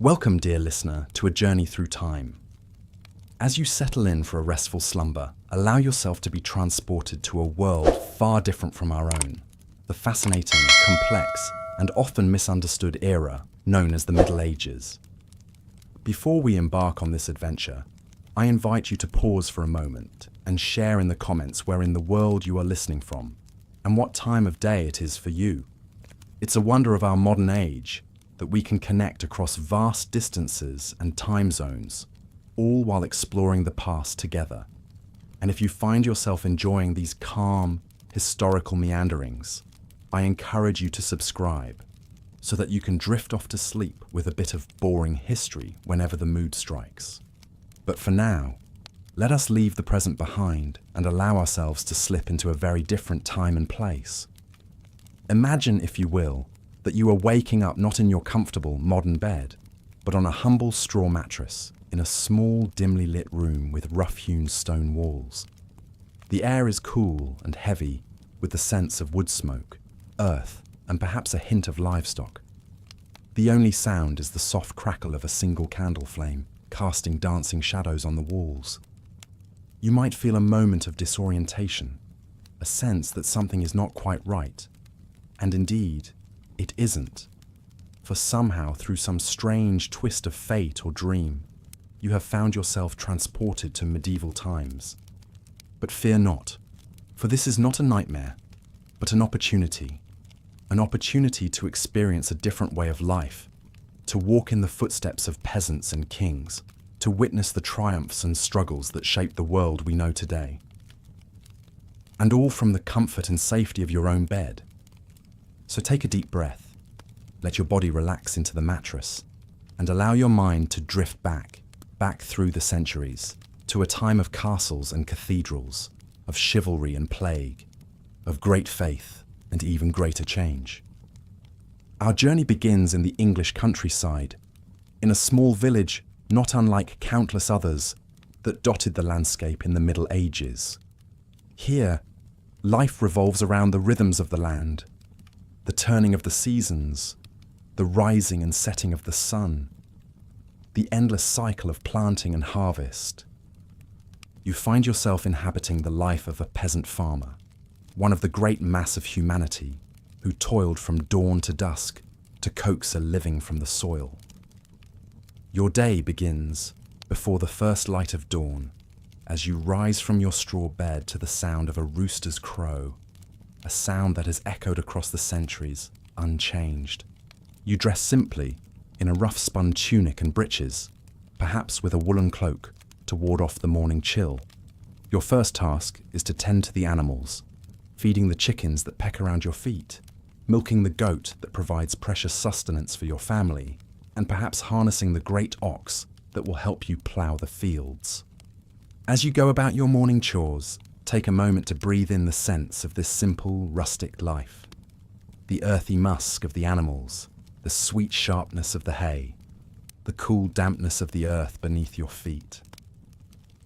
Welcome, dear listener, to a journey through time. As you settle in for a restful slumber, allow yourself to be transported to a world far different from our own, the fascinating, complex, and often misunderstood era known as the Middle Ages. Before we embark on this adventure, I invite you to pause for a moment and share in the comments where in the world you are listening from and what time of day it is for you. It's a wonder of our modern age that we can connect across vast distances and time zones, all while exploring the past together. And if you find yourself enjoying these calm, historical meanderings, I encourage you to subscribe so that you can drift off to sleep with a bit of boring history whenever the mood strikes. But for now, let us leave the present behind and allow ourselves to slip into a very different time and place. Imagine, if you will, that you are waking up not in your comfortable modern bed, but on a humble straw mattress in a small, dimly lit room with rough-hewn stone walls. The air is cool and heavy with the sense of wood smoke, earth, and perhaps a hint of livestock. The only sound is the soft crackle of a single candle flame, casting dancing shadows on the walls. You might feel a moment of disorientation, a sense that something is not quite right, and indeed, it isn't. For somehow, through some strange twist of fate or dream, you have found yourself transported to medieval times. But fear not, for this is not a nightmare, but an opportunity to experience a different way of life, to walk in the footsteps of peasants and kings, to witness the triumphs and struggles that shape the world we know today. And all from the comfort and safety of your own bed. So take a deep breath, let your body relax into the mattress, and allow your mind to drift back through the centuries, to a time of castles and cathedrals, of chivalry and plague, of great faith and even greater change. Our journey begins in the English countryside, in a small village not unlike countless others that dotted the landscape in the Middle Ages. Here, life revolves around the rhythms of the land, the turning of the seasons, the rising and setting of the sun, the endless cycle of planting and harvest. You find yourself inhabiting the life of a peasant farmer, one of the great mass of humanity who toiled from dawn to dusk to coax a living from the soil. Your day begins before the first light of dawn as you rise from your straw bed to the sound of a rooster's crow, a sound that has echoed across the centuries, unchanged. You dress simply in a rough-spun tunic and breeches, perhaps with a woolen cloak to ward off the morning chill. Your first task is to tend to the animals, feeding the chickens that peck around your feet, milking the goat that provides precious sustenance for your family, and perhaps harnessing the great ox that will help you plough the fields. As you go about your morning chores, take a moment to breathe in the sense of this simple, rustic life. The earthy musk of the animals, the sweet sharpness of the hay, the cool dampness of the earth beneath your feet.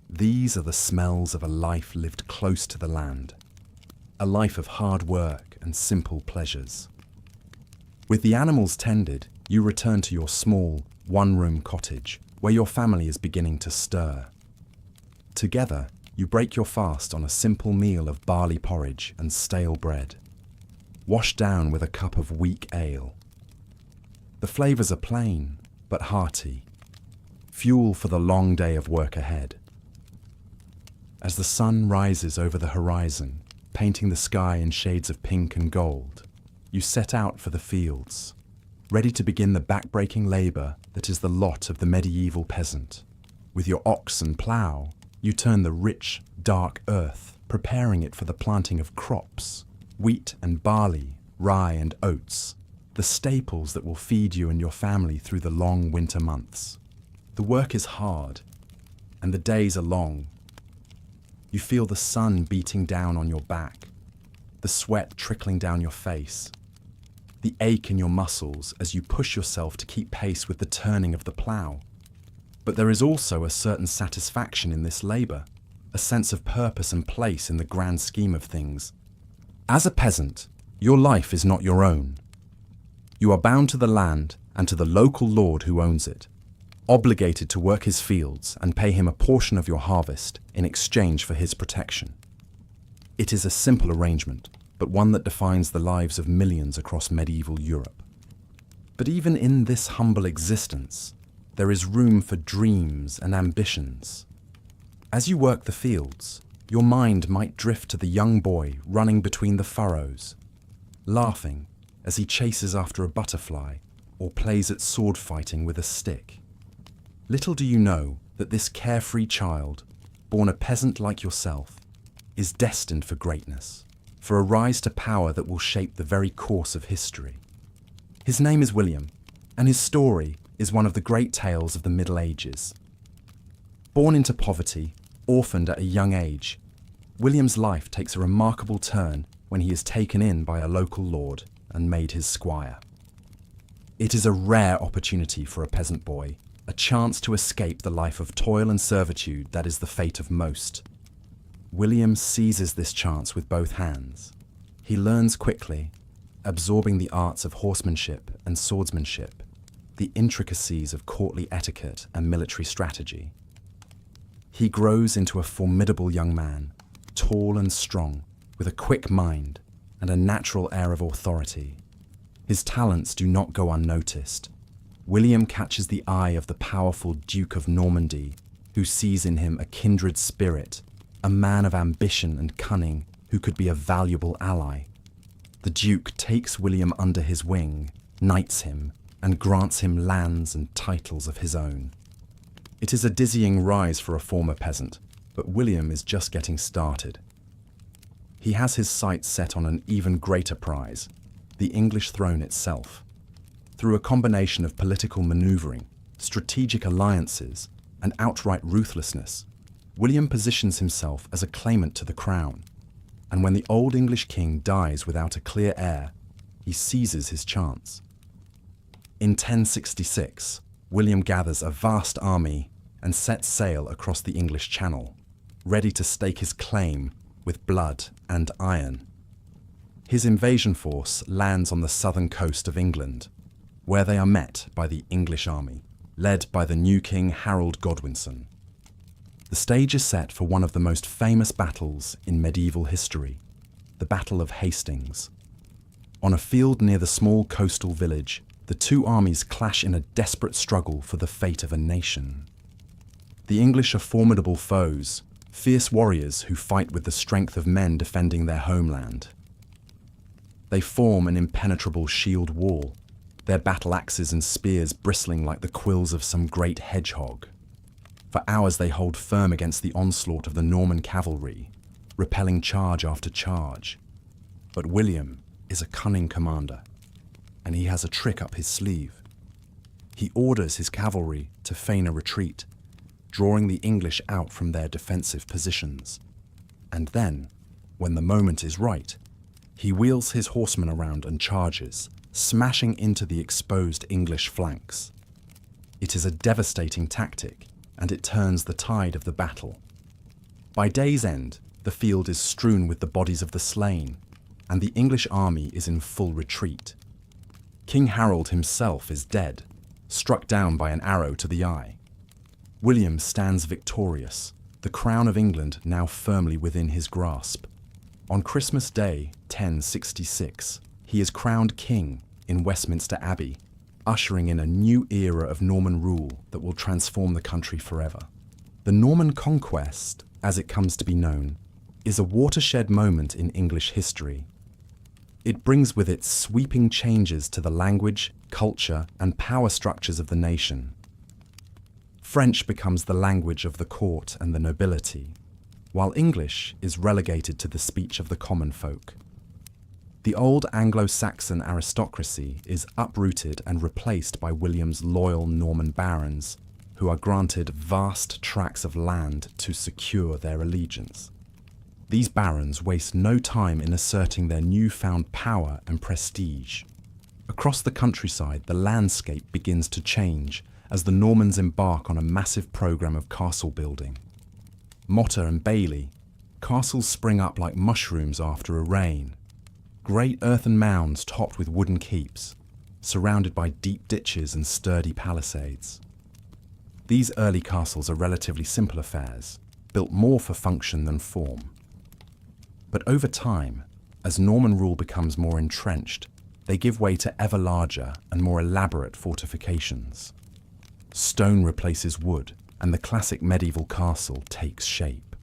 These are the smells of a life lived close to the land, a life of hard work and simple pleasures. With the animals tended, you return to your small, one-room cottage where your family is beginning to stir. Together, you break your fast on a simple meal of barley porridge and stale bread, washed down with a cup of weak ale. The flavours are plain, but hearty, fuel for the long day of work ahead. As the sun rises over the horizon, painting the sky in shades of pink and gold, you set out for the fields, ready to begin the back-breaking labour that is the lot of the medieval peasant. With your ox and plough, you turn the rich, dark earth, preparing it for the planting of crops, wheat and barley, rye and oats, the staples that will feed you and your family through the long winter months. The work is hard, and the days are long. You feel the sun beating down on your back, the sweat trickling down your face, the ache in your muscles as you push yourself to keep pace with the turning of the plough. But there is also a certain satisfaction in this labour, a sense of purpose and place in the grand scheme of things. As a peasant, your life is not your own. You are bound to the land and to the local lord who owns it, obligated to work his fields and pay him a portion of your harvest in exchange for his protection. It is a simple arrangement, but one that defines the lives of millions across medieval Europe. But even in this humble existence, there is room for dreams and ambitions. As you work the fields, your mind might drift to the young boy running between the furrows, laughing as he chases after a butterfly or plays at sword fighting with a stick. Little do you know that this carefree child, born a peasant like yourself, is destined for greatness, for a rise to power that will shape the very course of history. His name is William, and his story is one of the great tales of the Middle Ages. Born into poverty, orphaned at a young age, William's life takes a remarkable turn when he is taken in by a local lord and made his squire. It is a rare opportunity for a peasant boy, a chance to escape the life of toil and servitude that is the fate of most. William seizes this chance with both hands. He learns quickly, absorbing the arts of horsemanship and swordsmanship, the intricacies of courtly etiquette and military strategy. He grows into a formidable young man, tall and strong, with a quick mind and a natural air of authority. His talents do not go unnoticed. William catches the eye of the powerful Duke of Normandy, who sees in him a kindred spirit, a man of ambition and cunning who could be a valuable ally. The Duke takes William under his wing, knights him, and grants him lands and titles of his own. It is a dizzying rise for a former peasant, but William is just getting started. He has his sights set on an even greater prize, the English throne itself. Through a combination of political maneuvering, strategic alliances, and outright ruthlessness, William positions himself as a claimant to the crown, and when the old English king dies without a clear heir, he seizes his chance. In 1066, William gathers a vast army and sets sail across the English Channel, ready to stake his claim with blood and iron. His invasion force lands on the southern coast of England, where they are met by the English army, led by the new King Harold Godwinson. The stage is set for one of the most famous battles in medieval history, the Battle of Hastings. On a field near the small coastal village, the two armies clash in a desperate struggle for the fate of a nation. The English are formidable foes, fierce warriors who fight with the strength of men defending their homeland. They form an impenetrable shield wall, their battle axes and spears bristling like the quills of some great hedgehog. For hours they hold firm against the onslaught of the Norman cavalry, repelling charge after charge. But William is a cunning commander, and he has a trick up his sleeve. He orders his cavalry to feign a retreat, drawing the English out from their defensive positions. And then, when the moment is right, he wheels his horsemen around and charges, smashing into the exposed English flanks. It is a devastating tactic, and it turns the tide of the battle. By day's end, the field is strewn with the bodies of the slain, and the English army is in full retreat. King Harold himself is dead, struck down by an arrow to the eye. William stands victorious, the crown of England now firmly within his grasp. On Christmas Day, 1066, he is crowned king in Westminster Abbey, ushering in a new era of Norman rule that will transform the country forever. The Norman Conquest, as it comes to be known, is a watershed moment in English history. It brings with it sweeping changes to the language, culture, and power structures of the nation. French becomes the language of the court and the nobility, while English is relegated to the speech of the common folk. The old Anglo-Saxon aristocracy is uprooted and replaced by William's loyal Norman barons, who are granted vast tracts of land to secure their allegiance. These barons waste no time in asserting their newfound power and prestige. Across the countryside, the landscape begins to change as the Normans embark on a massive program of castle building. Motte and Bailey, castles spring up like mushrooms after a rain. Great earthen mounds topped with wooden keeps, surrounded by deep ditches and sturdy palisades. These early castles are relatively simple affairs, built more for function than form. But over time, as Norman rule becomes more entrenched, they give way to ever larger and more elaborate fortifications. Stone replaces wood, and the classic medieval castle takes shape.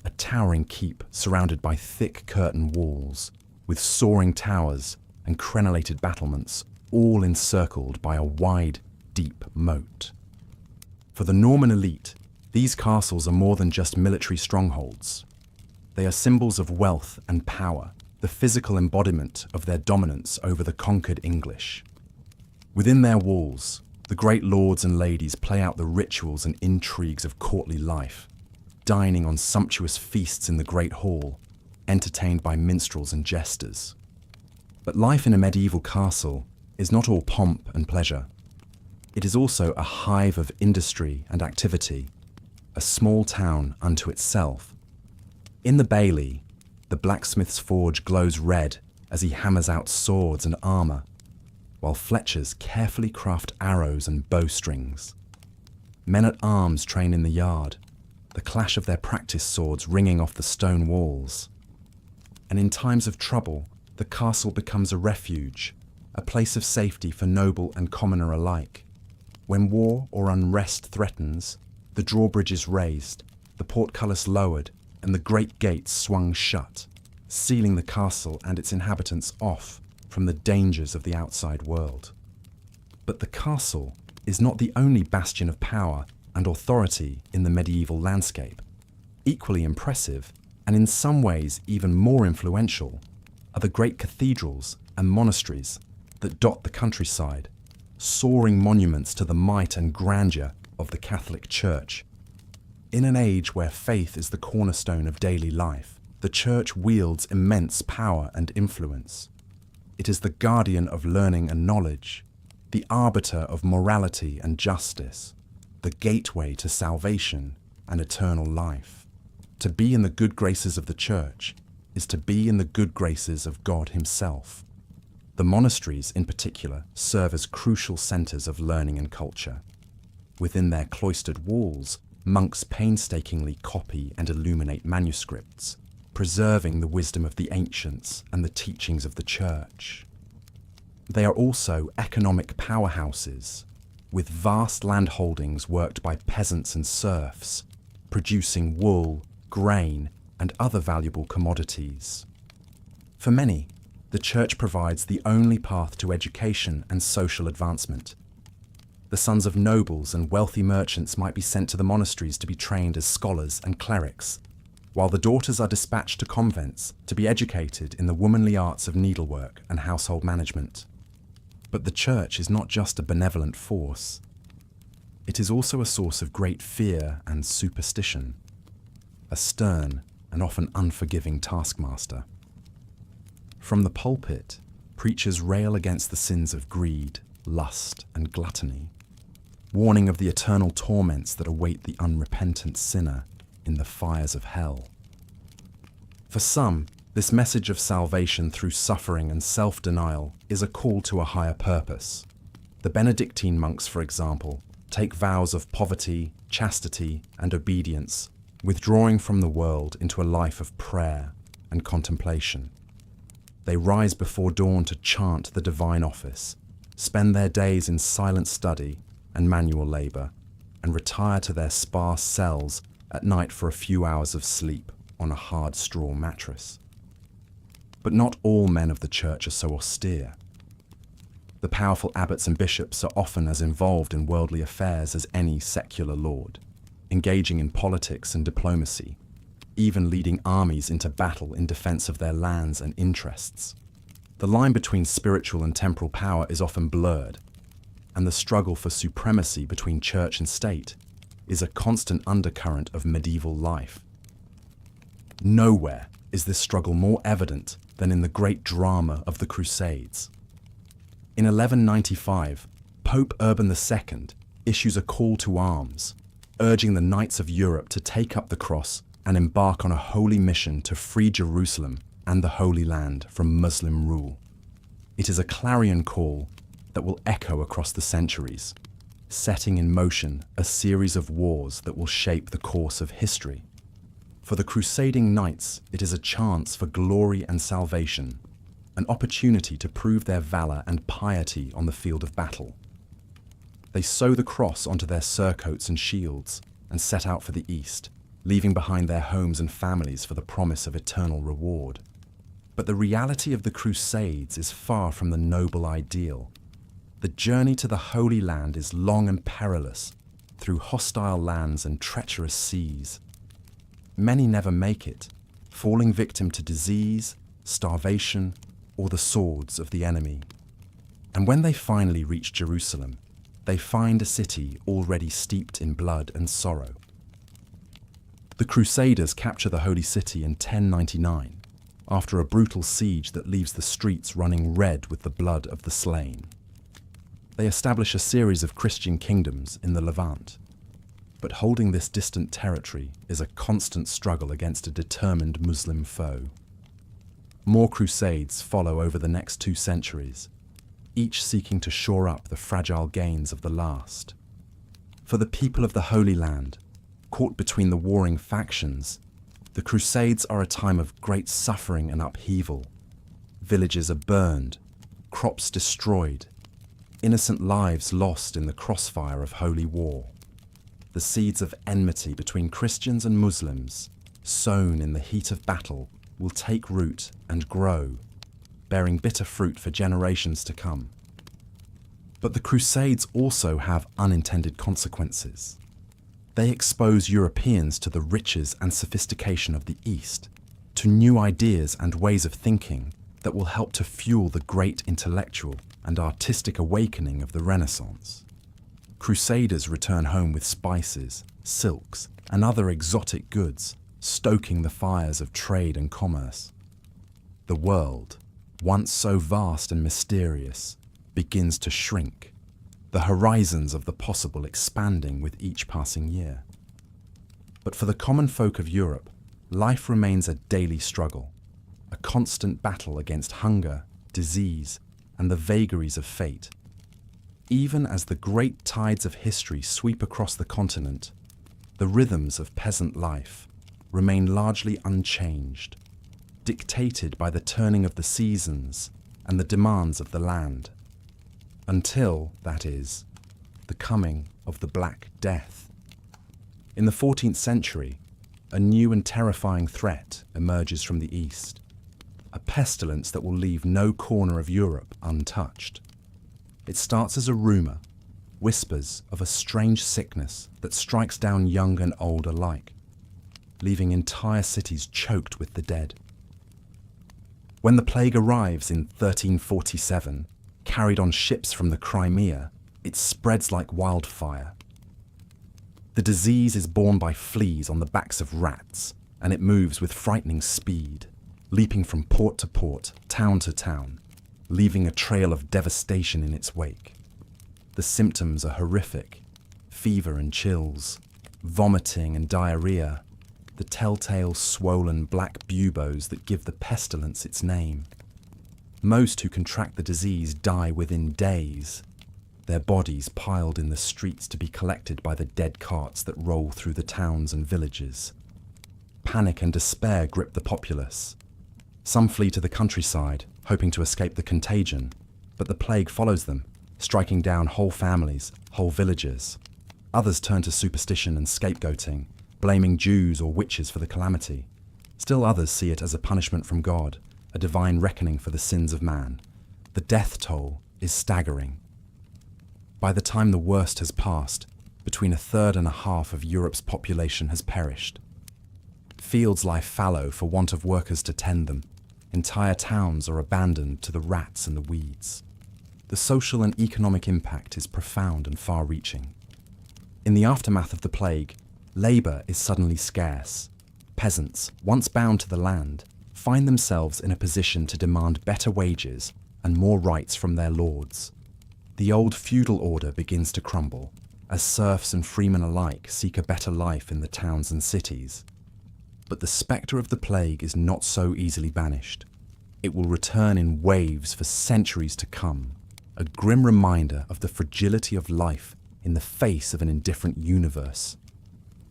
A towering keep surrounded by thick curtain walls, with soaring towers and crenellated battlements, all encircled by a wide, deep moat. For the Norman elite, these castles are more than just military strongholds. They are symbols of wealth and power, the physical embodiment of their dominance over the conquered English. Within their walls, the great lords and ladies play out the rituals and intrigues of courtly life, dining on sumptuous feasts in the great hall, entertained by minstrels and jesters. But life in a medieval castle is not all pomp and pleasure. It is also a hive of industry and activity, a small town unto itself. In the bailey, the blacksmith's forge glows red as he hammers out swords and armour, while fletchers carefully craft arrows and bowstrings. Men-at-arms train in the yard, the clash of their practice swords ringing off the stone walls. And in times of trouble, the castle becomes a refuge, a place of safety for noble and commoner alike. When war or unrest threatens, the drawbridge is raised, the portcullis lowered, and the great gates swung shut, sealing the castle and its inhabitants off from the dangers of the outside world. But the castle is not the only bastion of power and authority in the medieval landscape. Equally impressive, and in some ways even more influential, are the great cathedrals and monasteries that dot the countryside, soaring monuments to the might and grandeur of the Catholic Church. In an age where faith is the cornerstone of daily life, the Church wields immense power and influence. It is the guardian of learning and knowledge, the arbiter of morality and justice, the gateway to salvation and eternal life. To be in the good graces of the Church is to be in the good graces of God Himself. The monasteries, in particular, serve as crucial centres of learning and culture. Within their cloistered walls, monks painstakingly copy and illuminate manuscripts, preserving the wisdom of the ancients and the teachings of the Church. They are also economic powerhouses, with vast land holdings worked by peasants and serfs, producing wool, grain, and other valuable commodities. For many, the Church provides the only path to education and social advancement. The sons of nobles and wealthy merchants might be sent to the monasteries to be trained as scholars and clerics, while the daughters are dispatched to convents to be educated in the womanly arts of needlework and household management. But the Church is not just a benevolent force. It is also a source of great fear and superstition, a stern and often unforgiving taskmaster. From the pulpit, preachers rail against the sins of greed, lust, and gluttony, warning of the eternal torments that await the unrepentant sinner in the fires of hell. For some, this message of salvation through suffering and self-denial is a call to a higher purpose. The Benedictine monks, for example, take vows of poverty, chastity, and obedience, withdrawing from the world into a life of prayer and contemplation. They rise before dawn to chant the divine office, spend their days in silent study and manual labour, and retire to their sparse cells at night for a few hours of sleep on a hard straw mattress. But not all men of the Church are so austere. The powerful abbots and bishops are often as involved in worldly affairs as any secular lord, engaging in politics and diplomacy, even leading armies into battle in defence of their lands and interests. The line between spiritual and temporal power is often blurred, and the struggle for supremacy between church and state is a constant undercurrent of medieval life. Nowhere is this struggle more evident than in the great drama of the Crusades. In 1195, Pope Urban II issues a call to arms, urging the knights of Europe to take up the cross and embark on a holy mission to free Jerusalem and the Holy Land from Muslim rule. It is a clarion call, that will echo across the centuries, setting in motion a series of wars that will shape the course of history. For the crusading knights, it is a chance for glory and salvation, an opportunity to prove their valor and piety on the field of battle. They sew the cross onto their surcoats and shields and set out for the east, leaving behind their homes and families for the promise of eternal reward. But the reality of the Crusades is far from the noble ideal. The journey to the Holy Land is long and perilous, through hostile lands and treacherous seas. Many never make it, falling victim to disease, starvation, or the swords of the enemy. And when they finally reach Jerusalem, they find a city already steeped in blood and sorrow. The Crusaders capture the Holy City in 1099, after a brutal siege that leaves the streets running red with the blood of the slain. They establish a series of Christian kingdoms in the Levant. But holding this distant territory is a constant struggle against a determined Muslim foe. More crusades follow over the next 2 centuries, each seeking to shore up the fragile gains of the last. For the people of the Holy Land, caught between the warring factions, the Crusades are a time of great suffering and upheaval. Villages are burned, crops destroyed, innocent lives lost in the crossfire of holy war. The seeds of enmity between Christians and Muslims, sown in the heat of battle, will take root and grow, bearing bitter fruit for generations to come. But the Crusades also have unintended consequences. They expose Europeans to the riches and sophistication of the East, to new ideas and ways of thinking that will help to fuel the great intellectual and artistic awakening of the Renaissance. Crusaders return home with spices, silks, and other exotic goods, stoking the fires of trade and commerce. The world, once so vast and mysterious, begins to shrink, the horizons of the possible expanding with each passing year. But for the common folk of Europe, life remains a daily struggle, a constant battle against hunger, disease, and the vagaries of fate. Even as the great tides of history sweep across the continent, the rhythms of peasant life remain largely unchanged, dictated by the turning of the seasons and the demands of the land. Until, that is, the coming of the Black Death. In the 14th century, a new and terrifying threat emerges from the east, a pestilence that will leave no corner of Europe untouched. It starts as a rumour, whispers of a strange sickness that strikes down young and old alike, leaving entire cities choked with the dead. When the plague arrives in 1347, carried on ships from the Crimea, it spreads like wildfire. The disease is borne by fleas on the backs of rats, and it moves with frightening speed, leaping from port to port, town to town, leaving a trail of devastation in its wake. The symptoms are horrific: fever and chills, vomiting and diarrhea, the telltale swollen black buboes that give the pestilence its name. Most who contract the disease die within days, their bodies piled in the streets to be collected by the dead carts that roll through the towns and villages. Panic and despair grip the populace. Some flee to the countryside, hoping to escape the contagion, but the plague follows them, striking down whole families, whole villages. Others turn to superstition and scapegoating, blaming Jews or witches for the calamity. Still others see it as a punishment from God, a divine reckoning for the sins of man. The death toll is staggering. By the time the worst has passed, between 1/3 and 1/2 of Europe's population has perished. Fields lie fallow for want of workers to tend them. Entire towns are abandoned to the rats and the weeds. The social and economic impact is profound and far-reaching. In the aftermath of the plague, labour is suddenly scarce. Peasants, once bound to the land, find themselves in a position to demand better wages and more rights from their lords. The old feudal order begins to crumble, as serfs and freemen alike seek a better life in the towns and cities. But the spectre of the plague is not so easily banished. It will return in waves for centuries to come, a grim reminder of the fragility of life in the face of an indifferent universe.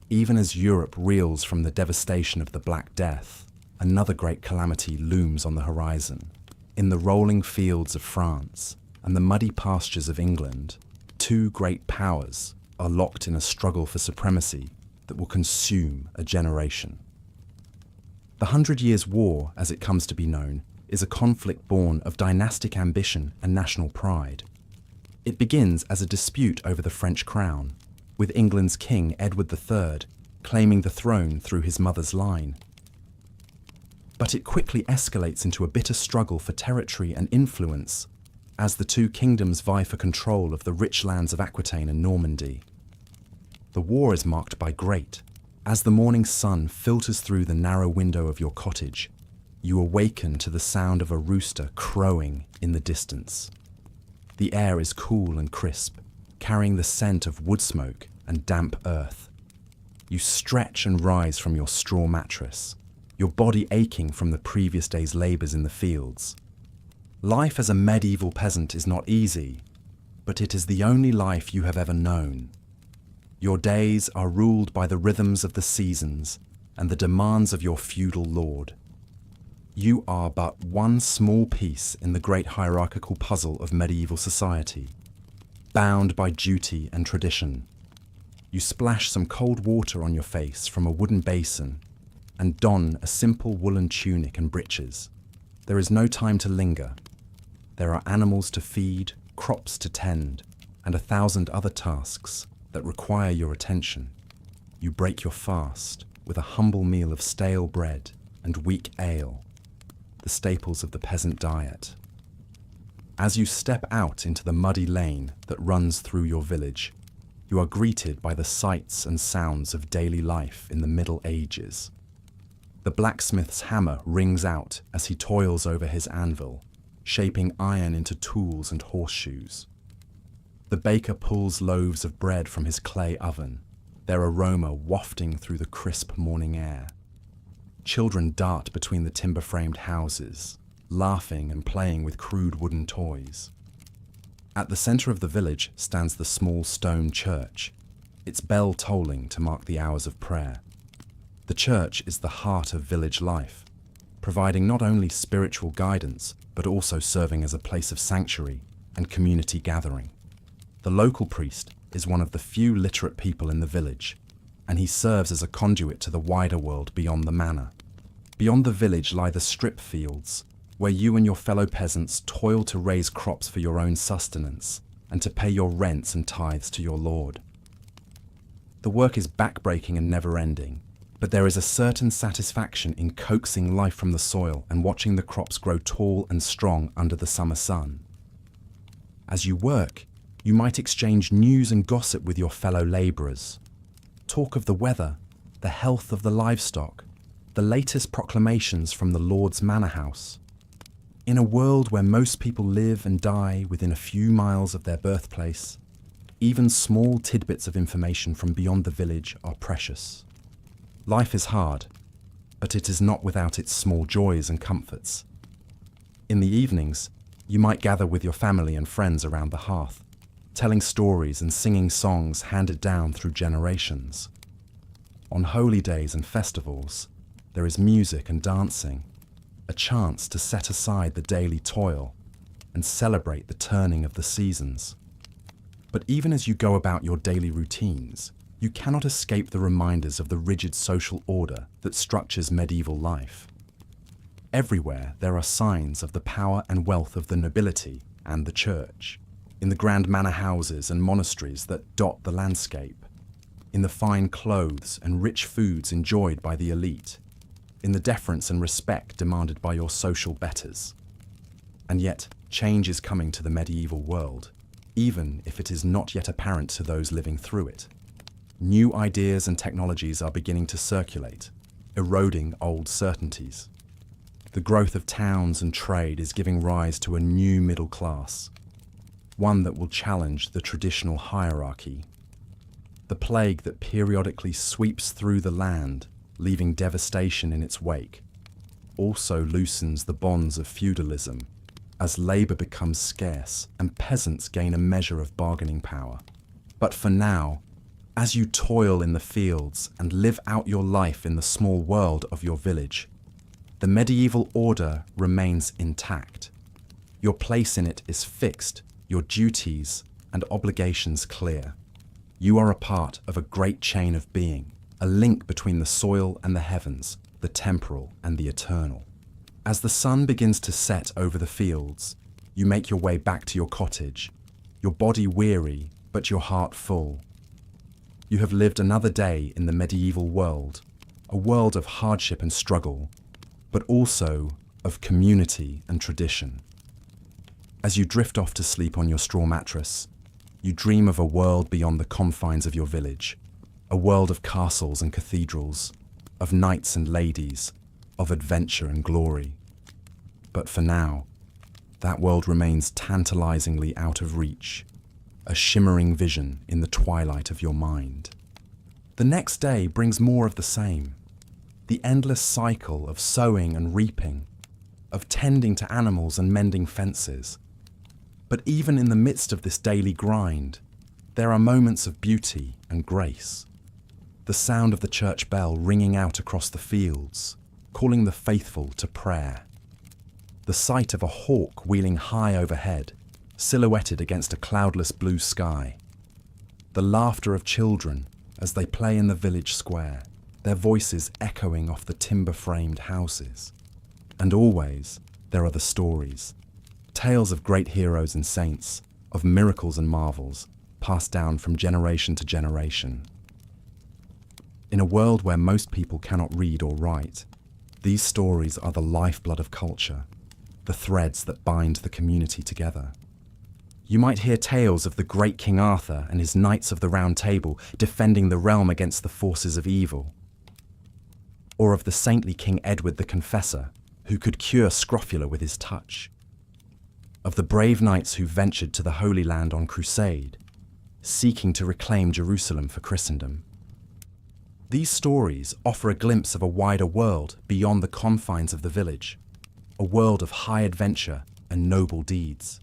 Even as Europe reels from the devastation of the Black Death, another great calamity looms on the horizon. In the rolling fields of France and the muddy pastures of England, two great powers are locked in a struggle for supremacy that will consume a generation. The 100 Years' War, as it comes to be known, is a conflict born of dynastic ambition and national pride. It begins as a dispute over the French crown, with England's King Edward III claiming the throne through his mother's line. But it quickly escalates into a bitter struggle for territory and influence as the two kingdoms vie for control of the rich lands of Aquitaine and Normandy. The war is marked by great. As the morning sun filters through the narrow window of your cottage, you awaken to the sound of a rooster crowing in the distance. The air is cool and crisp, carrying the scent of wood smoke and damp earth. You stretch and rise from your straw mattress, your body aching from the previous day's labours in the fields. Life as a medieval peasant is not easy, but it is the only life you have ever known. Your days are ruled by the rhythms of the seasons and the demands of your feudal lord. You are but one small piece in the great hierarchical puzzle of medieval society, bound by duty and tradition. You splash some cold water on your face from a wooden basin and don a simple woolen tunic and breeches. There is no time to linger. There are animals to feed, crops to tend, and 1,000 other tasks that require your attention. You break your fast with a humble meal of stale bread and weak ale, the staples of the peasant diet. As you step out into the muddy lane that runs through your village, you are greeted by the sights and sounds of daily life in the Middle Ages. The blacksmith's hammer rings out as he toils over his anvil, shaping iron into tools and horseshoes. The baker pulls loaves of bread from his clay oven, their aroma wafting through the crisp morning air. Children dart between the timber-framed houses, laughing and playing with crude wooden toys. At the centre of the village stands the small stone church, its bell tolling to mark the hours of prayer. The church is the heart of village life, providing not only spiritual guidance, but also serving as a place of sanctuary and community gathering. The local priest is one of the few literate people in the village, and he serves as a conduit to the wider world beyond the manor. Beyond the village lie the strip fields, where you and your fellow peasants toil to raise crops for your own sustenance and to pay your rents and tithes to your lord. The work is backbreaking and never-ending, but there is a certain satisfaction in coaxing life from the soil and watching the crops grow tall and strong under the summer sun. As you work, you might exchange news and gossip with your fellow labourers. Talk of the weather, the health of the livestock, the latest proclamations from the Lord's manor house. In a world where most people live and die within a few miles of their birthplace, even small tidbits of information from beyond the village are precious. Life is hard, but it is not without its small joys and comforts. In the evenings, you might gather with your family and friends around the hearth, telling stories and singing songs handed down through generations. On holy days and festivals, there is music and dancing, a chance to set aside the daily toil and celebrate the turning of the seasons. But even as you go about your daily routines, you cannot escape the reminders of the rigid social order that structures medieval life. Everywhere there are signs of the power and wealth of the nobility and the church, in the grand manor houses and monasteries that dot the landscape, in the fine clothes and rich foods enjoyed by the elite, in the deference and respect demanded by your social betters. And yet, change is coming to the medieval world, even if it is not yet apparent to those living through it. New ideas and technologies are beginning to circulate, eroding old certainties. The growth of towns and trade is giving rise to a new middle class, one that will challenge the traditional hierarchy. The plague that periodically sweeps through the land, leaving devastation in its wake, also loosens the bonds of feudalism, as labor becomes scarce and peasants gain a measure of bargaining power. But for now, as you toil in the fields and live out your life in the small world of your village, the medieval order remains intact. Your place in it is fixed, your duties and obligations clear. You are a part of a great chain of being, a link between the soil and the heavens, the temporal and the eternal. As the sun begins to set over the fields, you make your way back to your cottage, your body weary, but your heart full. You have lived another day in the medieval world, a world of hardship and struggle, but also of community and tradition. As you drift off to sleep on your straw mattress, you dream of a world beyond the confines of your village, a world of castles and cathedrals, of knights and ladies, of adventure and glory. But for now, that world remains tantalizingly out of reach, a shimmering vision in the twilight of your mind. The next day brings more of the same, the endless cycle of sowing and reaping, of tending to animals and mending fences. But even in the midst of this daily grind, there are moments of beauty and grace. The sound of the church bell ringing out across the fields, calling the faithful to prayer. The sight of a hawk wheeling high overhead, silhouetted against a cloudless blue sky. The laughter of children as they play in the village square, their voices echoing off the timber-framed houses. And always, there are the stories. Tales of great heroes and saints, of miracles and marvels, passed down from generation to generation. In a world where most people cannot read or write, these stories are the lifeblood of culture, the threads that bind the community together. You might hear tales of the great King Arthur and his Knights of the Round Table defending the realm against the forces of evil, or of the saintly King Edward the Confessor, who could cure scrofula with his touch, of the brave knights who ventured to the Holy Land on crusade, seeking to reclaim Jerusalem for Christendom. These stories offer a glimpse of a wider world beyond the confines of the village, a world of high adventure and noble deeds.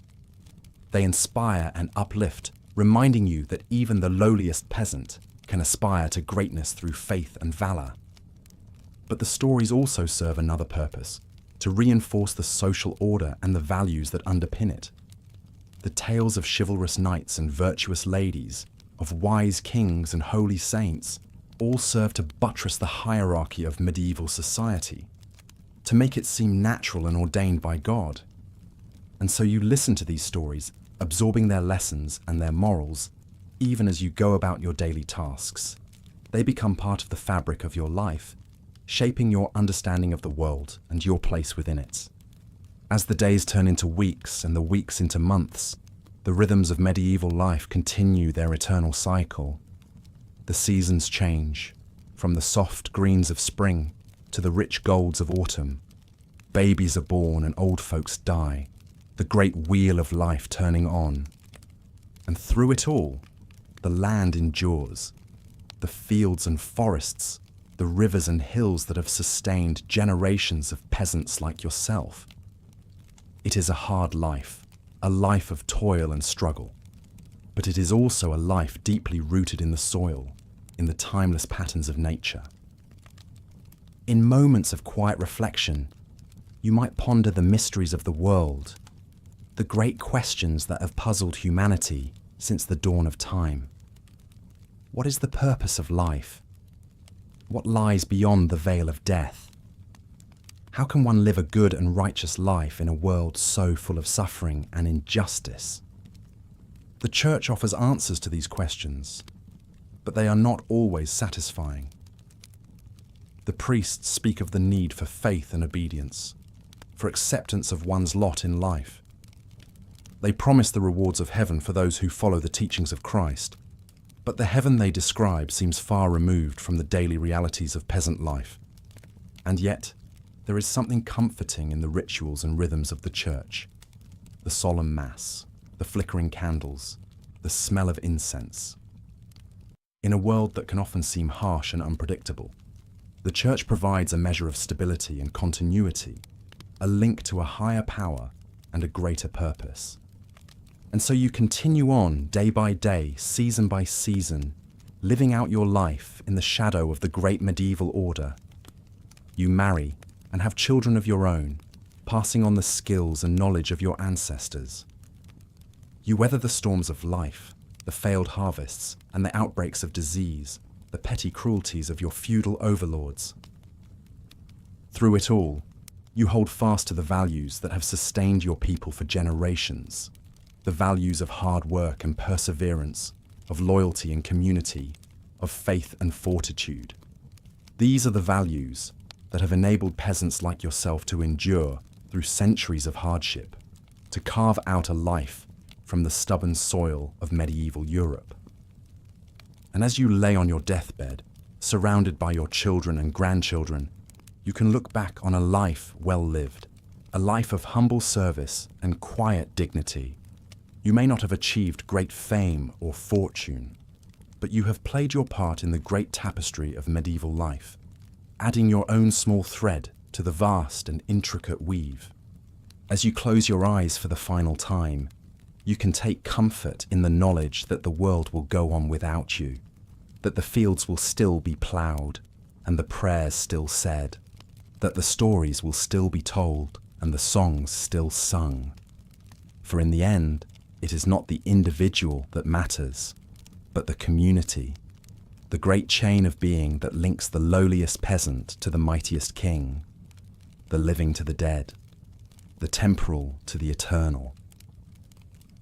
They inspire and uplift, reminding you that even the lowliest peasant can aspire to greatness through faith and valor. But the stories also serve another purpose, to reinforce the social order and the values that underpin it. The tales of chivalrous knights and virtuous ladies, of wise kings and holy saints, all serve to buttress the hierarchy of medieval society, to make it seem natural and ordained by God. And so you listen to these stories, absorbing their lessons and their morals, even as you go about your daily tasks. They become part of the fabric of your life, shaping your understanding of the world and your place within it. As the days turn into weeks and the weeks into months, the rhythms of medieval life continue their eternal cycle. The seasons change, from the soft greens of spring to the rich golds of autumn. Babies are born and old folks die, the great wheel of life turning on. And through it all, the land endures, the fields and forests, the rivers and hills that have sustained generations of peasants like yourself. It is a hard life, a life of toil and struggle, but it is also a life deeply rooted in the soil, in the timeless patterns of nature. In moments of quiet reflection, you might ponder the mysteries of the world, the great questions that have puzzled humanity since the dawn of time. What is the purpose of life? What lies beyond the veil of death? How can one live a good and righteous life in a world so full of suffering and injustice? The Church offers answers to these questions, but they are not always satisfying. The priests speak of the need for faith and obedience, for acceptance of one's lot in life. They promise the rewards of heaven for those who follow the teachings of Christ, but the heaven they describe seems far removed from the daily realities of peasant life. And yet, there is something comforting in the rituals and rhythms of the Church. The solemn Mass, the flickering candles, the smell of incense. In a world that can often seem harsh and unpredictable, the Church provides a measure of stability and continuity, a link to a higher power and a greater purpose. And so you continue on day by day, season by season, living out your life in the shadow of the great medieval order. You marry and have children of your own, passing on the skills and knowledge of your ancestors. You weather the storms of life, the failed harvests, and the outbreaks of disease, the petty cruelties of your feudal overlords. Through it all, you hold fast to the values that have sustained your people for generations, the values of hard work and perseverance, of loyalty and community, of faith and fortitude. These are the values that have enabled peasants like yourself to endure through centuries of hardship, to carve out a life from the stubborn soil of medieval Europe. And as you lay on your deathbed, surrounded by your children and grandchildren, you can look back on a life well lived, a life of humble service and quiet dignity. You may not have achieved great fame or fortune, but you have played your part in the great tapestry of medieval life, adding your own small thread to the vast and intricate weave. As you close your eyes for the final time, you can take comfort in the knowledge that the world will go on without you, that the fields will still be ploughed and the prayers still said, that the stories will still be told and the songs still sung. For in the end, it is not the individual that matters, but the community, the great chain of being that links the lowliest peasant to the mightiest king, the living to the dead, the temporal to the eternal.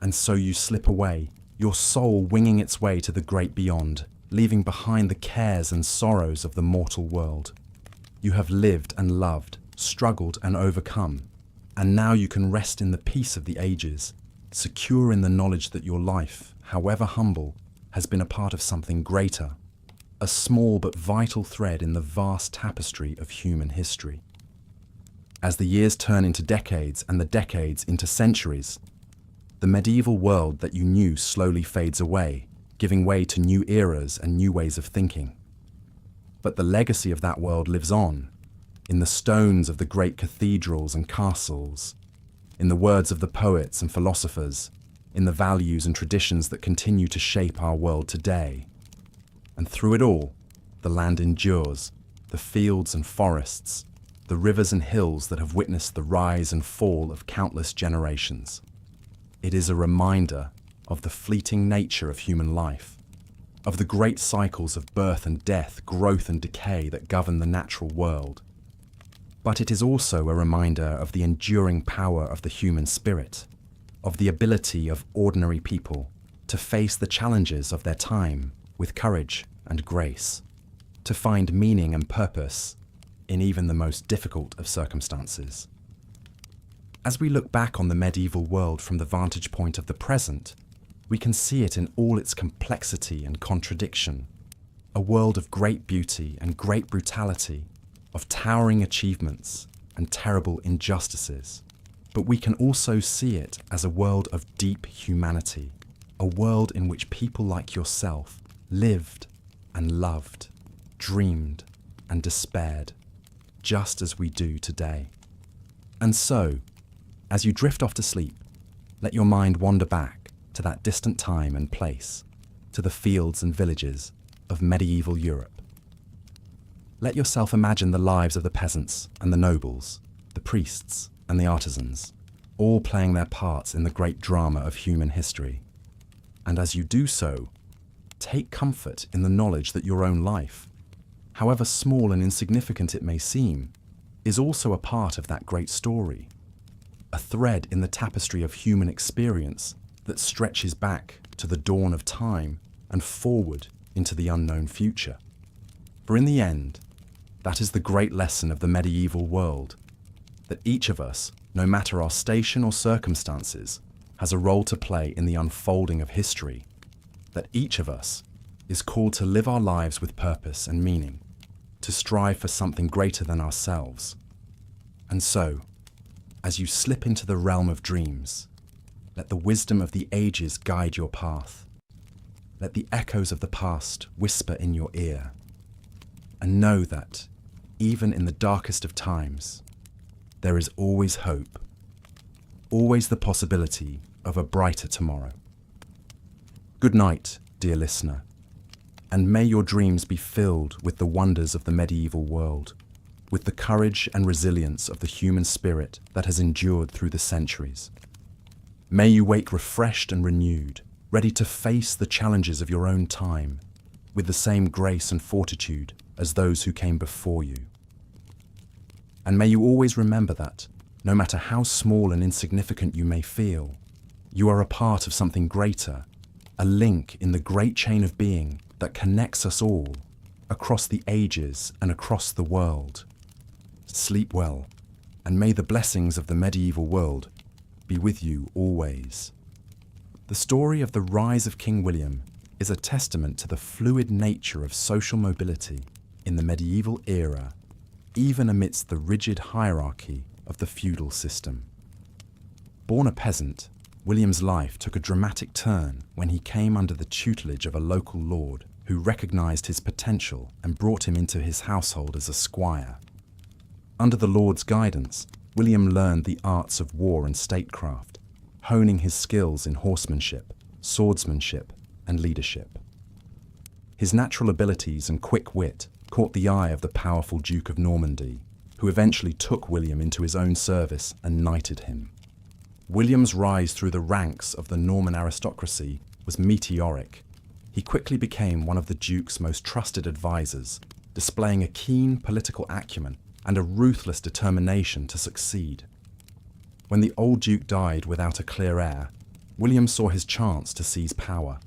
And so you slip away, your soul winging its way to the great beyond, leaving behind the cares and sorrows of the mortal world. You have lived and loved, struggled and overcome, and now you can rest in the peace of the ages, secure in the knowledge that your life, however humble, has been a part of something greater, a small but vital thread in the vast tapestry of human history. As the years turn into decades and the decades into centuries, the medieval world that you knew slowly fades away, giving way to new eras and new ways of thinking. But the legacy of that world lives on, in the stones of the great cathedrals and castles, in the words of the poets and philosophers, in the values and traditions that continue to shape our world today. And through it all, the land endures, the fields and forests, the rivers and hills that have witnessed the rise and fall of countless generations. It is a reminder of the fleeting nature of human life, of the great cycles of birth and death, growth and decay that govern the natural world. But it is also a reminder of the enduring power of the human spirit, of the ability of ordinary people to face the challenges of their time with courage and grace, to find meaning and purpose in even the most difficult of circumstances. As we look back on the medieval world from the vantage point of the present, we can see it in all its complexity and contradiction, a world of great beauty and great brutality, of towering achievements and terrible injustices. But we can also see it as a world of deep humanity, a world in which people like yourself lived and loved, dreamed and despaired, just as we do today. And so, as you drift off to sleep, let your mind wander back to that distant time and place, to the fields and villages of medieval Europe. Let yourself imagine the lives of the peasants and the nobles, the priests and the artisans, all playing their parts in the great drama of human history. And as you do so, take comfort in the knowledge that your own life, however small and insignificant it may seem, is also a part of that great story, a thread in the tapestry of human experience that stretches back to the dawn of time and forward into the unknown future. For in the end, that is the great lesson of the medieval world, that each of us, no matter our station or circumstances, has a role to play in the unfolding of history, that each of us is called to live our lives with purpose and meaning, to strive for something greater than ourselves. And so, as you slip into the realm of dreams, let the wisdom of the ages guide your path. Let the echoes of the past whisper in your ear, and know that, even in the darkest of times, there is always hope, always the possibility of a brighter tomorrow. Good night, dear listener, and may your dreams be filled with the wonders of the medieval world, with the courage and resilience of the human spirit that has endured through the centuries. May you wake refreshed and renewed, ready to face the challenges of your own time, with the same grace and fortitude as those who came before you. And may you always remember that, no matter how small and insignificant you may feel, you are a part of something greater, a link in the great chain of being that connects us all, across the ages and across the world. Sleep well, and may the blessings of the medieval world be with you always. The story of the rise of King William is a testament to the fluid nature of social mobility in the medieval era, even amidst the rigid hierarchy of the feudal system. Born a peasant, William's life took a dramatic turn when he came under the tutelage of a local lord who recognized his potential and brought him into his household as a squire. Under the lord's guidance, William learned the arts of war and statecraft, honing his skills in horsemanship, swordsmanship, and leadership. His natural abilities and quick wit caught the eye of the powerful Duke of Normandy, who eventually took William into his own service and knighted him. William's rise through the ranks of the Norman aristocracy was meteoric. He quickly became one of the Duke's most trusted advisors, displaying a keen political acumen and a ruthless determination to succeed. When the old Duke died without a clear heir, William saw his chance to seize power.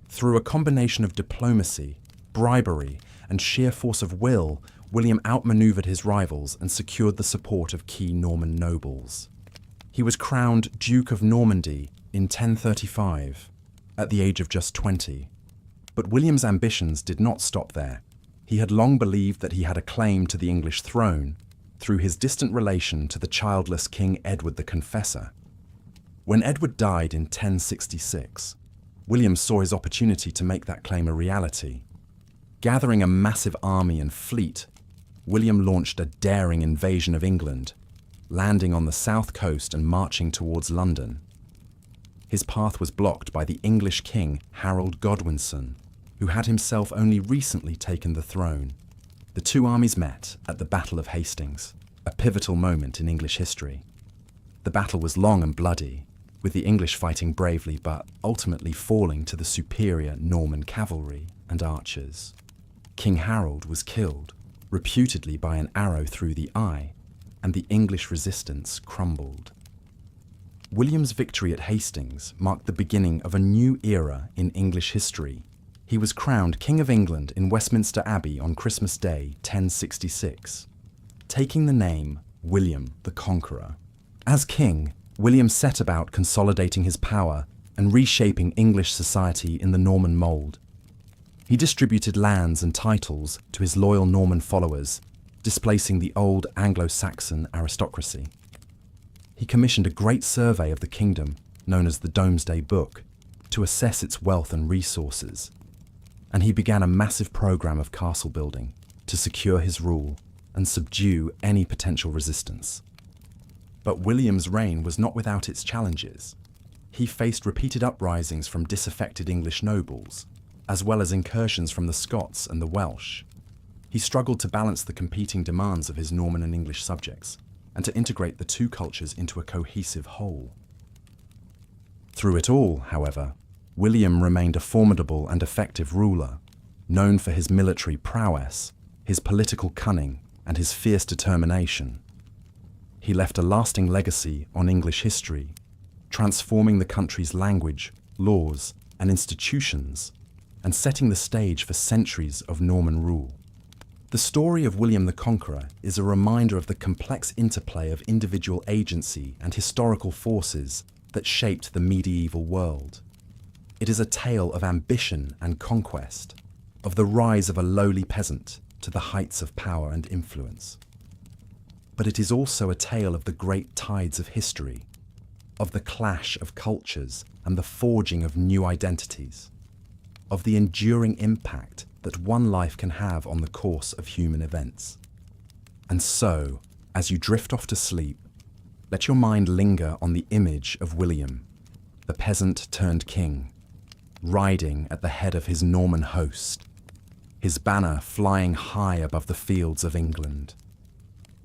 Through a combination of diplomacy, bribery, and sheer force of will, William outmaneuvered his rivals and secured the support of key Norman nobles. He was crowned Duke of Normandy in 1035, at the age of just 20. But William's ambitions did not stop there. He had long believed that he had a claim to the English throne through his distant relation to the childless King Edward the Confessor. When Edward died in 1066, William saw his opportunity to make that claim a reality. Gathering a massive army and fleet, William launched a daring invasion of England, landing on the south coast and marching towards London. His path was blocked by the English king Harold Godwinson, who had himself only recently taken the throne. The two armies met at the Battle of Hastings, a pivotal moment in English history. The battle was long and bloody, with the English fighting bravely but ultimately falling to the superior Norman cavalry and archers. King Harold was killed, reputedly by an arrow through the eye, and the English resistance crumbled. William's victory at Hastings marked the beginning of a new era in English history. He was crowned King of England in Westminster Abbey on Christmas Day, 1066, taking the name William the Conqueror. As king, William set about consolidating his power and reshaping English society in the Norman mould. He distributed lands and titles to his loyal Norman followers, displacing the old Anglo-Saxon aristocracy. He commissioned a great survey of the kingdom, known as the Domesday Book, to assess its wealth and resources. And he began a massive program of castle building to secure his rule and subdue any potential resistance. But William's reign was not without its challenges. He faced repeated uprisings from disaffected English nobles, as well as incursions from the Scots and the Welsh. He struggled to balance the competing demands of his Norman and English subjects, and to integrate the two cultures into a cohesive whole. Through it all, however, William remained a formidable and effective ruler, known for his military prowess, his political cunning, and his fierce determination. He left a lasting legacy on English history, transforming the country's language, laws, and institutions, and setting the stage for centuries of Norman rule. The story of William the Conqueror is a reminder of the complex interplay of individual agency and historical forces that shaped the medieval world. It is a tale of ambition and conquest, of the rise of a lowly peasant to the heights of power and influence. But it is also a tale of the great tides of history, of the clash of cultures and the forging of new identities, of the enduring impact that one life can have on the course of human events. And so, as you drift off to sleep, Let your mind linger on the image of William, the peasant turned king, riding at the head of his Norman host, his banner flying high above the fields of England.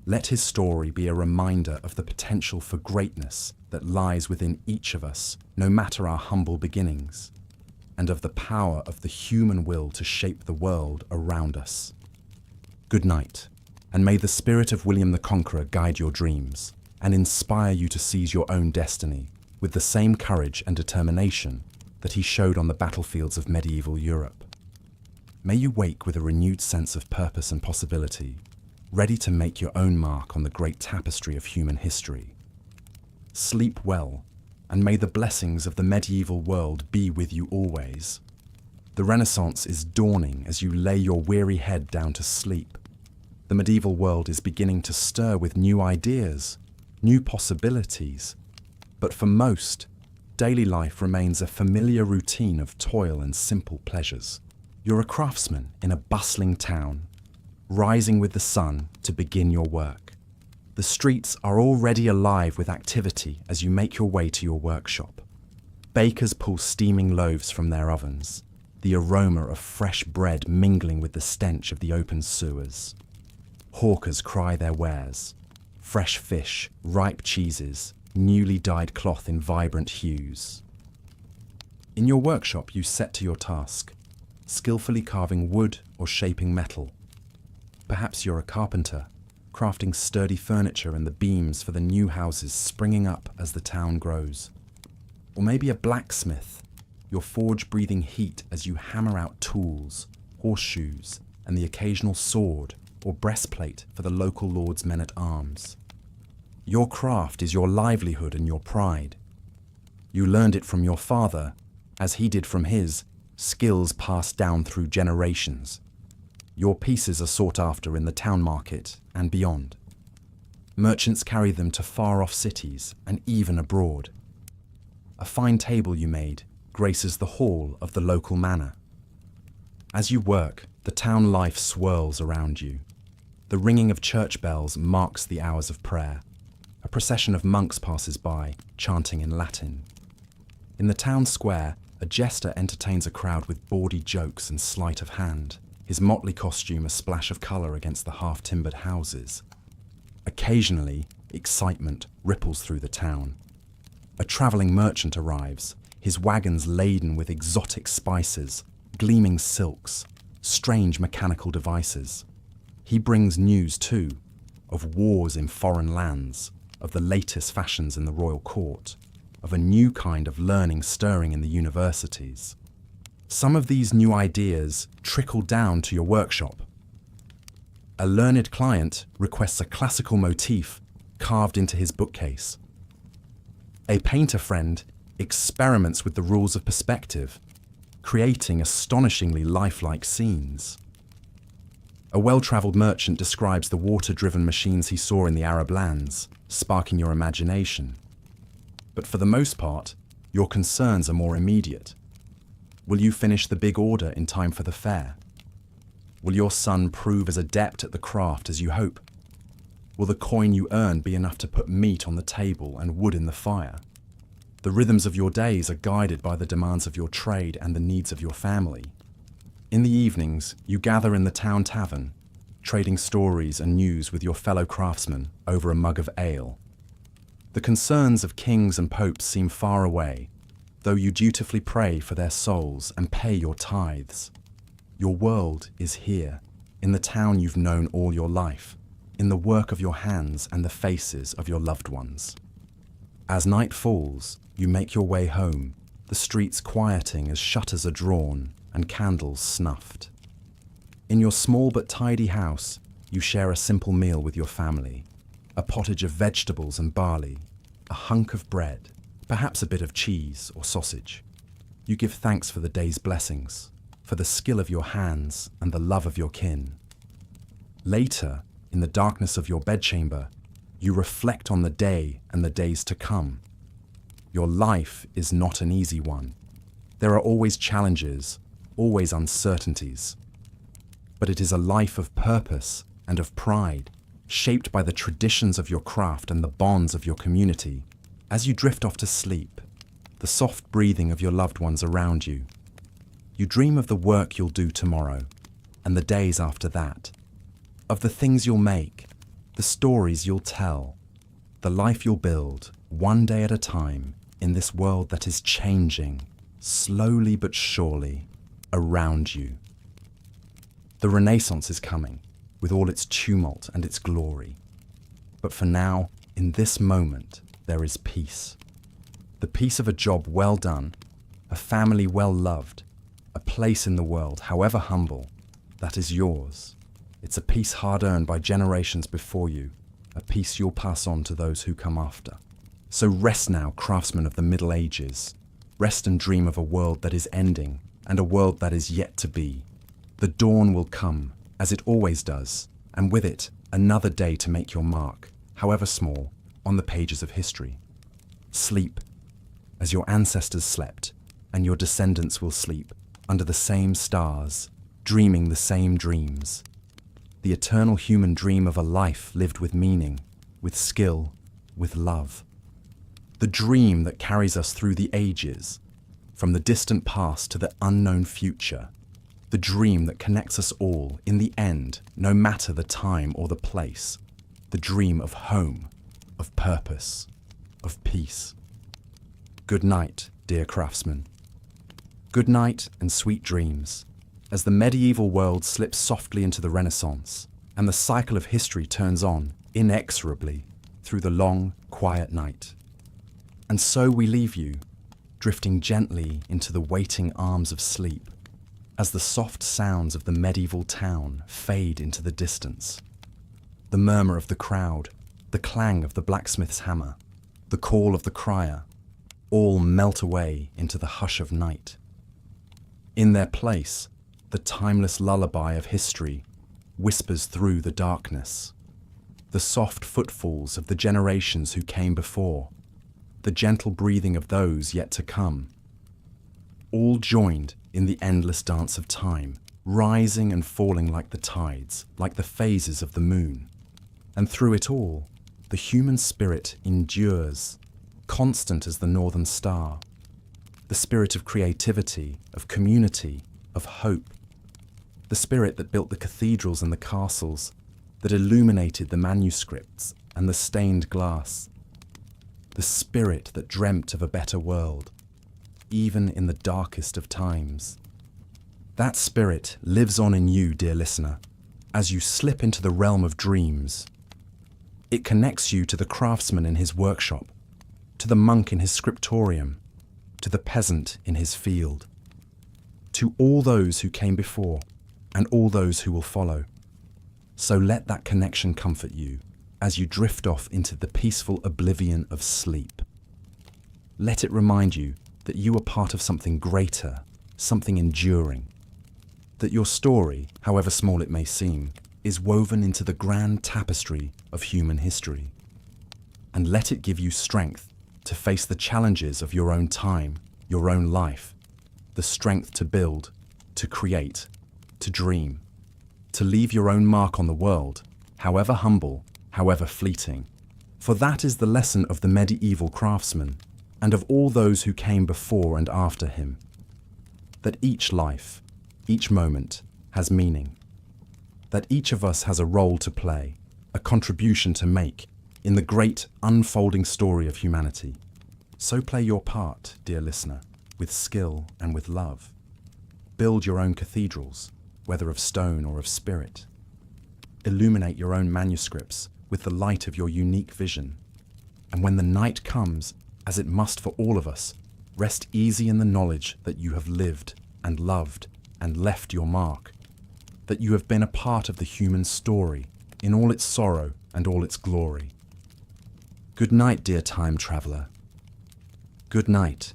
Let his story be a reminder of the potential for greatness that lies within each of us, no matter our humble beginnings, and of the power of the human will to shape the world around us. Good night, and may the spirit of William the Conqueror guide your dreams and inspire you to seize your own destiny with the same courage and determination that he showed on the battlefields of medieval Europe. May you wake with a renewed sense of purpose and possibility, ready to make your own mark on the great tapestry of human history. Sleep well, and may the blessings of the medieval world be with you always. The Renaissance is dawning as you lay your weary head down to sleep. The medieval world is beginning to stir with new ideas, new possibilities. But for most, daily life remains a familiar routine of toil and simple pleasures. You're a craftsman in a bustling town, rising with the sun to begin your work. The streets are already alive with activity as you make your way to your workshop. Bakers pull steaming loaves from their ovens, the aroma of fresh bread mingling with the stench of the open sewers. Hawkers cry their wares: fresh fish, ripe cheeses, newly dyed cloth in vibrant hues. In your workshop you set to your task, skillfully carving wood or shaping metal. Perhaps you're a carpenter, crafting sturdy furniture and the beams for the new houses springing up as the town grows. Or maybe a blacksmith, your forge breathing heat as you hammer out tools, horseshoes, and the occasional sword or breastplate for the local lord's men-at-arms. Your craft is your livelihood and your pride. You learned it from your father, as he did from his, skills passed down through generations. Your pieces are sought after in the town market and beyond. Merchants carry them to far-off cities and even abroad. A fine table you made graces the hall of the local manor. As you work, the town life swirls around you. The ringing of church bells marks the hours of prayer. A procession of monks passes by, chanting in Latin. In the town square, a jester entertains a crowd with bawdy jokes and sleight of hand, his motley costume a splash of colour against the half-timbered houses. Occasionally, excitement ripples through the town. A travelling merchant arrives, his wagons laden with exotic spices, gleaming silks, strange mechanical devices. He brings news, too, of wars in foreign lands, of the latest fashions in the royal court, of a new kind of learning stirring in the universities. Some of these new ideas trickle down to your workshop. A learned client requests a classical motif carved into his bookcase. A painter friend experiments with the rules of perspective, creating astonishingly lifelike scenes. A well-travelled merchant describes the water-driven machines he saw in the Arab lands, sparking your imagination. But for the most part, your concerns are more immediate. Will you finish the big order in time for the fair? Will your son prove as adept at the craft as you hope? Will the coin you earn be enough to put meat on the table and wood in the fire? The rhythms of your days are guided by the demands of your trade and the needs of your family. In the evenings, you gather in the town tavern, trading stories and news with your fellow craftsmen over a mug of ale. The concerns of kings and popes seem far away, though you dutifully pray for their souls and pay your tithes. Your world is here, in the town you've known all your life, in the work of your hands and the faces of your loved ones. As night falls, you make your way home, the streets quieting as shutters are drawn and candles snuffed. In your small but tidy house, you share a simple meal with your family, a pottage of vegetables and barley, a hunk of bread, perhaps a bit of cheese or sausage. You give thanks for the day's blessings, for the skill of your hands and the love of your kin. Later, in the darkness of your bedchamber, you reflect on the day and the days to come. Your life is not an easy one. There are always challenges, always uncertainties. But it is a life of purpose and of pride, shaped by the traditions of your craft and the bonds of your community. As you drift off to sleep, the soft breathing of your loved ones around you, you dream of the work you'll do tomorrow and the days after that, of the things you'll make, the stories you'll tell, the life you'll build, one day at a time, in this world that is changing, slowly but surely, around you. The Renaissance is coming, with all its tumult and its glory. But for now, in this moment, there is peace. The peace of a job well done, a family well loved, a place in the world, however humble, that is yours. It's a peace hard-earned by generations before you, a peace you'll pass on to those who come after. So rest now, craftsmen of the Middle Ages. Rest and dream of a world that is ending and a world that is yet to be. The dawn will come, as it always does, and with it, another day to make your mark, however small, on the pages of history. Sleep, as your ancestors slept, and your descendants will sleep, under the same stars, dreaming the same dreams. The eternal human dream of a life lived with meaning, with skill, with love. The dream that carries us through the ages, from the distant past to the unknown future. The dream that connects us all, in the end, no matter the time or the place. The dream of home, of purpose, of peace. Good night, dear craftsmen. Good night and sweet dreams, as the medieval world slips softly into the Renaissance, and the cycle of history turns on, inexorably, through the long, quiet night. And so we leave you, drifting gently into the waiting arms of sleep, as the soft sounds of the medieval town fade into the distance. The murmur of the crowd, the clang of the blacksmith's hammer, the call of the crier, all melt away into the hush of night. In their place, the timeless lullaby of history whispers through the darkness. The soft footfalls of the generations who came before, the gentle breathing of those yet to come, all joined in the endless dance of time, rising and falling like the tides, like the phases of the moon. And through it all, the human spirit endures, constant as the northern star, the spirit of creativity, of community, of hope, the spirit that built the cathedrals and the castles, that illuminated the manuscripts and the stained glass, the spirit that dreamt of a better world, even in the darkest of times. That spirit lives on in you, dear listener, as you slip into the realm of dreams. It connects you to the craftsman in his workshop, to the monk in his scriptorium, to the peasant in his field, to all those who came before and all those who will follow. So let that connection comfort you as you drift off into the peaceful oblivion of sleep. Let it remind you that you are part of something greater, something enduring, that your story, however small it may seem, is woven into the grand tapestry of human history. And let it give you strength to face the challenges of your own time, your own life, the strength to build, to create, to dream, to leave your own mark on the world, however humble, however fleeting. For that is the lesson of the medieval craftsman and of all those who came before and after him. That each life, each moment, has meaning. That each of us has a role to play, a contribution to make in the great unfolding story of humanity. So play your part, dear listener, with skill and with love. Build your own cathedrals, whether of stone or of spirit. Illuminate your own manuscripts with the light of your unique vision. And when the night comes, as it must for all of us, rest easy in the knowledge that you have lived and loved and left your mark, that you have been a part of the human story in all its sorrow and all its glory. Good night, dear time traveler. Good night,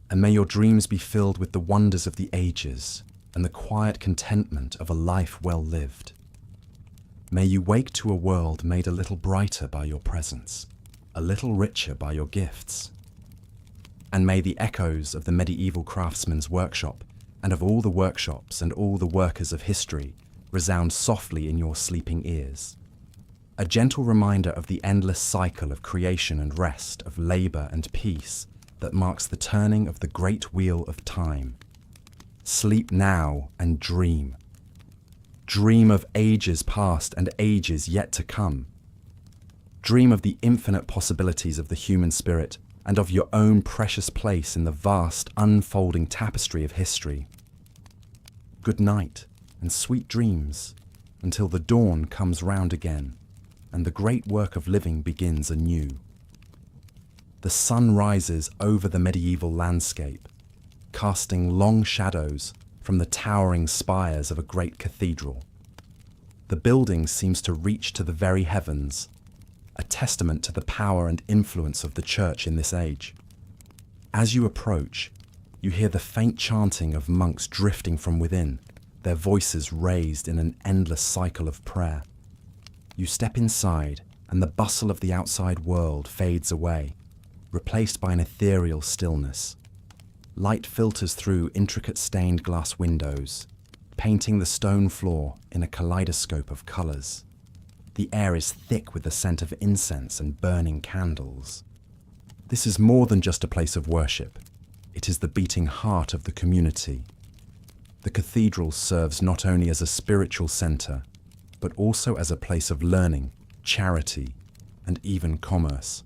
and may your dreams be filled with the wonders of the ages and the quiet contentment of a life well lived. May you wake to a world made a little brighter by your presence, a little richer by your gifts. And may the echoes of the medieval craftsman's workshop and of all the workshops and all the workers of history resound softly in your sleeping ears. a gentle reminder of the endless cycle of creation and rest, of labor and peace that marks the turning of the great wheel of time. Sleep now and dream. Dream of ages past and ages yet to come. Dream of the infinite possibilities of the human spirit and of your own precious place in the vast, unfolding tapestry of history. Good night and sweet dreams until the dawn comes round again and the great work of living begins anew. The sun rises over the medieval landscape, casting long shadows from the towering spires of a great cathedral. The building seems to reach to the very heavens, a testament to the power and influence of the church in this age. As you approach, you hear the faint chanting of monks drifting from within, their voices raised in an endless cycle of prayer. You step inside, and the bustle of the outside world fades away, replaced by an ethereal stillness. Light filters through intricate stained glass windows, painting the stone floor in a kaleidoscope of colors. The air is thick with the scent of incense and burning candles. This is more than just a place of worship. It is the beating heart of the community. The cathedral serves not only as a spiritual center, but also as a place of learning, charity, and even commerce.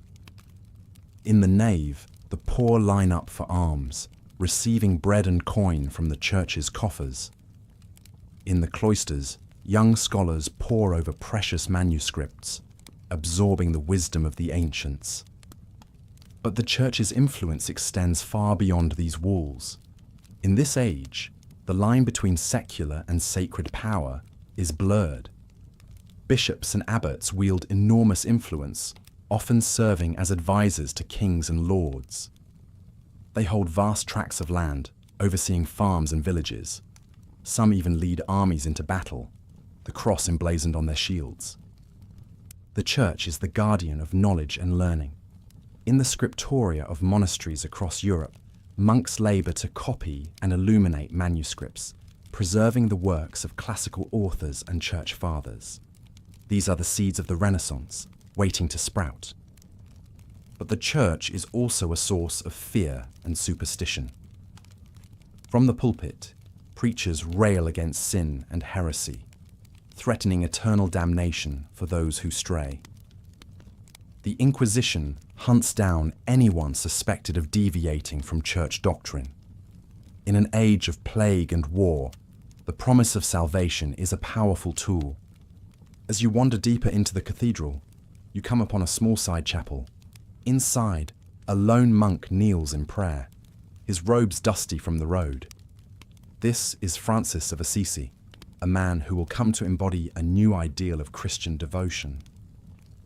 In the nave, the poor line up for alms, receiving bread and coin from the church's coffers. In the cloisters, young scholars pore over precious manuscripts, absorbing the wisdom of the ancients. But the church's influence extends far beyond these walls. In this age, the line between secular and sacred power is blurred. Bishops and abbots wield enormous influence, often serving as advisors to kings and lords. They hold vast tracts of land, overseeing farms and villages. Some even lead armies into battle, the cross emblazoned on their shields. The church is the guardian of knowledge and learning. In the scriptoria of monasteries across Europe, monks labor to copy and illuminate manuscripts, preserving the works of classical authors and church fathers. These are the seeds of the Renaissance, waiting to sprout. But the church is also a source of fear and superstition. From the pulpit, preachers rail against sin and heresy, threatening eternal damnation for those who stray. The Inquisition hunts down anyone suspected of deviating from church doctrine. In an age of plague and war, the promise of salvation is a powerful tool. As you wander deeper into the cathedral, you come upon a small side chapel. Inside, a lone monk kneels in prayer, his robes dusty from the road. This is Francis of Assisi, a man who will come to embody a new ideal of Christian devotion.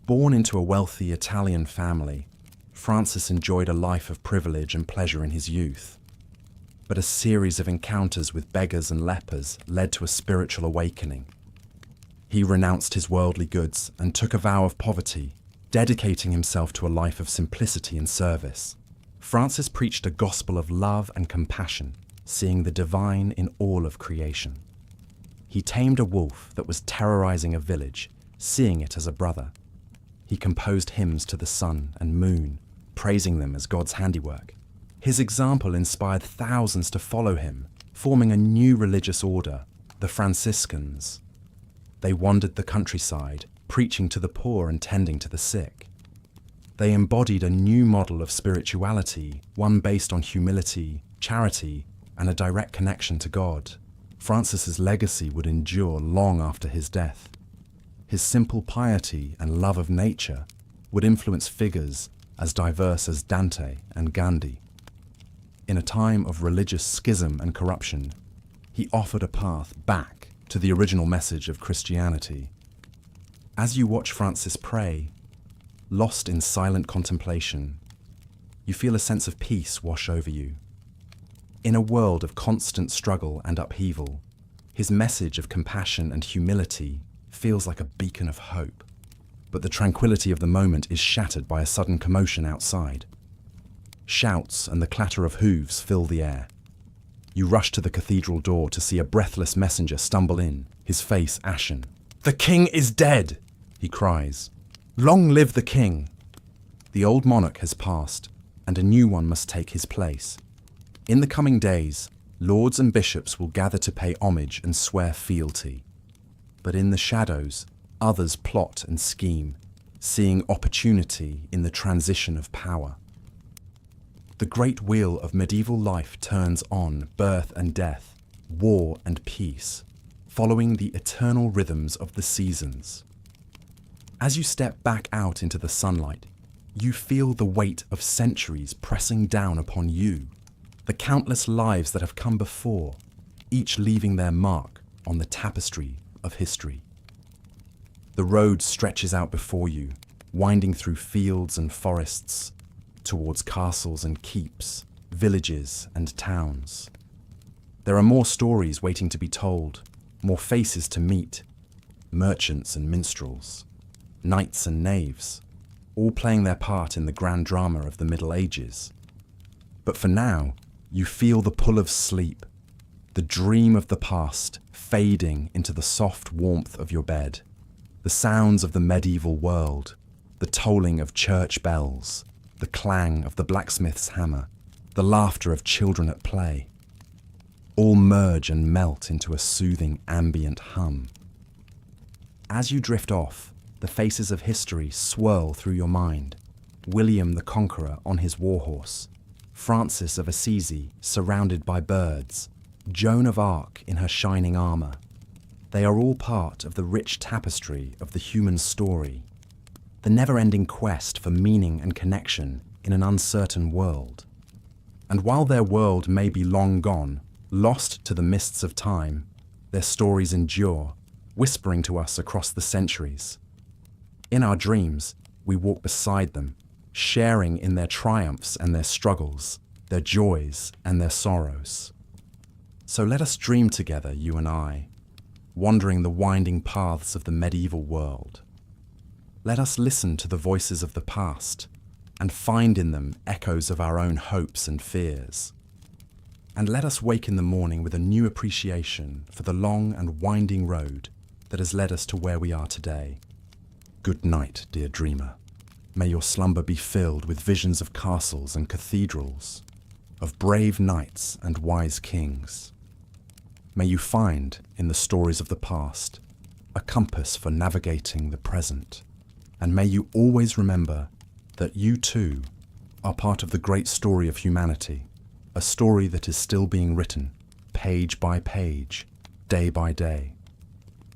Born into a wealthy Italian family, Francis enjoyed a life of privilege and pleasure in his youth. But a series of encounters with beggars and lepers led to a spiritual awakening. He renounced his worldly goods and took a vow of poverty, dedicating himself to a life of simplicity and service. Francis preached a gospel of love and compassion, seeing the divine in all of creation. He tamed a wolf that was terrorizing a village, seeing it as a brother. He composed hymns to the sun and moon, praising them as God's handiwork. His example inspired thousands to follow him, forming a new religious order, the Franciscans. They wandered the countryside, preaching to the poor and tending to the sick. They embodied a new model of spirituality, one based on humility, charity, and a direct connection to God. Francis's legacy would endure long after his death. His simple piety and love of nature would influence figures as diverse as Dante and Gandhi. In a time of religious schism and corruption, he offered a path back to the original message of Christianity. As you watch Francis pray, lost in silent contemplation, you feel a sense of peace wash over you. In a world of constant struggle and upheaval, his message of compassion and humility feels like a beacon of hope. But the tranquility of the moment is shattered by a sudden commotion outside. Shouts and the clatter of hooves fill the air. You rush to the cathedral door to see a breathless messenger stumble in, his face ashen. "The king is dead!" he cries. "Long live the king!" The old monarch has passed, and a new one must take his place. In the coming days, lords and bishops will gather to pay homage and swear fealty. But in the shadows, others plot and scheme, seeing opportunity in the transition of power. The great wheel of medieval life turns on birth and death, war and peace, following the eternal rhythms of the seasons. As you step back out into the sunlight, you feel the weight of centuries pressing down upon you, the countless lives that have come before, each leaving their mark on the tapestry of history. The road stretches out before you, winding through fields and forests, towards castles and keeps, villages and towns. There are more stories waiting to be told, more faces to meet, merchants and minstrels, knights and knaves, all playing their part in the grand drama of the Middle Ages. But for now, you feel the pull of sleep, the dream of the past fading into the soft warmth of your bed, the sounds of the medieval world, the tolling of church bells, the clang of the blacksmith's hammer, the laughter of children at play, all merge and melt into a soothing ambient hum. As you drift off, the faces of history swirl through your mind. William the Conqueror on his warhorse, Francis of Assisi surrounded by birds, Joan of Arc in her shining armour. They are all part of the rich tapestry of the human story, the never-ending quest for meaning and connection in an uncertain world. And while their world may be long gone, lost to the mists of time, their stories endure, whispering to us across the centuries. In our dreams, we walk beside them, sharing in their triumphs and their struggles, their joys and their sorrows. So let us dream together, you and I, wandering the winding paths of the medieval world. Let us listen to the voices of the past and find in them echoes of our own hopes and fears. And let us wake in the morning with a new appreciation for the long and winding road that has led us to where we are today. Good night, dear dreamer. May your slumber be filled with visions of castles and cathedrals, of brave knights and wise kings. May you find, in the stories of the past, a compass for navigating the present. And may you always remember that you too are part of the great story of humanity, a story that is still being written, page by page, day by day.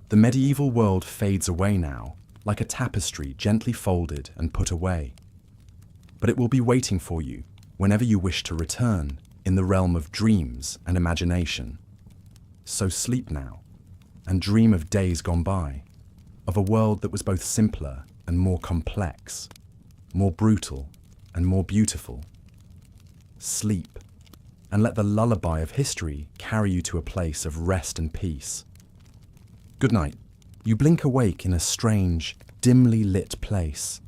The medieval world fades away now, like a tapestry gently folded and put away. But it will be waiting for you whenever you wish to return in the realm of dreams and imagination. So sleep now, and dream of days gone by, of a world that was both simpler and more complex, more brutal and more beautiful. Sleep, and let the lullaby of history carry you to a place of rest and peace. Good night. You blink awake in a strange, dimly lit place.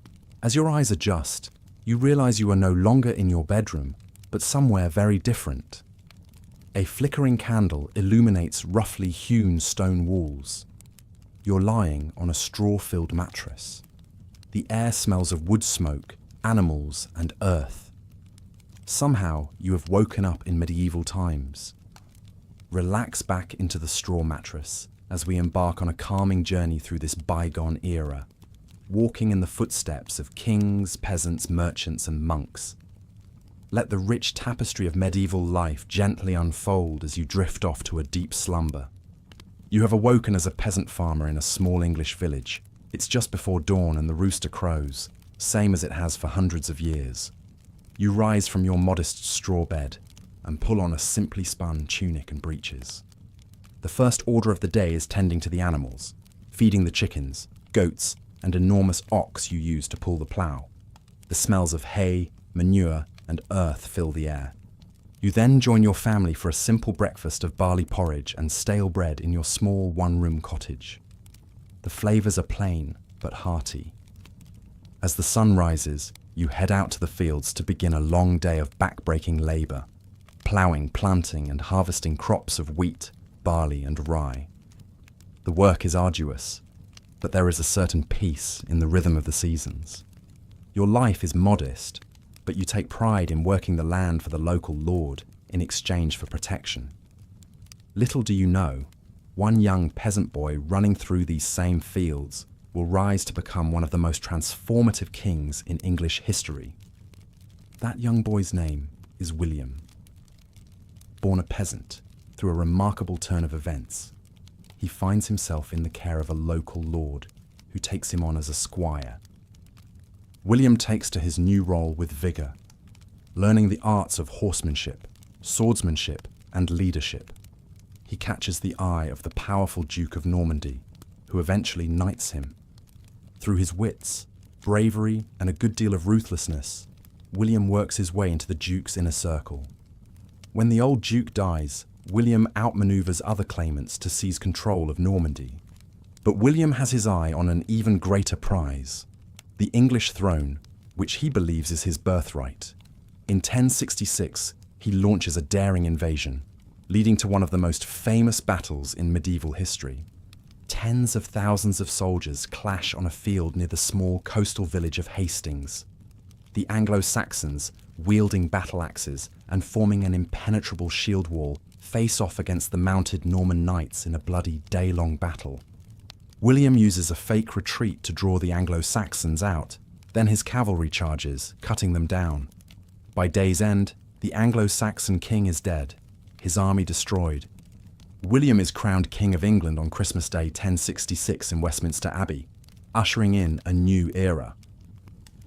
As your eyes adjust, you realize you are no longer in your bedroom, but somewhere very different. A flickering candle illuminates roughly hewn stone walls. You're lying on a straw-filled mattress. The air smells of wood smoke, animals, and earth. Somehow, you have woken up in medieval times. Relax back into the straw mattress as we embark on a calming journey through this bygone era, walking in the footsteps of kings, peasants, merchants, and monks. Let the rich tapestry of medieval life gently unfold as you drift off to a deep slumber. You have awoken as a peasant farmer in a small English village. It's just before dawn and the rooster crows, same as it has for hundreds of years. You rise from your modest straw bed and pull on a simply spun tunic and breeches. The first order of the day is tending to the animals, feeding the chickens, goats, and enormous ox you use to pull the plough. The smells of hay, manure, and earth fill the air. You then join your family for a simple breakfast of barley porridge and stale bread in your small one-room cottage. The flavours are plain but hearty. As the sun rises, you head out to the fields to begin a long day of back-breaking labour, ploughing, planting, and harvesting crops of wheat, barley, and rye. The work is arduous. but there is a certain peace in the rhythm of the seasons. Your life is modest, but you take pride in working the land for the local lord in exchange for protection. Little do you know, one young peasant boy running through these same fields will rise to become one of the most transformative kings in English history. That young boy's name is William. Born a peasant, through a remarkable turn of events, he finds himself in the care of a local lord who takes him on as a squire. William takes to his new role with vigour, learning the arts of horsemanship, swordsmanship, and leadership. He catches the eye of the powerful Duke of Normandy, who eventually knights him. Through his wits, bravery, and a good deal of ruthlessness, William works his way into the Duke's inner circle. When the old Duke dies, William outmaneuvers other claimants to seize control of Normandy. But William has his eye on an even greater prize, the English throne, which he believes is his birthright. In 1066, he launches a daring invasion, leading to one of the most famous battles in medieval history. Tens of thousands of soldiers clash on a field near the small coastal village of Hastings. The Anglo-Saxons, wielding battle axes and forming an impenetrable shield wall, face off against the mounted Norman knights in a bloody day-long battle. William uses a fake retreat to draw the Anglo-Saxons out, then his cavalry charges, cutting them down. By day's end, the Anglo-Saxon king is dead, his army destroyed. William is crowned King of England on Christmas Day 1066 in Westminster Abbey, ushering in a new era.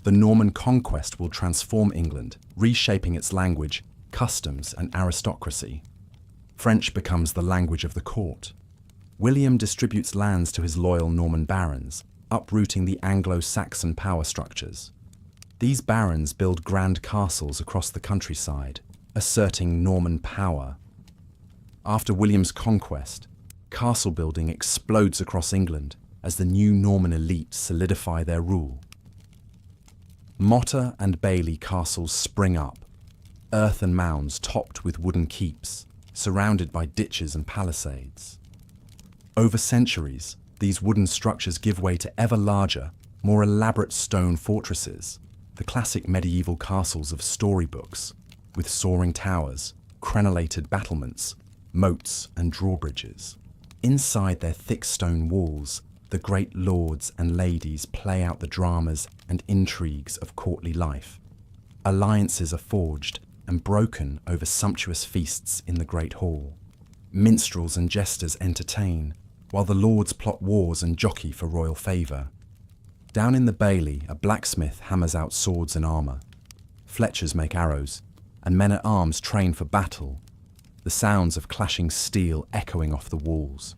The Norman conquest will transform England, reshaping its language, customs, and aristocracy. French becomes the language of the court. William distributes lands to his loyal Norman barons, uprooting the Anglo-Saxon power structures. These barons build grand castles across the countryside, asserting Norman power. After William's conquest, castle building explodes across England as the new Norman elite solidify their rule. Motter and Bailey castles spring up, earthen mounds topped with wooden keeps, surrounded by ditches and palisades. Over centuries, these wooden structures give way to ever larger, more elaborate stone fortresses, the classic medieval castles of storybooks, with soaring towers, crenellated battlements, moats and drawbridges. Inside their thick stone walls, the great lords and ladies play out the dramas and intrigues of courtly life. Alliances are forged and broken over sumptuous feasts in the great hall. Minstrels and jesters entertain, while the lords plot wars and jockey for royal favour. Down in the Bailey, a blacksmith hammers out swords and armour. Fletchers make arrows, and men-at-arms train for battle, the sounds of clashing steel echoing off the walls.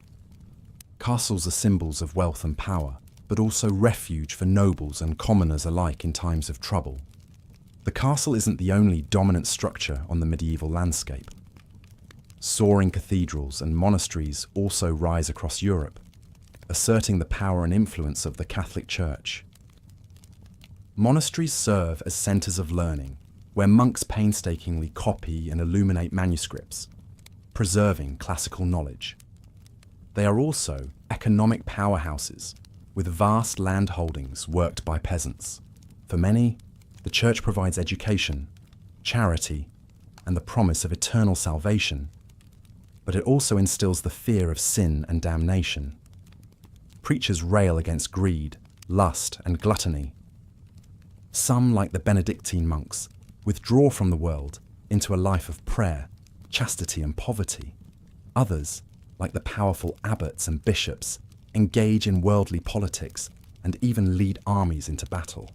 Castles are symbols of wealth and power, but also refuge for nobles and commoners alike in times of trouble. The castle isn't the only dominant structure on the medieval landscape. Soaring cathedrals and monasteries also rise across Europe, asserting the power and influence of the Catholic Church. Monasteries serve as centres of learning, where monks painstakingly copy and illuminate manuscripts, preserving classical knowledge. They are also economic powerhouses, with vast land holdings worked by peasants. For many, the Church provides education, charity, and the promise of eternal salvation, but it also instills the fear of sin and damnation. Preachers rail against greed, lust, and gluttony. Some, like the Benedictine monks, withdraw from the world into a life of prayer, chastity, and poverty. Others, like the powerful abbots and bishops, engage in worldly politics and even lead armies into battle.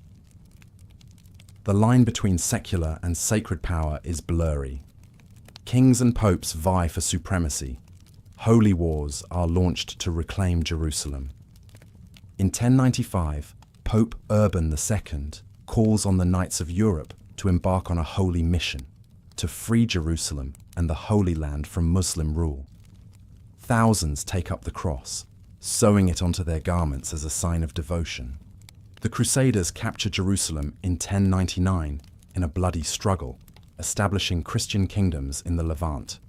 The line between secular and sacred power is blurry. Kings and popes vie for supremacy. Holy wars are launched to reclaim Jerusalem. In 1095, Pope Urban II calls on the Knights of Europe to embark on a holy mission, to free Jerusalem and the Holy Land from Muslim rule. Thousands take up the cross, sewing it onto their garments as a sign of devotion. The Crusaders capture Jerusalem in 1099 in a bloody struggle, establishing Christian kingdoms in the Levant.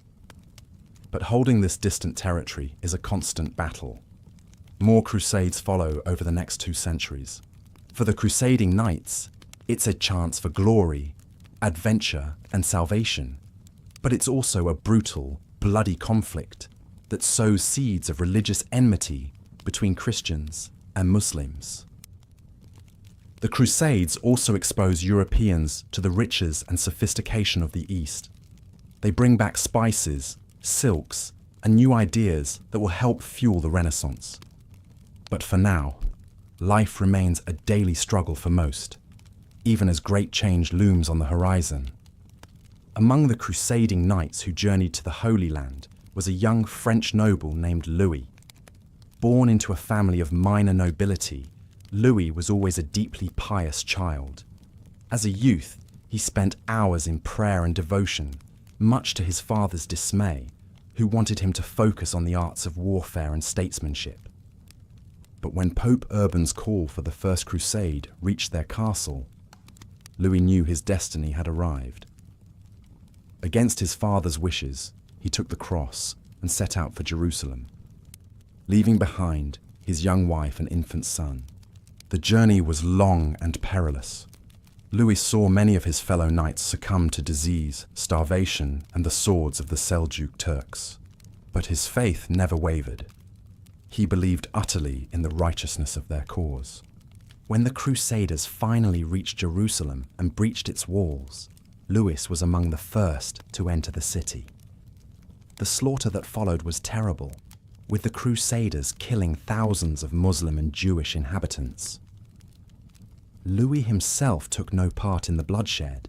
But holding this distant territory is a constant battle. More crusades follow over the next 2 centuries. For the crusading knights, it's a chance for glory, adventure, and salvation. But it's also a brutal, bloody conflict that sows seeds of religious enmity between Christians and Muslims. The Crusades also expose Europeans to the riches and sophistication of the East. They bring back spices, silks, and new ideas that will help fuel the Renaissance. But for now, life remains a daily struggle for most, even as great change looms on the horizon. Among the crusading knights who journeyed to the Holy Land was a young French noble named Louis. Born into a family of minor nobility, Louis was always a deeply pious child. As a youth, he spent hours in prayer and devotion, much to his father's dismay, who wanted him to focus on the arts of warfare and statesmanship. But when Pope Urban's call for the First Crusade reached their castle, Louis knew his destiny had arrived. Against his father's wishes, he took the cross and set out for Jerusalem, leaving behind his young wife and infant son. The journey was long and perilous. Louis saw many of his fellow knights succumb to disease, starvation, and the swords of the Seljuk Turks. But his faith never wavered. He believed utterly in the righteousness of their cause. When the Crusaders finally reached Jerusalem and breached its walls, Louis was among the first to enter the city. The slaughter that followed was terrible, with the Crusaders killing thousands of Muslim and Jewish inhabitants. Louis himself took no part in the bloodshed,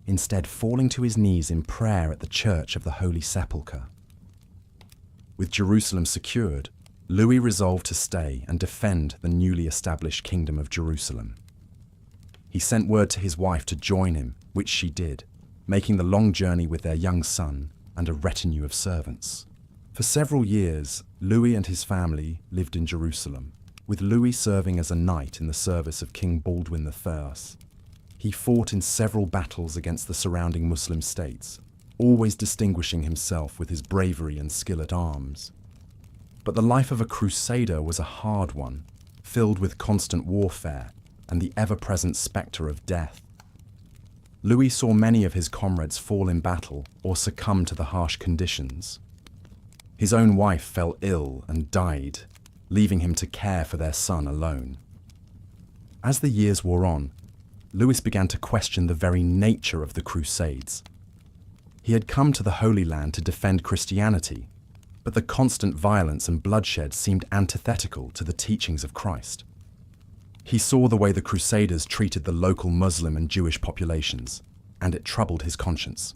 instead falling to his knees in prayer at the Church of the Holy Sepulchre. With Jerusalem secured, Louis resolved to stay and defend the newly established Kingdom of Jerusalem. He sent word to his wife to join him, which she did, making the long journey with their young son and a retinue of servants. For several years, Louis and his family lived in Jerusalem, with Louis serving as a knight in the service of King Baldwin I. He fought in several battles against the surrounding Muslim states, always distinguishing himself with his bravery and skill at arms. But the life of a crusader was a hard one, filled with constant warfare and the ever-present spectre of death. Louis saw many of his comrades fall in battle or succumb to the harsh conditions. His own wife fell ill and died, leaving him to care for their son alone. As the years wore on, Louis began to question the very nature of the Crusades. He had come to the Holy Land to defend Christianity, but the constant violence and bloodshed seemed antithetical to the teachings of Christ. He saw the way the Crusaders treated the local Muslim and Jewish populations, and it troubled his conscience.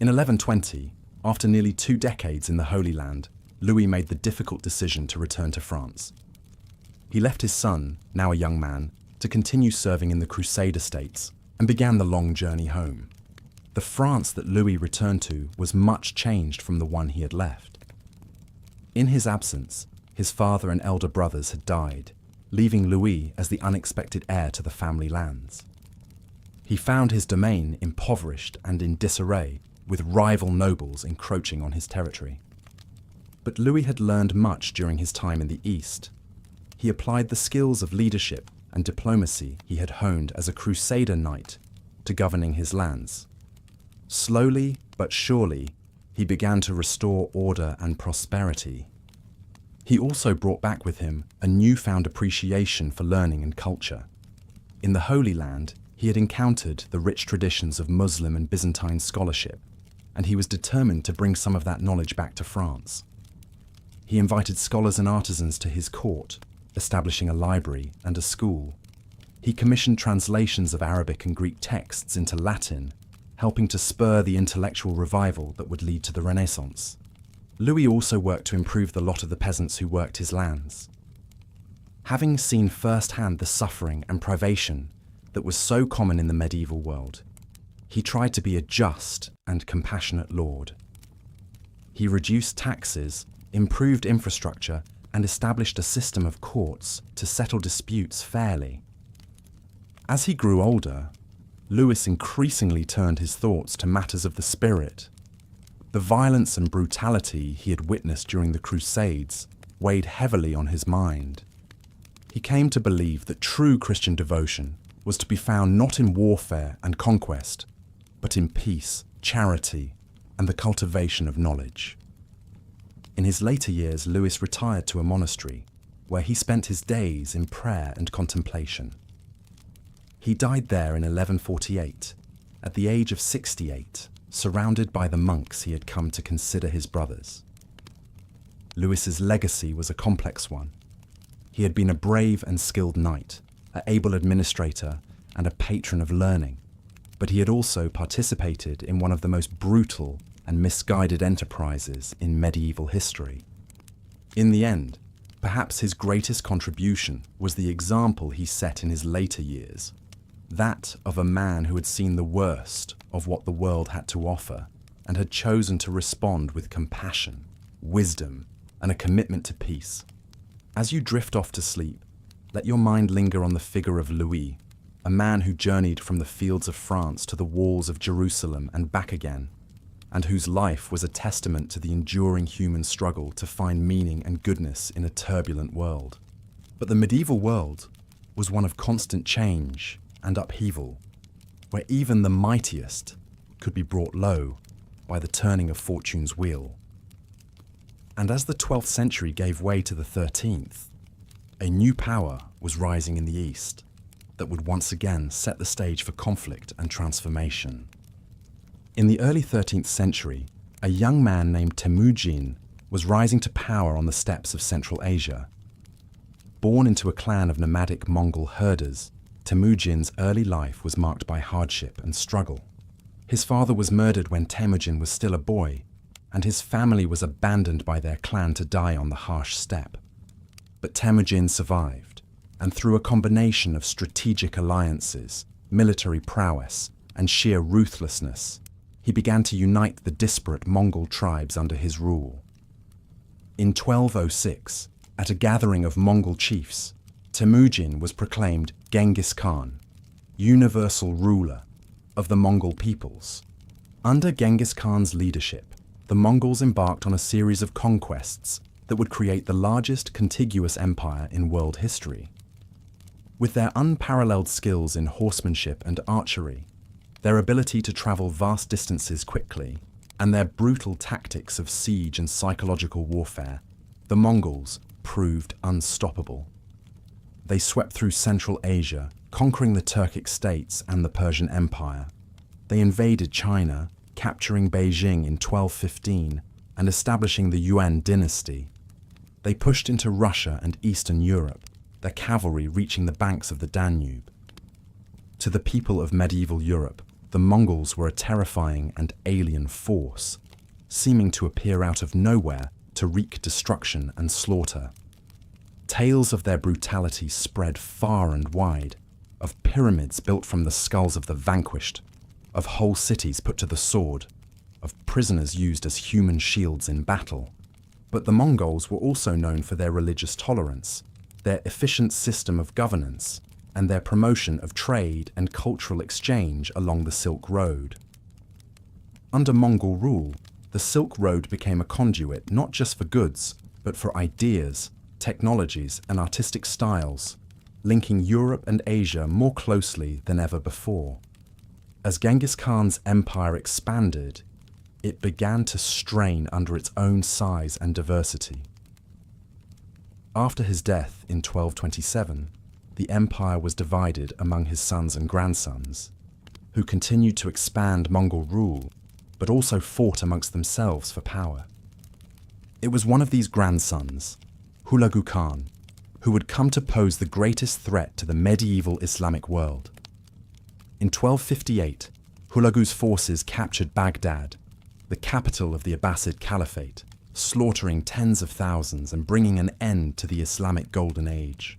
In 1120, after nearly 2 decades in the Holy Land, Louis made the difficult decision to return to France. He left his son, now a young man, to continue serving in the Crusader states and began the long journey home. The France that Louis returned to was much changed from the one he had left. In his absence, his father and elder brothers had died, leaving Louis as the unexpected heir to the family lands. He found his domain impoverished and in disarray, with rival nobles encroaching on his territory. But Louis had learned much during his time in the East. He applied the skills of leadership and diplomacy he had honed as a Crusader knight to governing his lands. Slowly but surely, he began to restore order and prosperity. He also brought back with him a newfound appreciation for learning and culture. In the Holy Land, he had encountered the rich traditions of Muslim and Byzantine scholarship, and he was determined to bring some of that knowledge back to France. He invited scholars and artisans to his court, establishing a library and a school. He commissioned translations of Arabic and Greek texts into Latin, helping to spur the intellectual revival that would lead to the Renaissance. Louis also worked to improve the lot of the peasants who worked his lands. Having seen firsthand the suffering and privation that was so common in the medieval world, he tried to be a just and compassionate lord. He reduced taxes, improved infrastructure, and established a system of courts to settle disputes fairly. As he grew older, Louis increasingly turned his thoughts to matters of the spirit. The violence and brutality he had witnessed during the Crusades weighed heavily on his mind. He came to believe that true Christian devotion was to be found not in warfare and conquest, but in peace, charity, and the cultivation of knowledge. In his later years, Lewis retired to a monastery, where he spent his days in prayer and contemplation. He died there in 1148, at the age of 68, surrounded by the monks he had come to consider his brothers. Lewis's legacy was a complex one. He had been a brave and skilled knight, an able administrator, and a patron of learning, but he had also participated in one of the most brutal and misguided enterprises in medieval history. In the end, perhaps his greatest contribution was the example he set in his later years, that of a man who had seen the worst of what the world had to offer and had chosen to respond with compassion, wisdom, and a commitment to peace. As you drift off to sleep, let your mind linger on the figure of Louis, a man who journeyed from the fields of France to the walls of Jerusalem and back again, and whose life was a testament to the enduring human struggle to find meaning and goodness in a turbulent world. But the medieval world was one of constant change and upheaval, where even the mightiest could be brought low by the turning of fortune's wheel. And as the 12th century gave way to the 13th, a new power was rising in the East that would once again set the stage for conflict and transformation. In the early 13th century, a young man named Temujin was rising to power on the steppes of Central Asia. Born into a clan of nomadic Mongol herders, Temujin's early life was marked by hardship and struggle. His father was murdered when Temujin was still a boy, and his family was abandoned by their clan to die on the harsh steppe. But Temujin survived, and through a combination of strategic alliances, military prowess, and sheer ruthlessness, he began to unite the disparate Mongol tribes under his rule. In 1206, at a gathering of Mongol chiefs, Temujin was proclaimed Genghis Khan, universal ruler of the Mongol peoples. Under Genghis Khan's leadership, the Mongols embarked on a series of conquests that would create the largest contiguous empire in world history. With their unparalleled skills in horsemanship and archery, their ability to travel vast distances quickly, and their brutal tactics of siege and psychological warfare, the Mongols proved unstoppable. They swept through Central Asia, conquering the Turkic states and the Persian Empire. They invaded China, capturing Beijing in 1215 and establishing the Yuan dynasty. They pushed into Russia and Eastern Europe, their cavalry reaching the banks of the Danube. To the people of medieval Europe, the Mongols were a terrifying and alien force, seeming to appear out of nowhere to wreak destruction and slaughter. Tales of their brutality spread far and wide, of pyramids built from the skulls of the vanquished, of whole cities put to the sword, of prisoners used as human shields in battle. But the Mongols were also known for their religious tolerance, their efficient system of governance, and their promotion of trade and cultural exchange along the Silk Road. Under Mongol rule, the Silk Road became a conduit not just for goods, but for ideas, technologies, and artistic styles, linking Europe and Asia more closely than ever before. As Genghis Khan's empire expanded, it began to strain under its own size and diversity. After his death in 1227, the empire was divided among his sons and grandsons, who continued to expand Mongol rule, but also fought amongst themselves for power. It was one of these grandsons, Hulagu Khan, who would come to pose the greatest threat to the medieval Islamic world. In 1258, Hulagu's forces captured Baghdad, the capital of the Abbasid Caliphate, slaughtering tens of thousands and bringing an end to the Islamic Golden Age.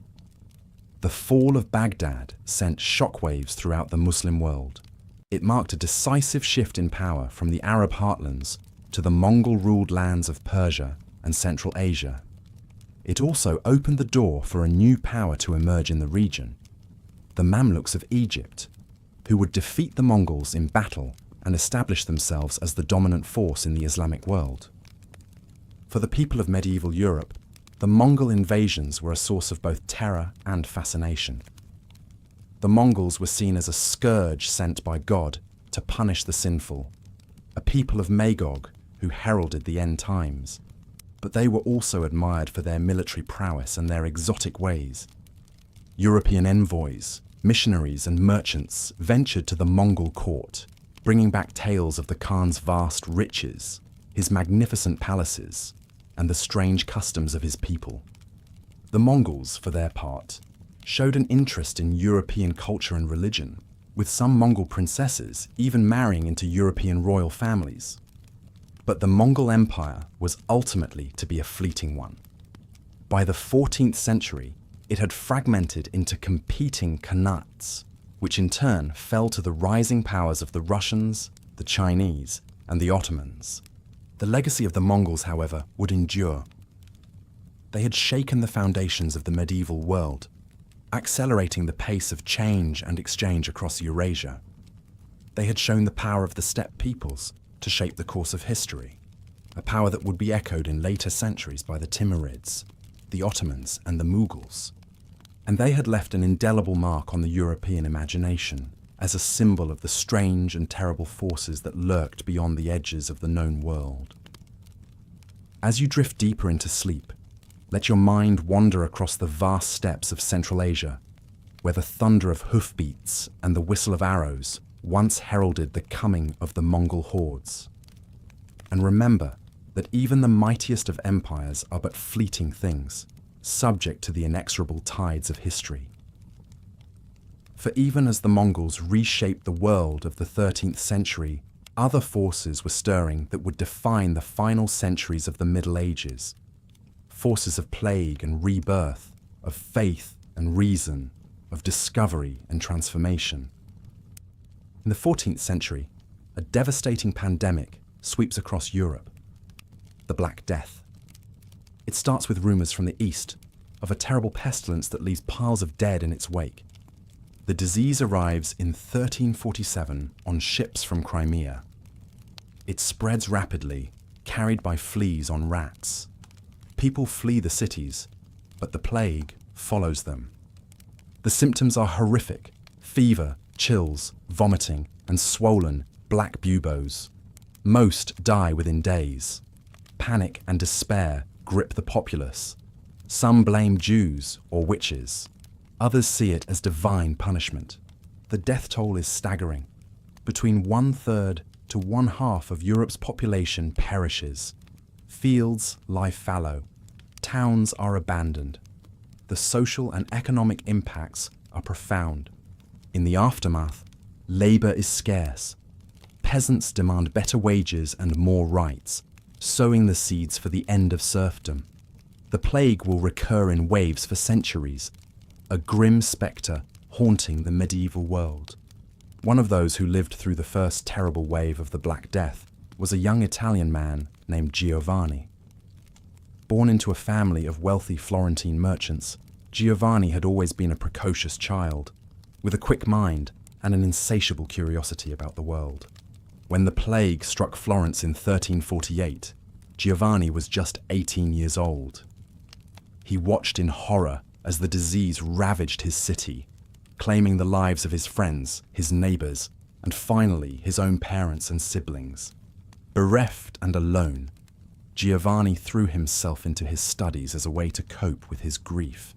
The fall of Baghdad sent shockwaves throughout the Muslim world. It marked a decisive shift in power from the Arab heartlands to the Mongol-ruled lands of Persia and Central Asia. It also opened the door for a new power to emerge in the region, the Mamluks of Egypt, who would defeat the Mongols in battle and establish themselves as the dominant force in the Islamic world. For the people of medieval Europe, The Mongol invasions were a source of both terror and fascination. The Mongols were seen as a scourge sent by God to punish the sinful, a people of Magog who heralded the end times. But they were also admired for their military prowess and their exotic ways. European envoys, missionaries and merchants ventured to the Mongol court, bringing back tales of the Khan's vast riches, his magnificent palaces, and the strange customs of his people. The Mongols, for their part, showed an interest in European culture and religion, with some Mongol princesses even marrying into European royal families. But the Mongol Empire was ultimately to be a fleeting one. By the 14th century, it had fragmented into competing Khanats, which in turn fell to the rising powers of the Russians, the Chinese, and the Ottomans. The legacy of the Mongols, however, would endure. They had shaken the foundations of the medieval world, accelerating the pace of change and exchange across Eurasia. They had shown the power of the steppe peoples to shape the course of history, a power that would be echoed in later centuries by the Timurids, the Ottomans, and the Mughals. And they had left an indelible mark on the European imagination as a symbol of the strange and terrible forces that lurked beyond the edges of the known world. As you drift deeper into sleep, let your mind wander across the vast steppes of Central Asia, where the thunder of hoofbeats and the whistle of arrows once heralded the coming of the Mongol hordes. And remember that even the mightiest of empires are but fleeting things, subject to the inexorable tides of history. For even as the Mongols reshaped the world of the 13th century, other forces were stirring that would define the final centuries of the Middle Ages. Forces of plague and rebirth, of faith and reason, of discovery and transformation. In the 14th century, a devastating pandemic sweeps across Europe, the Black Death. It starts with rumours from the east of a terrible pestilence that leaves piles of dead in its wake. The disease arrives in 1347 on ships from Crimea. It spreads rapidly, carried by fleas on rats. People flee the cities, but the plague follows them. The symptoms are horrific: fever, chills, vomiting, and swollen, black buboes. Most die within days. Panic and despair grip the populace. Some blame Jews or witches. Others see it as divine punishment. The death toll is staggering. Between 1/3 to 1/2 of Europe's population perishes. Fields lie fallow. Towns are abandoned. The social and economic impacts are profound. In the aftermath, labour is scarce. Peasants demand better wages and more rights, sowing the seeds for the end of serfdom. The plague will recur in waves for centuries, a grim spectre haunting the medieval world. One of those who lived through the first terrible wave of the Black Death was a young Italian man named Giovanni. Born into a family of wealthy Florentine merchants, Giovanni had always been a precocious child, with a quick mind and an insatiable curiosity about the world. When the plague struck Florence in 1348, Giovanni was just 18 years old. He watched in horror as the disease ravaged his city, claiming the lives of his friends, his neighbours, and finally his own parents and siblings. Bereft and alone, Giovanni threw himself into his studies as a way to cope with his grief.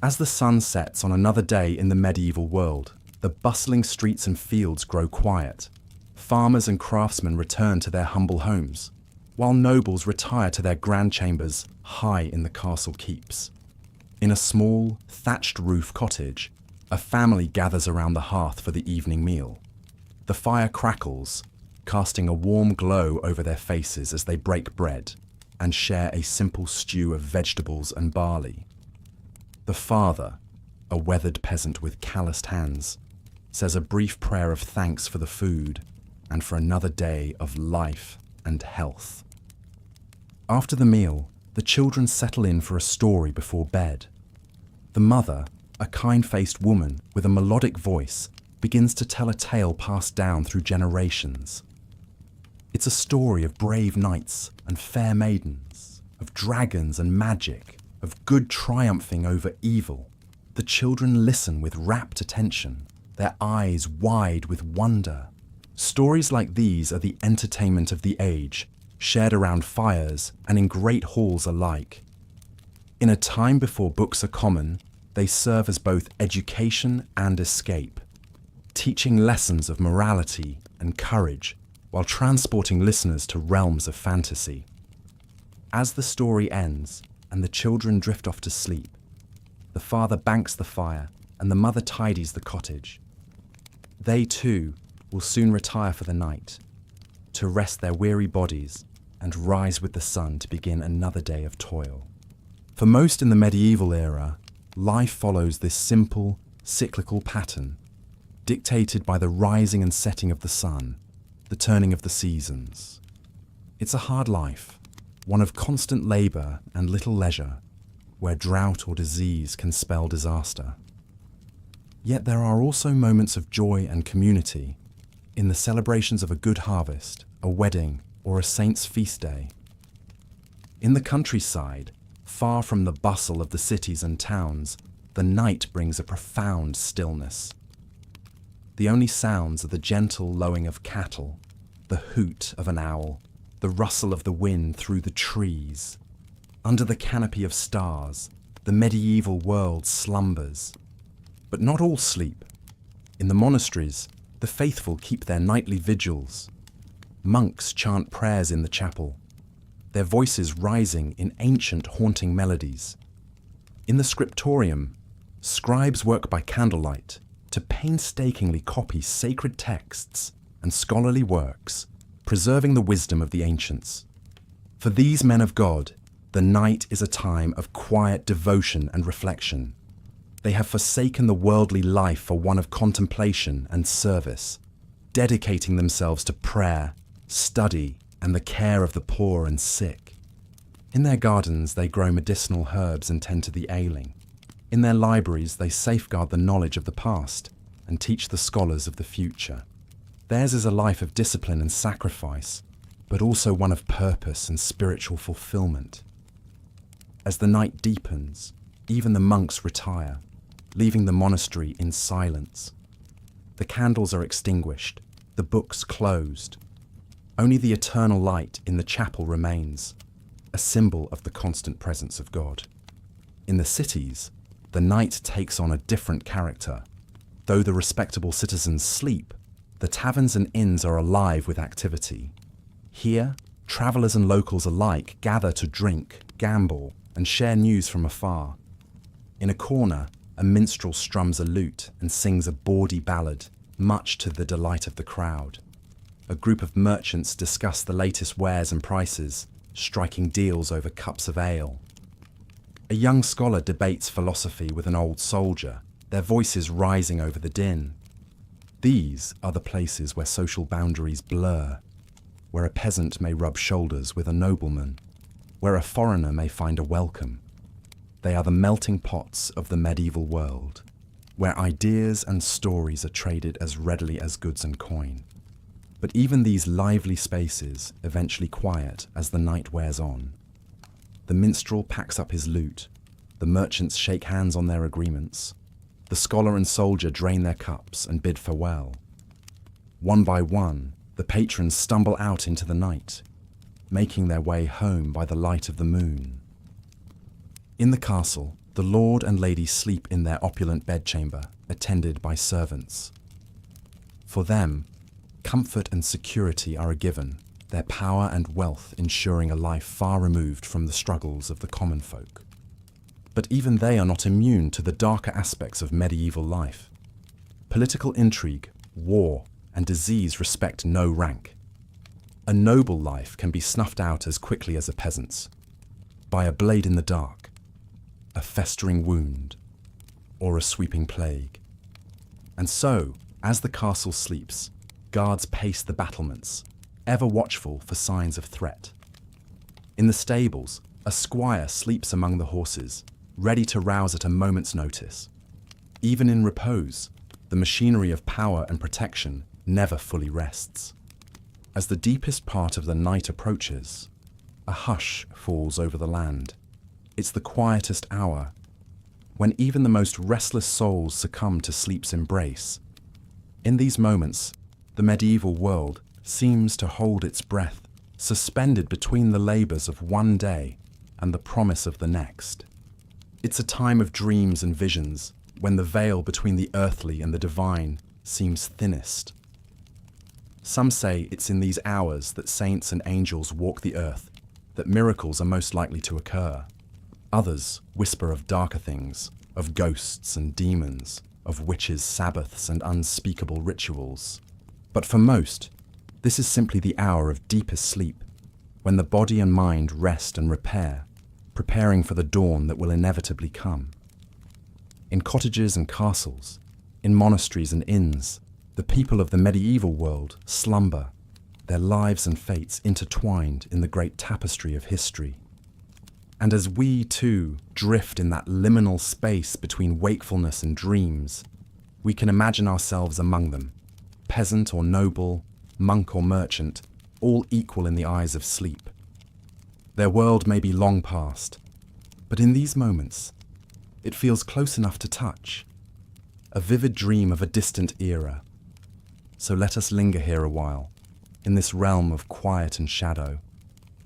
As the sun sets on another day in the medieval world, the bustling streets and fields grow quiet. Farmers and craftsmen return to their humble homes, while nobles retire to their grand chambers high in the castle keeps. In a small, thatched roof cottage, a family gathers around the hearth for the evening meal. The fire crackles, casting a warm glow over their faces as they break bread and share a simple stew of vegetables and barley. The father, a weathered peasant with calloused hands, says a brief prayer of thanks for the food and for another day of life and health. After the meal, the children settle in for a story before bed. The mother, a kind-faced woman with a melodic voice, begins to tell a tale passed down through generations. It's a story of brave knights and fair maidens, of dragons and magic, of good triumphing over evil. The children listen with rapt attention, their eyes wide with wonder. Stories like these are the entertainment of the age, shared around fires and in great halls alike. In a time before books are common, they serve as both education and escape, teaching lessons of morality and courage while transporting listeners to realms of fantasy. As the story ends and the children drift off to sleep, the father banks the fire and the mother tidies the cottage. They too will soon retire for the night, to rest their weary bodies and rise with the sun to begin another day of toil. For most in the medieval era, life follows this simple, cyclical pattern, dictated by the rising and setting of the sun, the turning of the seasons. It's a hard life, one of constant labour and little leisure, where drought or disease can spell disaster. Yet there are also moments of joy and community, in the celebrations of a good harvest, a wedding, or a saint's feast day. In the countryside, far from the bustle of the cities and towns, the night brings a profound stillness. The only sounds are the gentle lowing of cattle, the hoot of an owl, the rustle of the wind through the trees. Under the canopy of stars, the medieval world slumbers. But not all sleep. In the monasteries, the faithful keep their nightly vigils. Monks chant prayers in the chapel, their voices rising in ancient haunting melodies. In the scriptorium, scribes work by candlelight to painstakingly copy sacred texts and scholarly works, preserving the wisdom of the ancients. For these men of God, the night is a time of quiet devotion and reflection. They have forsaken the worldly life for one of contemplation and service, dedicating themselves to prayer, study, and the care of the poor and sick. In their gardens, they grow medicinal herbs and tend to the ailing. In their libraries, they safeguard the knowledge of the past and teach the scholars of the future. Theirs is a life of discipline and sacrifice, but also one of purpose and spiritual fulfillment. As the night deepens, even the monks retire, leaving the monastery in silence. The candles are extinguished, the books closed. Only the eternal light in the chapel remains, a symbol of the constant presence of God. In the cities, the night takes on a different character. Though the respectable citizens sleep, the taverns and inns are alive with activity. Here, travellers and locals alike gather to drink, gamble, and share news from afar. In a corner, a minstrel strums a lute and sings a bawdy ballad, much to the delight of the crowd. A group of merchants discuss the latest wares and prices, striking deals over cups of ale. A young scholar debates philosophy with an old soldier, their voices rising over the din. These are the places where social boundaries blur, where a peasant may rub shoulders with a nobleman, where a foreigner may find a welcome. They are the melting pots of the medieval world, where ideas and stories are traded as readily as goods and coin. But even these lively spaces eventually quiet as the night wears on. The minstrel packs up his lute, the merchants shake hands on their agreements, the scholar and soldier drain their cups and bid farewell. One by one, the patrons stumble out into the night, making their way home by the light of the moon. In the castle, the lord and lady sleep in their opulent bedchamber, attended by servants. For them, comfort and security are a given, their power and wealth ensuring a life far removed from the struggles of the common folk. But even they are not immune to the darker aspects of medieval life. Political intrigue, war, and disease respect no rank. A noble life can be snuffed out as quickly as a peasant's, by a blade in the dark, a festering wound, or a sweeping plague. And so, as the castle sleeps, guards pace the battlements, ever watchful for signs of threat. In the stables, a squire sleeps among the horses, ready to rouse at a moment's notice. Even in repose, the machinery of power and protection never fully rests. As the deepest part of the night approaches, a hush falls over the land. It's the quietest hour, when even the most restless souls succumb to sleep's embrace. In these moments, the medieval world seems to hold its breath, suspended between the labours of one day and the promise of the next. It's a time of dreams and visions, when the veil between the earthly and the divine seems thinnest. Some say it's in these hours that saints and angels walk the earth, that miracles are most likely to occur. Others whisper of darker things, of ghosts and demons, of witches' sabbaths and unspeakable rituals. But for most, this is simply the hour of deepest sleep, when the body and mind rest and repair, preparing for the dawn that will inevitably come. In cottages and castles, in monasteries and inns, the people of the medieval world slumber, their lives and fates intertwined in the great tapestry of history. And as we too drift in that liminal space between wakefulness and dreams, we can imagine ourselves among them, peasant or noble, monk or merchant, all equal in the eyes of sleep. Their world may be long past, but in these moments, it feels close enough to touch, a vivid dream of a distant era. So let us linger here a while, in this realm of quiet and shadow,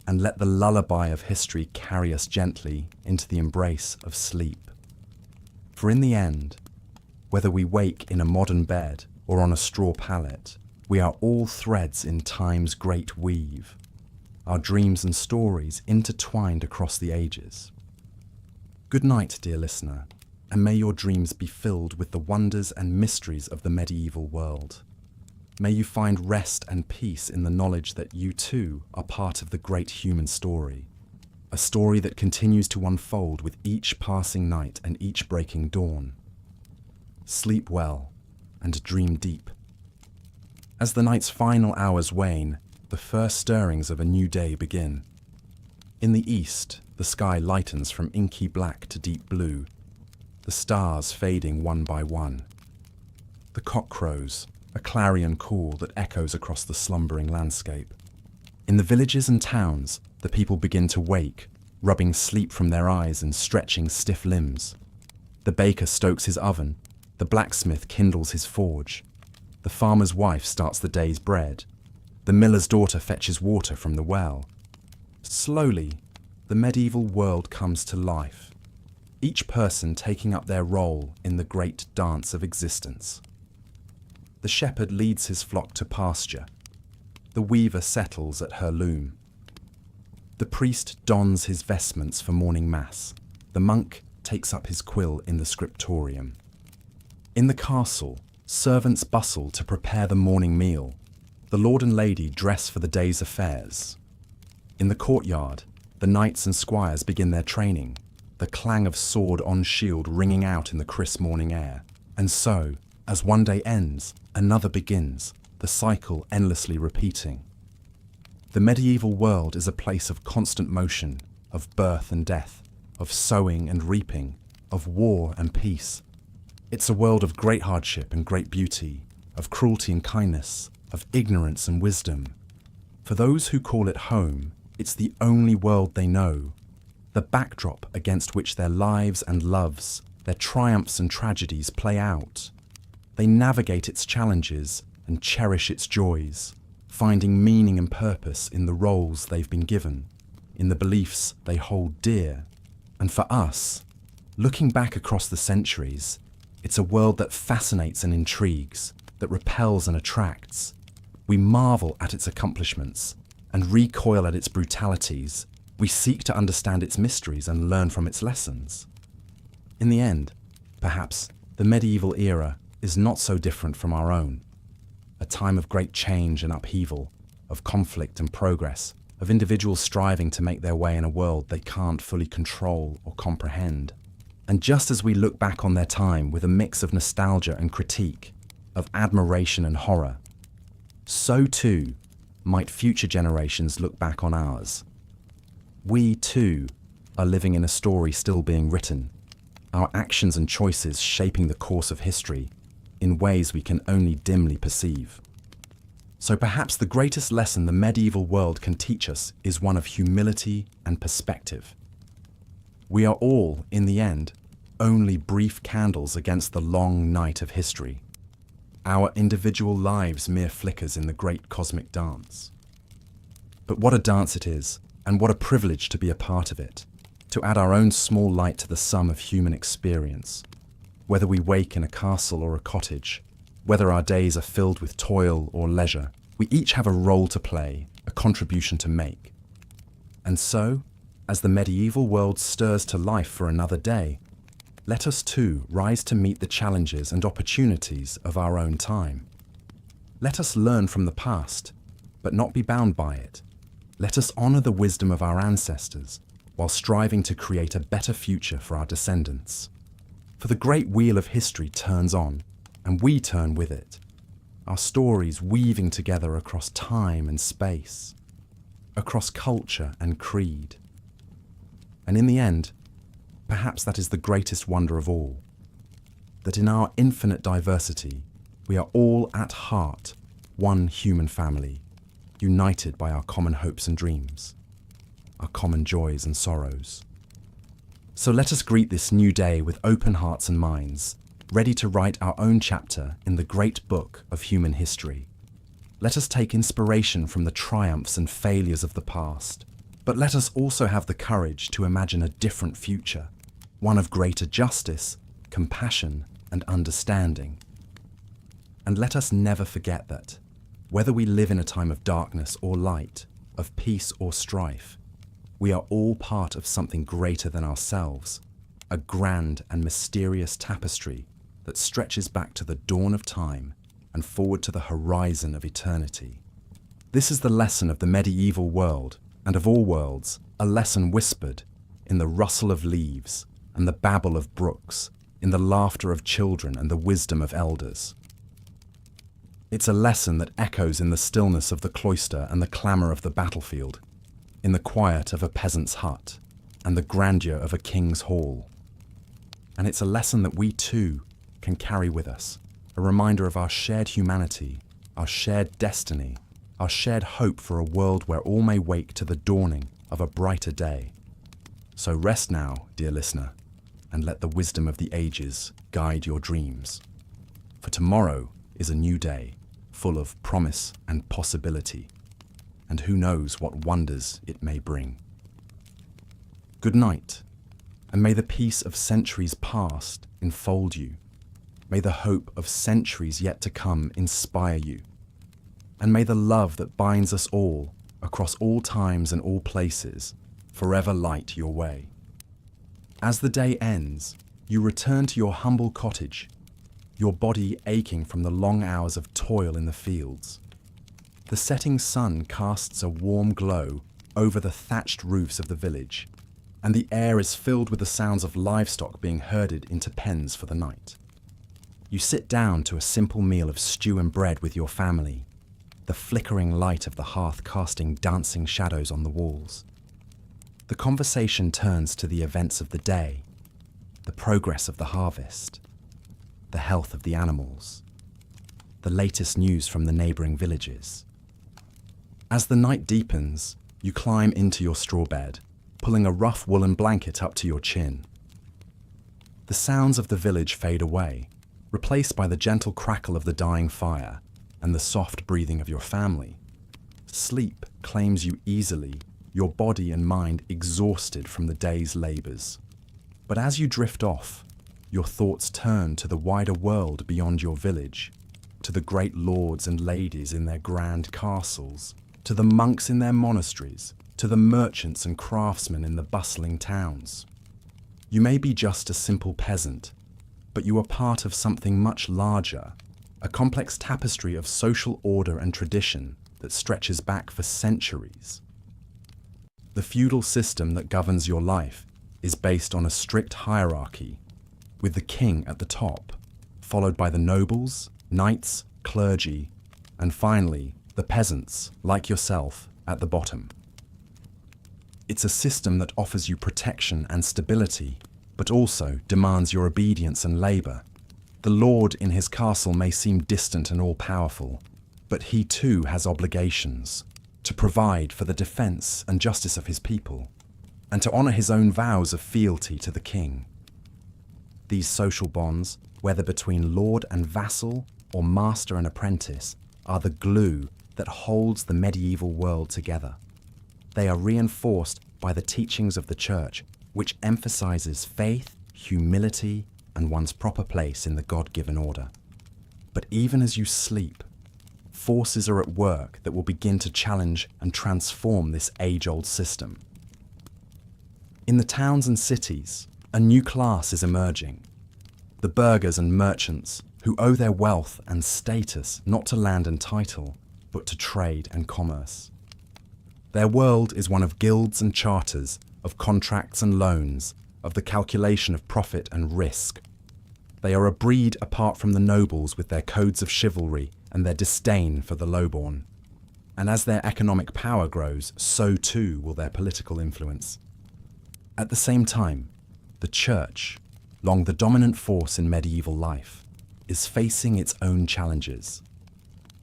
and let the lullaby of history carry us gently into the embrace of sleep. For in the end, whether we wake in a modern bed or on a straw pallet, we are all threads in time's great weave, our dreams and stories intertwined across the ages. Good night, dear listener, and may your dreams be filled with the wonders and mysteries of the medieval world. May you find rest and peace in the knowledge that you too are part of the great human story, a story that continues to unfold with each passing night and each breaking dawn. Sleep well and dream deep. As the night's final hours wane, the first stirrings of a new day begin. In the east, the sky lightens from inky black to deep blue, the stars fading one by one. The cock crows, a clarion call that echoes across the slumbering landscape. In the villages and towns, the people begin to wake, rubbing sleep from their eyes and stretching stiff limbs. The baker stokes his oven, the blacksmith kindles his forge, the farmer's wife starts the day's bread, the miller's daughter fetches water from the well. Slowly, the medieval world comes to life, each person taking up their role in the great dance of existence. The shepherd leads his flock to pasture. The weaver settles at her loom. The priest dons his vestments for morning mass. The monk takes up his quill in the scriptorium. In the castle, servants bustle to prepare the morning meal. The lord and lady dress for the day's affairs. In the courtyard, the knights and squires begin their training, the clang of sword on shield ringing out in the crisp morning air. And so, as one day ends, another begins, the cycle endlessly repeating. The medieval world is a place of constant motion, of birth and death, of sowing and reaping, of war and peace. It's a world of great hardship and great beauty, of cruelty and kindness, of ignorance and wisdom. For those who call it home, it's the only world they know, the backdrop against which their lives and loves, their triumphs and tragedies play out. They navigate its challenges and cherish its joys, finding meaning and purpose in the roles they've been given, in the beliefs they hold dear. And for us, looking back across the centuries, it's a world that fascinates and intrigues, that repels and attracts. We marvel at its accomplishments and recoil at its brutalities. We seek to understand its mysteries and learn from its lessons. In the end, perhaps, the medieval era is not so different from our own. A time of great change and upheaval, of conflict and progress, of individuals striving to make their way in a world they can't fully control or comprehend. And just as we look back on their time with a mix of nostalgia and critique, of admiration and horror, so too might future generations look back on ours. We too are living in a story still being written, our actions and choices shaping the course of history in ways we can only dimly perceive. So perhaps the greatest lesson the medieval world can teach us is one of humility and perspective. We are all, in the end, only brief candles against the long night of history. Our individual lives mere flickers in the great cosmic dance. But what a dance it is, and what a privilege to be a part of it, to add our own small light to the sum of human experience. Whether we wake in a castle or a cottage, whether our days are filled with toil or leisure, we each have a role to play, a contribution to make. And so, as the medieval world stirs to life for another day, let us too rise to meet the challenges and opportunities of our own time. Let us learn from the past, but not be bound by it. Let us honor the wisdom of our ancestors while striving to create a better future for our descendants. For the great wheel of history turns on, and we turn with it, our stories weaving together across time and space, across culture and creed. And in the end, perhaps that is the greatest wonder of all, that in our infinite diversity, we are all at heart one human family, united by our common hopes and dreams, our common joys and sorrows. So let us greet this new day with open hearts and minds, ready to write our own chapter in the great book of human history. Let us take inspiration from the triumphs and failures of the past, but let us also have the courage to imagine a different future, one of greater justice, compassion, and understanding. And let us never forget that, whether we live in a time of darkness or light, of peace or strife, we are all part of something greater than ourselves, a grand and mysterious tapestry that stretches back to the dawn of time and forward to the horizon of eternity. This is the lesson of the medieval world, and of all worlds, a lesson whispered in the rustle of leaves and the babble of brooks, in the laughter of children and the wisdom of elders. It's a lesson that echoes in the stillness of the cloister and the clamour of the battlefield, in the quiet of a peasant's hut and the grandeur of a king's hall. And it's a lesson that we too can carry with us, a reminder of our shared humanity, our shared destiny, our shared hope for a world where all may wake to the dawning of a brighter day. So rest now, dear listener, and let the wisdom of the ages guide your dreams. For tomorrow is a new day, full of promise and possibility, and who knows what wonders it may bring. Good night, and may the peace of centuries past enfold you. May the hope of centuries yet to come inspire you. And may the love that binds us all, across all times and all places, forever light your way. As the day ends, you return to your humble cottage, your body aching from the long hours of toil in the fields. The setting sun casts a warm glow over the thatched roofs of the village, and the air is filled with the sounds of livestock being herded into pens for the night. You sit down to a simple meal of stew and bread with your family, the flickering light of the hearth casting dancing shadows on the walls. The conversation turns to the events of the day, the progress of the harvest, the health of the animals, the latest news from the neighbouring villages. As the night deepens, you climb into your straw bed, pulling a rough woolen blanket up to your chin. The sounds of the village fade away, replaced by the gentle crackle of the dying fire and the soft breathing of your family. Sleep claims you easily, your body and mind exhausted from the day's labours. But as you drift off, your thoughts turn to the wider world beyond your village, to the great lords and ladies in their grand castles, to the monks in their monasteries, to the merchants and craftsmen in the bustling towns. You may be just a simple peasant, but you are part of something much larger, a complex tapestry of social order and tradition that stretches back for centuries. The feudal system that governs your life is based on a strict hierarchy, with the king at the top, followed by the nobles, knights, clergy, and finally, the peasants, like yourself, at the bottom. It's a system that offers you protection and stability, but also demands your obedience and labour. The lord in his castle may seem distant and all-powerful, But he too has obligations to provide for the defence and justice of his people, and to honour his own vows of fealty to the king. These social bonds, whether between lord and vassal or master and apprentice, are the glue that holds the medieval world together. They are reinforced by the teachings of the Church, which emphasises faith, humility, and one's proper place in the God-given order. But even as you sleep, forces are at work that will begin to challenge and transform this age-old system. In the towns and cities, a new class is emerging. The burghers and merchants who owe their wealth and status not to land and title, but to trade and commerce. Their world is one of guilds and charters, of contracts and loans, of the calculation of profit and risk. They are a breed apart from the nobles with their codes of chivalry and their disdain for the lowborn. And as their economic power grows, so too will their political influence. At the same time, the Church, long the dominant force in medieval life, is facing its own challenges.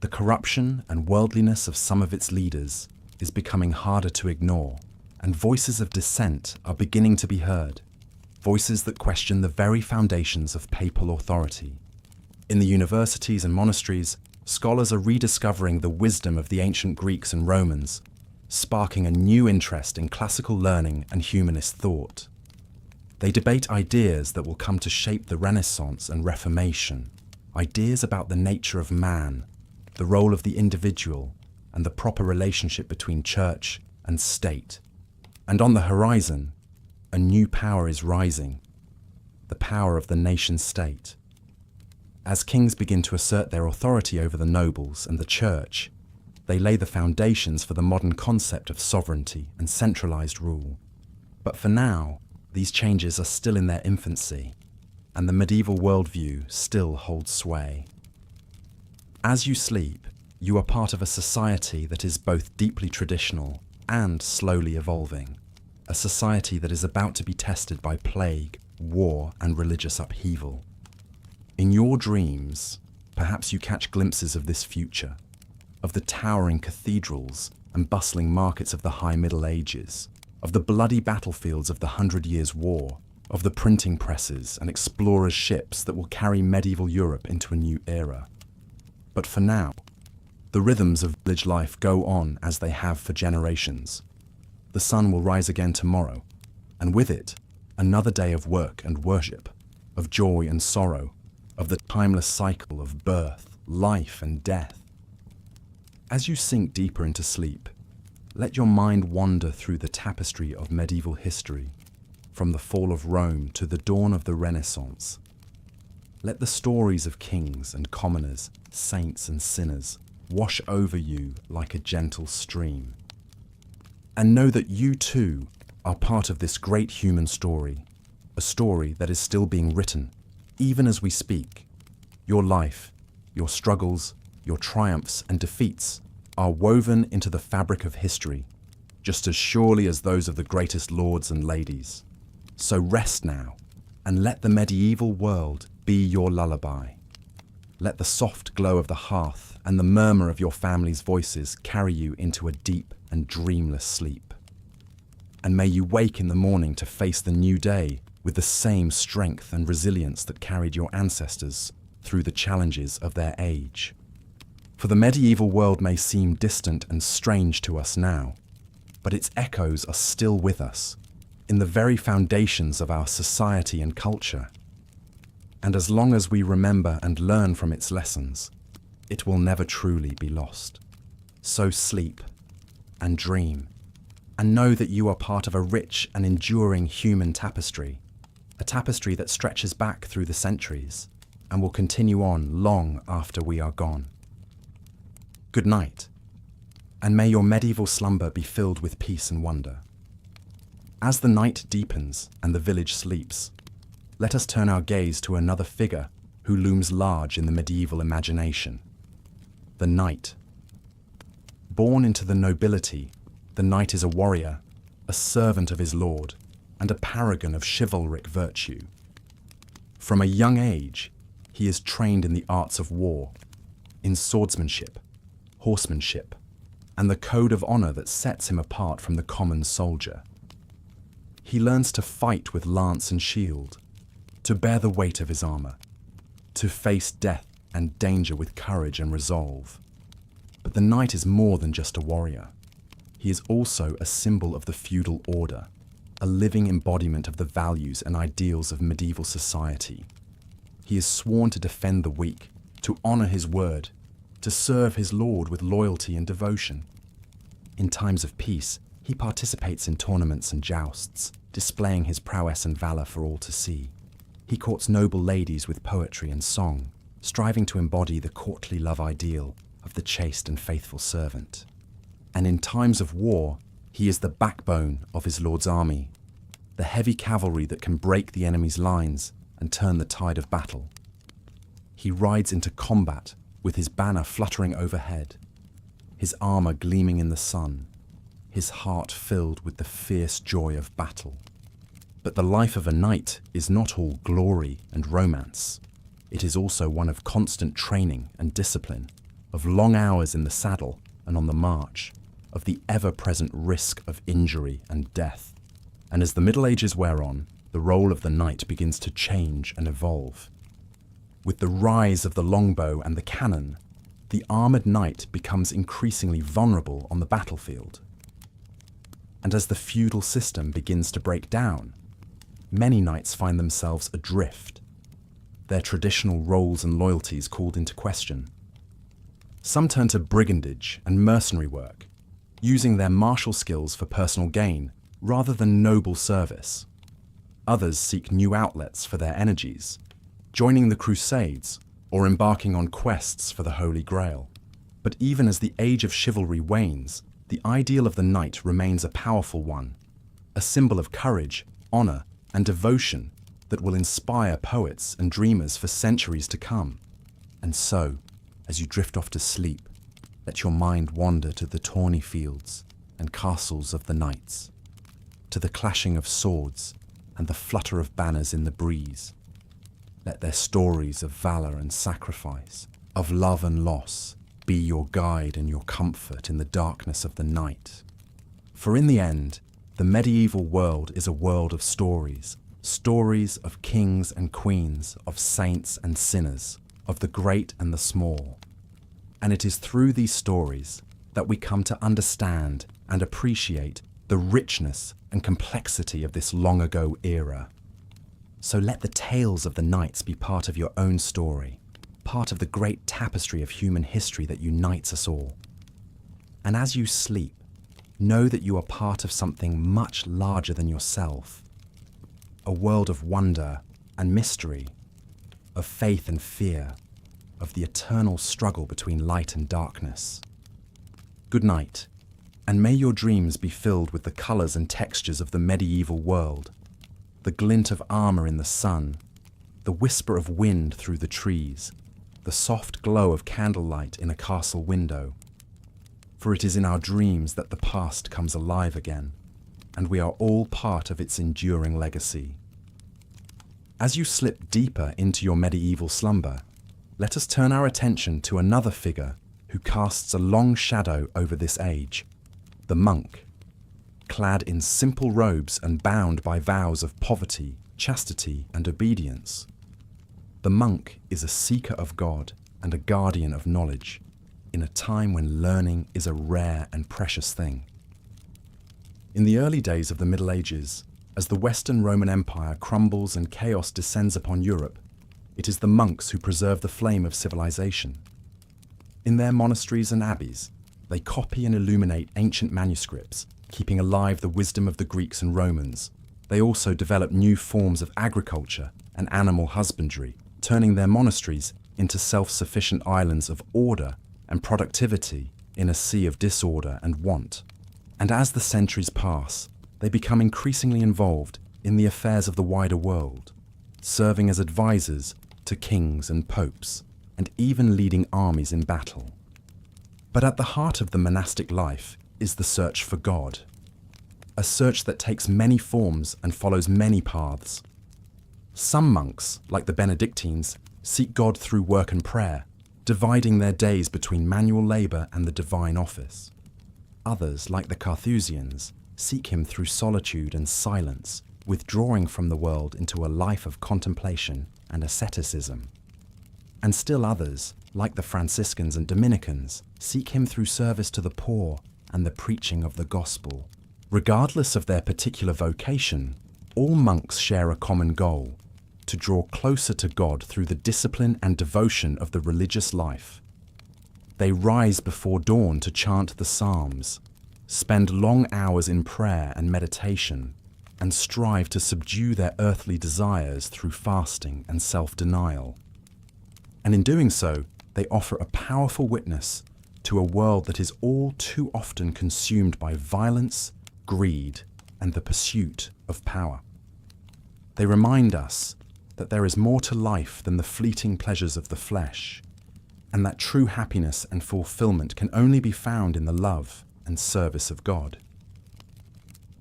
The corruption and worldliness of some of its leaders is becoming harder to ignore, and voices of dissent are beginning to be heard, voices that question the very foundations of papal authority. In the universities and monasteries, scholars are rediscovering the wisdom of the ancient Greeks and Romans, sparking a new interest in classical learning and humanist thought. They debate ideas that will come to shape the Renaissance and Reformation, ideas about the nature of man, the role of the individual, and the proper relationship between church and state. And on the horizon, a new power is rising, the power of the nation-state. As kings begin to assert their authority over the nobles and the church, they lay the foundations for the modern concept of sovereignty and centralized rule. But for now, these changes are still in their infancy, and the medieval worldview still holds sway. As you sleep, you are part of a society that is both deeply traditional and slowly evolving, a society that is about to be tested by plague, war, and religious upheaval. In your dreams, perhaps you catch glimpses of this future, of the towering cathedrals and bustling markets of the High Middle Ages, of the bloody battlefields of the 100 Years' War, of the printing presses and explorers' ships that will carry medieval Europe into a new era. But for now, the rhythms of village life go on as they have for generations. The sun will rise again tomorrow, and with it, another day of work and worship, of joy and sorrow, of the timeless cycle of birth, life, and death. As you sink deeper into sleep, let your mind wander through the tapestry of medieval history, from the fall of Rome to the dawn of the Renaissance. Let the stories of kings and commoners, saints and sinners, wash over you like a gentle stream. And know that you too are part of this great human story, a story that is still being written, even as we speak. Your life, your struggles, your triumphs and defeats are woven into the fabric of history, just as surely as those of the greatest lords and ladies. So rest now, and let the medieval world be your lullaby. Let the soft glow of the hearth and the murmur of your family's voices carry you into a deep and dreamless sleep. And may you wake in the morning to face the new day with the same strength and resilience that carried your ancestors through the challenges of their age. For the medieval world may seem distant and strange to us now, but its echoes are still with us, in the very foundations of our society and culture. And as long as we remember and learn from its lessons, it will never truly be lost. So sleep and dream, and know that you are part of a rich and enduring human tapestry, a tapestry that stretches back through the centuries and will continue on long after we are gone. Good night, and may your medieval slumber be filled with peace and wonder. As the night deepens and the village sleeps, let us turn our gaze to another figure who looms large in the medieval imagination: the knight. Born into the nobility, the knight is a warrior, a servant of his lord, and a paragon of chivalric virtue. From a young age, he is trained in the arts of war, in swordsmanship, horsemanship, and the code of honor that sets him apart from the common soldier. He learns to fight with lance and shield, to bear the weight of his armor, to face death and danger with courage and resolve. But the knight is more than just a warrior. He is also a symbol of the feudal order, a living embodiment of the values and ideals of medieval society. He is sworn to defend the weak, to honor his word, to serve his lord with loyalty and devotion. In times of peace, he participates in tournaments and jousts, displaying his prowess and valor for all to see. He courts noble ladies with poetry and song, striving to embody the courtly love ideal of the chaste and faithful servant. And in times of war, he is the backbone of his lord's army, the heavy cavalry that can break the enemy's lines and turn the tide of battle. He rides into combat with his banner fluttering overhead, his armor gleaming in the sun, his heart filled with the fierce joy of battle. But the life of a knight is not all glory and romance. It is also one of constant training and discipline, of long hours in the saddle and on the march, of the ever-present risk of injury and death. And as the Middle Ages wear on, the role of the knight begins to change and evolve. With the rise of the longbow and the cannon, the armored knight becomes increasingly vulnerable on the battlefield. And as the feudal system begins to break down, many knights find themselves adrift, their traditional roles and loyalties called into question. Some turn to brigandage and mercenary work, using their martial skills for personal gain rather than noble service. Others seek new outlets for their energies, joining the Crusades or embarking on quests for the Holy Grail. But even as the age of chivalry wanes, the ideal of the knight remains a powerful one, a symbol of courage, honor, and devotion that will inspire poets and dreamers for centuries to come. And so, as you drift off to sleep, let your mind wander to the tawny fields and castles of the knights, to the clashing of swords and the flutter of banners in the breeze. Let their stories of valor and sacrifice, of love and loss, be your guide and your comfort in the darkness of the night. For in the end, the medieval world is a world of stories, stories of kings and queens, of saints and sinners, of the great and the small. And it is through these stories that we come to understand and appreciate the richness and complexity of this long ago era. So let the tales of the knights be part of your own story, part of the great tapestry of human history that unites us all. And as you sleep, know that you are part of something much larger than yourself, a world of wonder and mystery, of faith and fear, of the eternal struggle between light and darkness. Good night, and may your dreams be filled with the colors and textures of the medieval world, the glint of armor in the sun, the whisper of wind through the trees, the soft glow of candlelight in a castle window. For it is in our dreams that the past comes alive again, and we are all part of its enduring legacy. As you slip deeper into your medieval slumber, let us turn our attention to another figure who casts a long shadow over this age, the monk. Clad in simple robes and bound by vows of poverty, chastity, and obedience. The monk is a seeker of God and a guardian of knowledge, in a time when learning is a rare and precious thing. In the early days of the Middle Ages, as the Western Roman Empire crumbles and chaos descends upon Europe, it is the monks who preserve the flame of civilization. In their monasteries and abbeys, they copy and illuminate ancient manuscripts, keeping alive the wisdom of the Greeks and Romans. They also develop new forms of agriculture and animal husbandry, turning their monasteries into self-sufficient islands of order and productivity in a sea of disorder and want. And as the centuries pass, they become increasingly involved in the affairs of the wider world, serving as advisors to kings and popes, and even leading armies in battle. But at the heart of the monastic life is the search for God, a search that takes many forms and follows many paths. Some monks, like the Benedictines, seek God through work and prayer, dividing their days between manual labor and the divine office. Others, like the Carthusians, seek him through solitude and silence, withdrawing from the world into a life of contemplation and asceticism. And still others, like the Franciscans and Dominicans, seek him through service to the poor and the preaching of the gospel. Regardless of their particular vocation, all monks share a common goal: to draw closer to God through the discipline and devotion of the religious life. They rise before dawn to chant the Psalms, spend long hours in prayer and meditation, and strive to subdue their earthly desires through fasting and self-denial. And in doing so, they offer a powerful witness to a world that is all too often consumed by violence, greed, and the pursuit of power. They remind us that there is more to life than the fleeting pleasures of the flesh, and that true happiness and fulfillment can only be found in the love and service of God.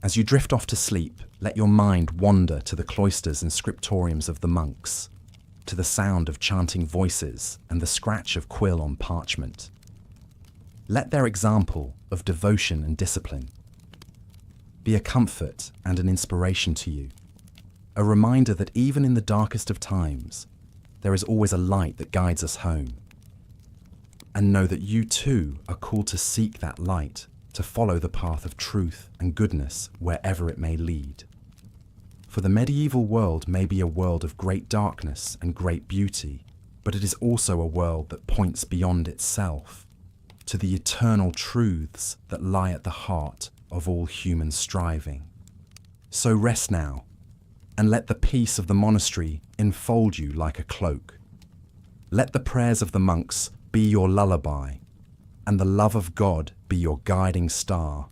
As you drift off to sleep, let your mind wander to the cloisters and scriptoriums of the monks, to the sound of chanting voices and the scratch of quill on parchment. Let their example of devotion and discipline be a comfort and an inspiration to you, a reminder that even in the darkest of times, there is always a light that guides us home. And know that you too are called to seek that light, to follow the path of truth and goodness wherever it may lead. For the medieval world may be a world of great darkness and great beauty, but it is also a world that points beyond itself, to the eternal truths that lie at the heart of all human striving. So rest now, and let the peace of the monastery enfold you like a cloak. Let the prayers of the monks be your lullaby, and the love of God be your guiding star.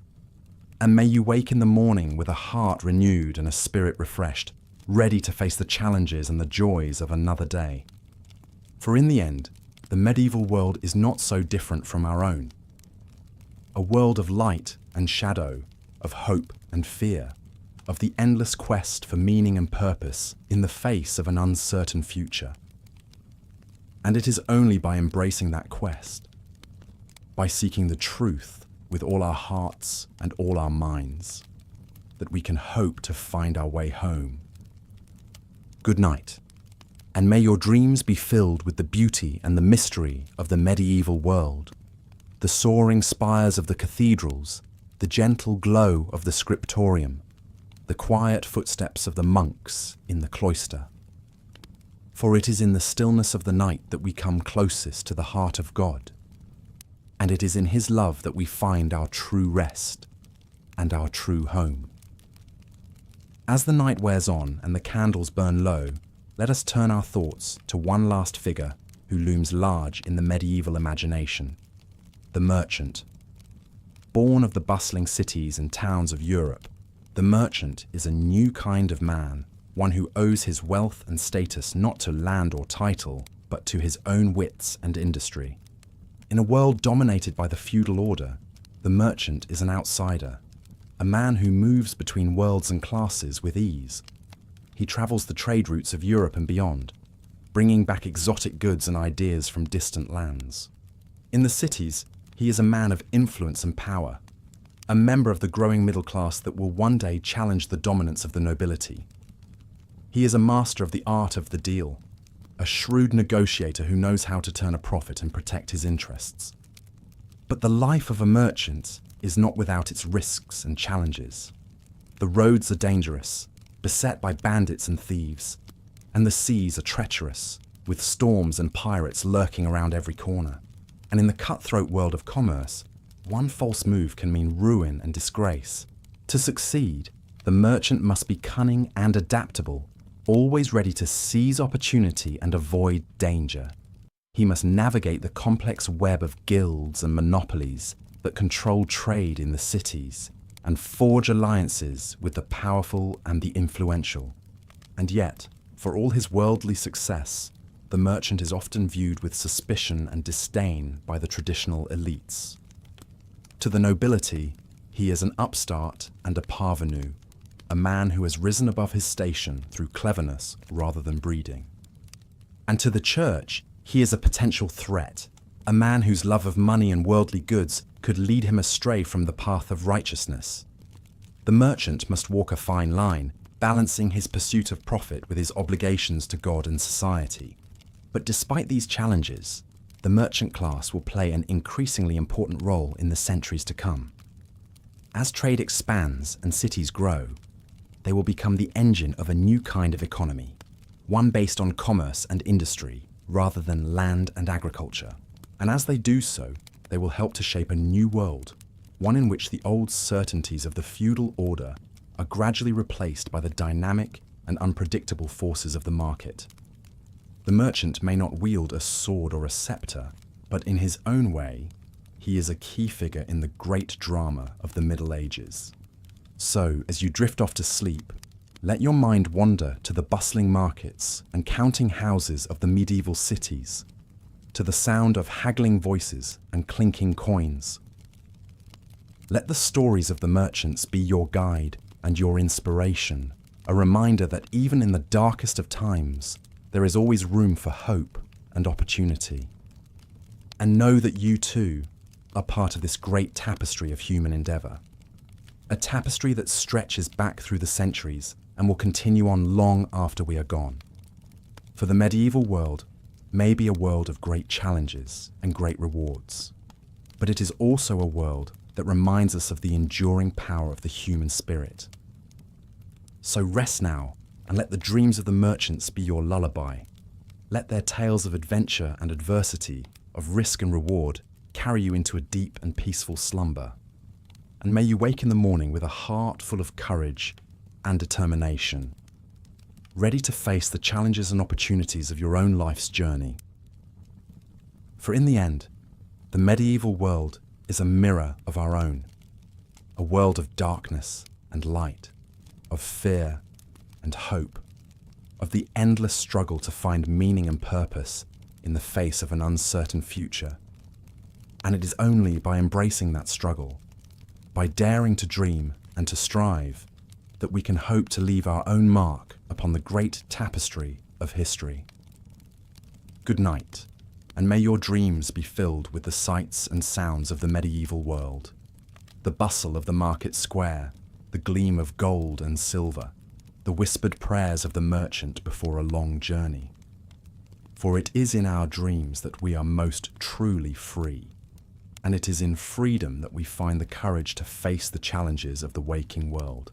And may you wake in the morning with a heart renewed and a spirit refreshed, ready to face the challenges and the joys of another day. For in the end, the medieval world is not so different from our own. A world of light and shadow, of hope and fear, of the endless quest for meaning and purpose in the face of an uncertain future. And it is only by embracing that quest, by seeking the truth with all our hearts and all our minds, that we can hope to find our way home. Good night, and may your dreams be filled with the beauty and the mystery of the medieval world, the soaring spires of the cathedrals, the gentle glow of the scriptorium, the quiet footsteps of the monks in the cloister. For it is in the stillness of the night that we come closest to the heart of God, and it is in his love that we find our true rest and our true home. As the night wears on and the candles burn low, let us turn our thoughts to one last figure who looms large in the medieval imagination: the merchant. Born of the bustling cities and towns of Europe, the merchant is a new kind of man, one who owes his wealth and status not to land or title, but to his own wits and industry. In a world dominated by the feudal order, the merchant is an outsider, a man who moves between worlds and classes with ease. He travels the trade routes of Europe and beyond, bringing back exotic goods and ideas from distant lands. In the cities, he is a man of influence and power, a member of the growing middle class that will one day challenge the dominance of the nobility. He is a master of the art of the deal, a shrewd negotiator who knows how to turn a profit and protect his interests. But the life of a merchant is not without its risks and challenges. The roads are dangerous, beset by bandits and thieves, and the seas are treacherous, with storms and pirates lurking around every corner. And in the cutthroat world of commerce, one false move can mean ruin and disgrace. To succeed, the merchant must be cunning and adaptable, always ready to seize opportunity and avoid danger. He must navigate the complex web of guilds and monopolies that control trade in the cities and forge alliances with the powerful and the influential. And yet, for all his worldly success, the merchant is often viewed with suspicion and disdain by the traditional elites. To the nobility, he is an upstart and a parvenu, a man who has risen above his station through cleverness rather than breeding. And to the church, He is a potential threat, a man whose love of money and worldly goods could lead him astray from the path of righteousness. The merchant must walk a fine line, balancing his pursuit of profit with his obligations to God and society. But despite these challenges, the merchant class will play an increasingly important role in the centuries to come. As trade expands and cities grow, they will become the engine of a new kind of economy, one based on commerce and industry rather than land and agriculture. And as they do so, they will help to shape a new world, one in which the old certainties of the feudal order are gradually replaced by the dynamic and unpredictable forces of the market. The merchant may not wield a sword or a scepter, but in his own way, he is a key figure in the great drama of the Middle Ages. So, as you drift off to sleep, let your mind wander to the bustling markets and counting houses of the medieval cities, to the sound of haggling voices and clinking coins. Let the stories of the merchants be your guide and your inspiration, a reminder that even in the darkest of times, there is always room for hope and opportunity. And know that you too are part of this great tapestry of human endeavour. A tapestry that stretches back through the centuries and will continue on long after we are gone. For the medieval world may be a world of great challenges and great rewards, but it is also a world that reminds us of the enduring power of the human spirit. So rest now and let the dreams of the merchants be your lullaby. Let their tales of adventure and adversity, of risk and reward, carry you into a deep and peaceful slumber. And may you wake in the morning with a heart full of courage and determination, ready to face the challenges and opportunities of your own life's journey. For in the end, the medieval world is a mirror of our own, a world of darkness and light, of fear and hope, of the endless struggle to find meaning and purpose in the face of an uncertain future. And it is only by embracing that struggle, by daring to dream and to strive, that we can hope to leave our own mark upon the great tapestry of history. Good night, and may your dreams be filled with the sights and sounds of the medieval world, the bustle of the market square, the gleam of gold and silver, the whispered prayers of the merchant before a long journey. For it is in our dreams that we are most truly free, and it is in freedom that we find the courage to face the challenges of the waking world.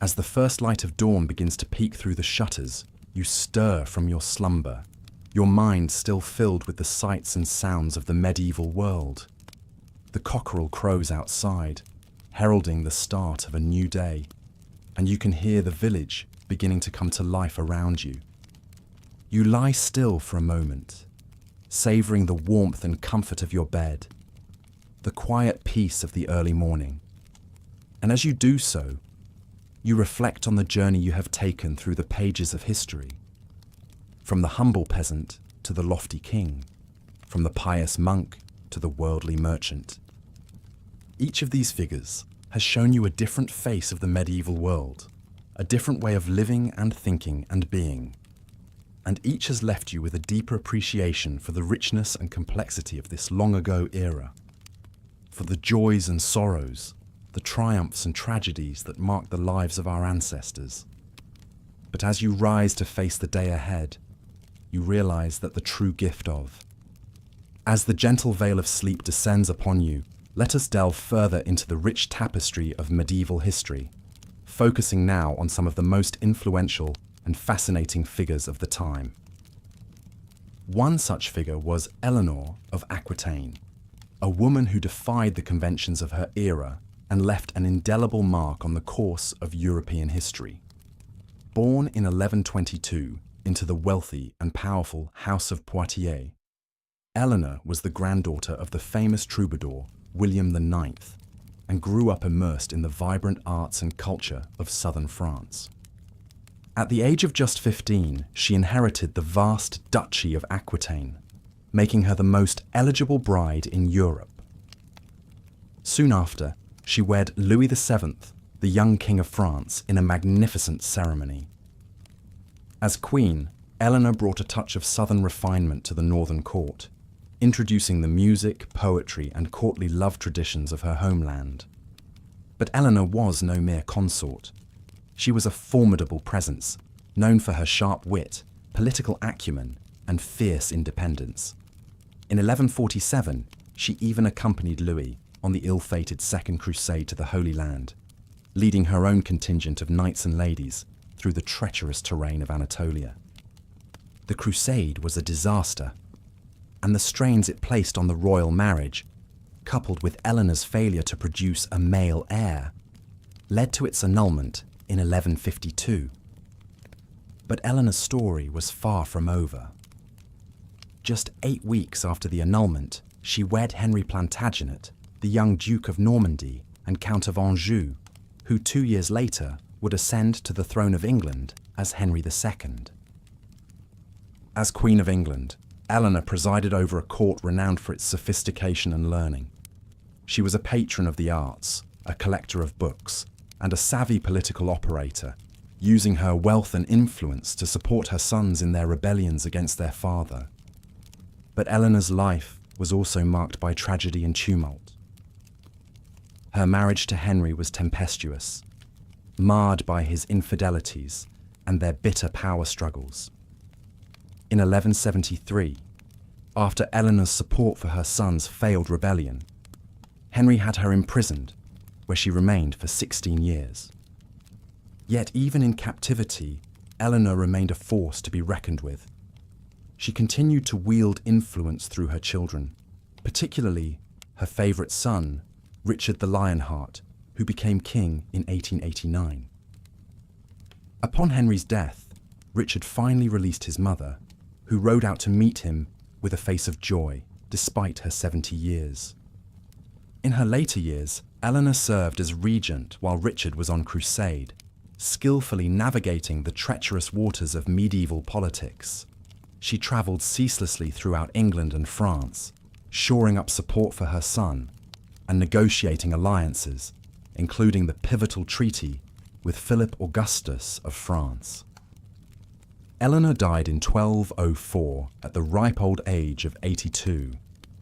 As the first light of dawn begins to peek through the shutters, you stir from your slumber, your mind still filled with the sights and sounds of the medieval world. The cockerel crows outside, heralding the start of a new day, and you can hear the village beginning to come to life around you. You lie still for a moment, savouring the warmth and comfort of your bed, the quiet peace of the early morning. And as you do so, you reflect on the journey you have taken through the pages of history, from the humble peasant to the lofty king, from the pious monk to the worldly merchant. Each of these figures has shown you a different face of the medieval world, a different way of living and thinking and being, and each has left you with a deeper appreciation for the richness and complexity of this long-ago era, for the joys and sorrows, the triumphs and tragedies that marked the lives of our ancestors. But as you rise to face the day ahead, you realize that the true gift of. As the gentle veil of sleep descends upon you, let us delve further into the rich tapestry of medieval history, focusing now on some of the most influential and fascinating figures of the time. One such figure was Eleanor of Aquitaine, a woman who defied the conventions of her era and left an indelible mark on the course of European history. Born in 1122 into the wealthy and powerful House of Poitiers, Eleanor was the granddaughter of the famous troubadour William IX, and grew up immersed in the vibrant arts and culture of southern France. At the age of just 15, she inherited the vast Duchy of Aquitaine, making her the most eligible bride in Europe. Soon after, she wed Louis VII, the young King of France, in a magnificent ceremony. As queen, Eleanor brought a touch of southern refinement to the northern court, introducing the music, poetry, and courtly love traditions of her homeland. But Eleanor was no mere consort. She was a formidable presence, known for her sharp wit, political acumen, and fierce independence. In 1147, she even accompanied Louis on the ill-fated Second Crusade to the Holy Land, leading her own contingent of knights and ladies through the treacherous terrain of Anatolia. The crusade was a disaster, and the strains it placed on the royal marriage, coupled with Eleanor's failure to produce a male heir, led to its annulment in 1152. But Eleanor's story was far from over. Just 8 weeks after the annulment, she wed Henry Plantagenet, the young Duke of Normandy and Count of Anjou, who 2 years later would ascend to the throne of England as Henry II. As Queen of England, Eleanor presided over a court renowned for its sophistication and learning. She was a patron of the arts, a collector of books, and a savvy political operator, using her wealth and influence to support her sons in their rebellions against their father. But Eleanor's life was also marked by tragedy and tumult. Her marriage to Henry was tempestuous, marred by his infidelities and their bitter power struggles. In 1173, after Eleanor's support for her son's failed rebellion, Henry had her imprisoned, where she remained for 16 years. Yet even in captivity, Eleanor remained a force to be reckoned with. She continued to wield influence through her children, particularly her favourite son, Richard the Lionheart, who became king in 1889. Upon Henry's death, Richard finally released his mother, who rode out to meet him with a face of joy, despite her 70 years. In her later years, Eleanor served as regent while Richard was on crusade, skillfully navigating the treacherous waters of medieval politics. She travelled ceaselessly throughout England and France, shoring up support for her son and negotiating alliances, including the pivotal treaty with Philip Augustus of France. Eleanor died in 1204 at the ripe old age of 82,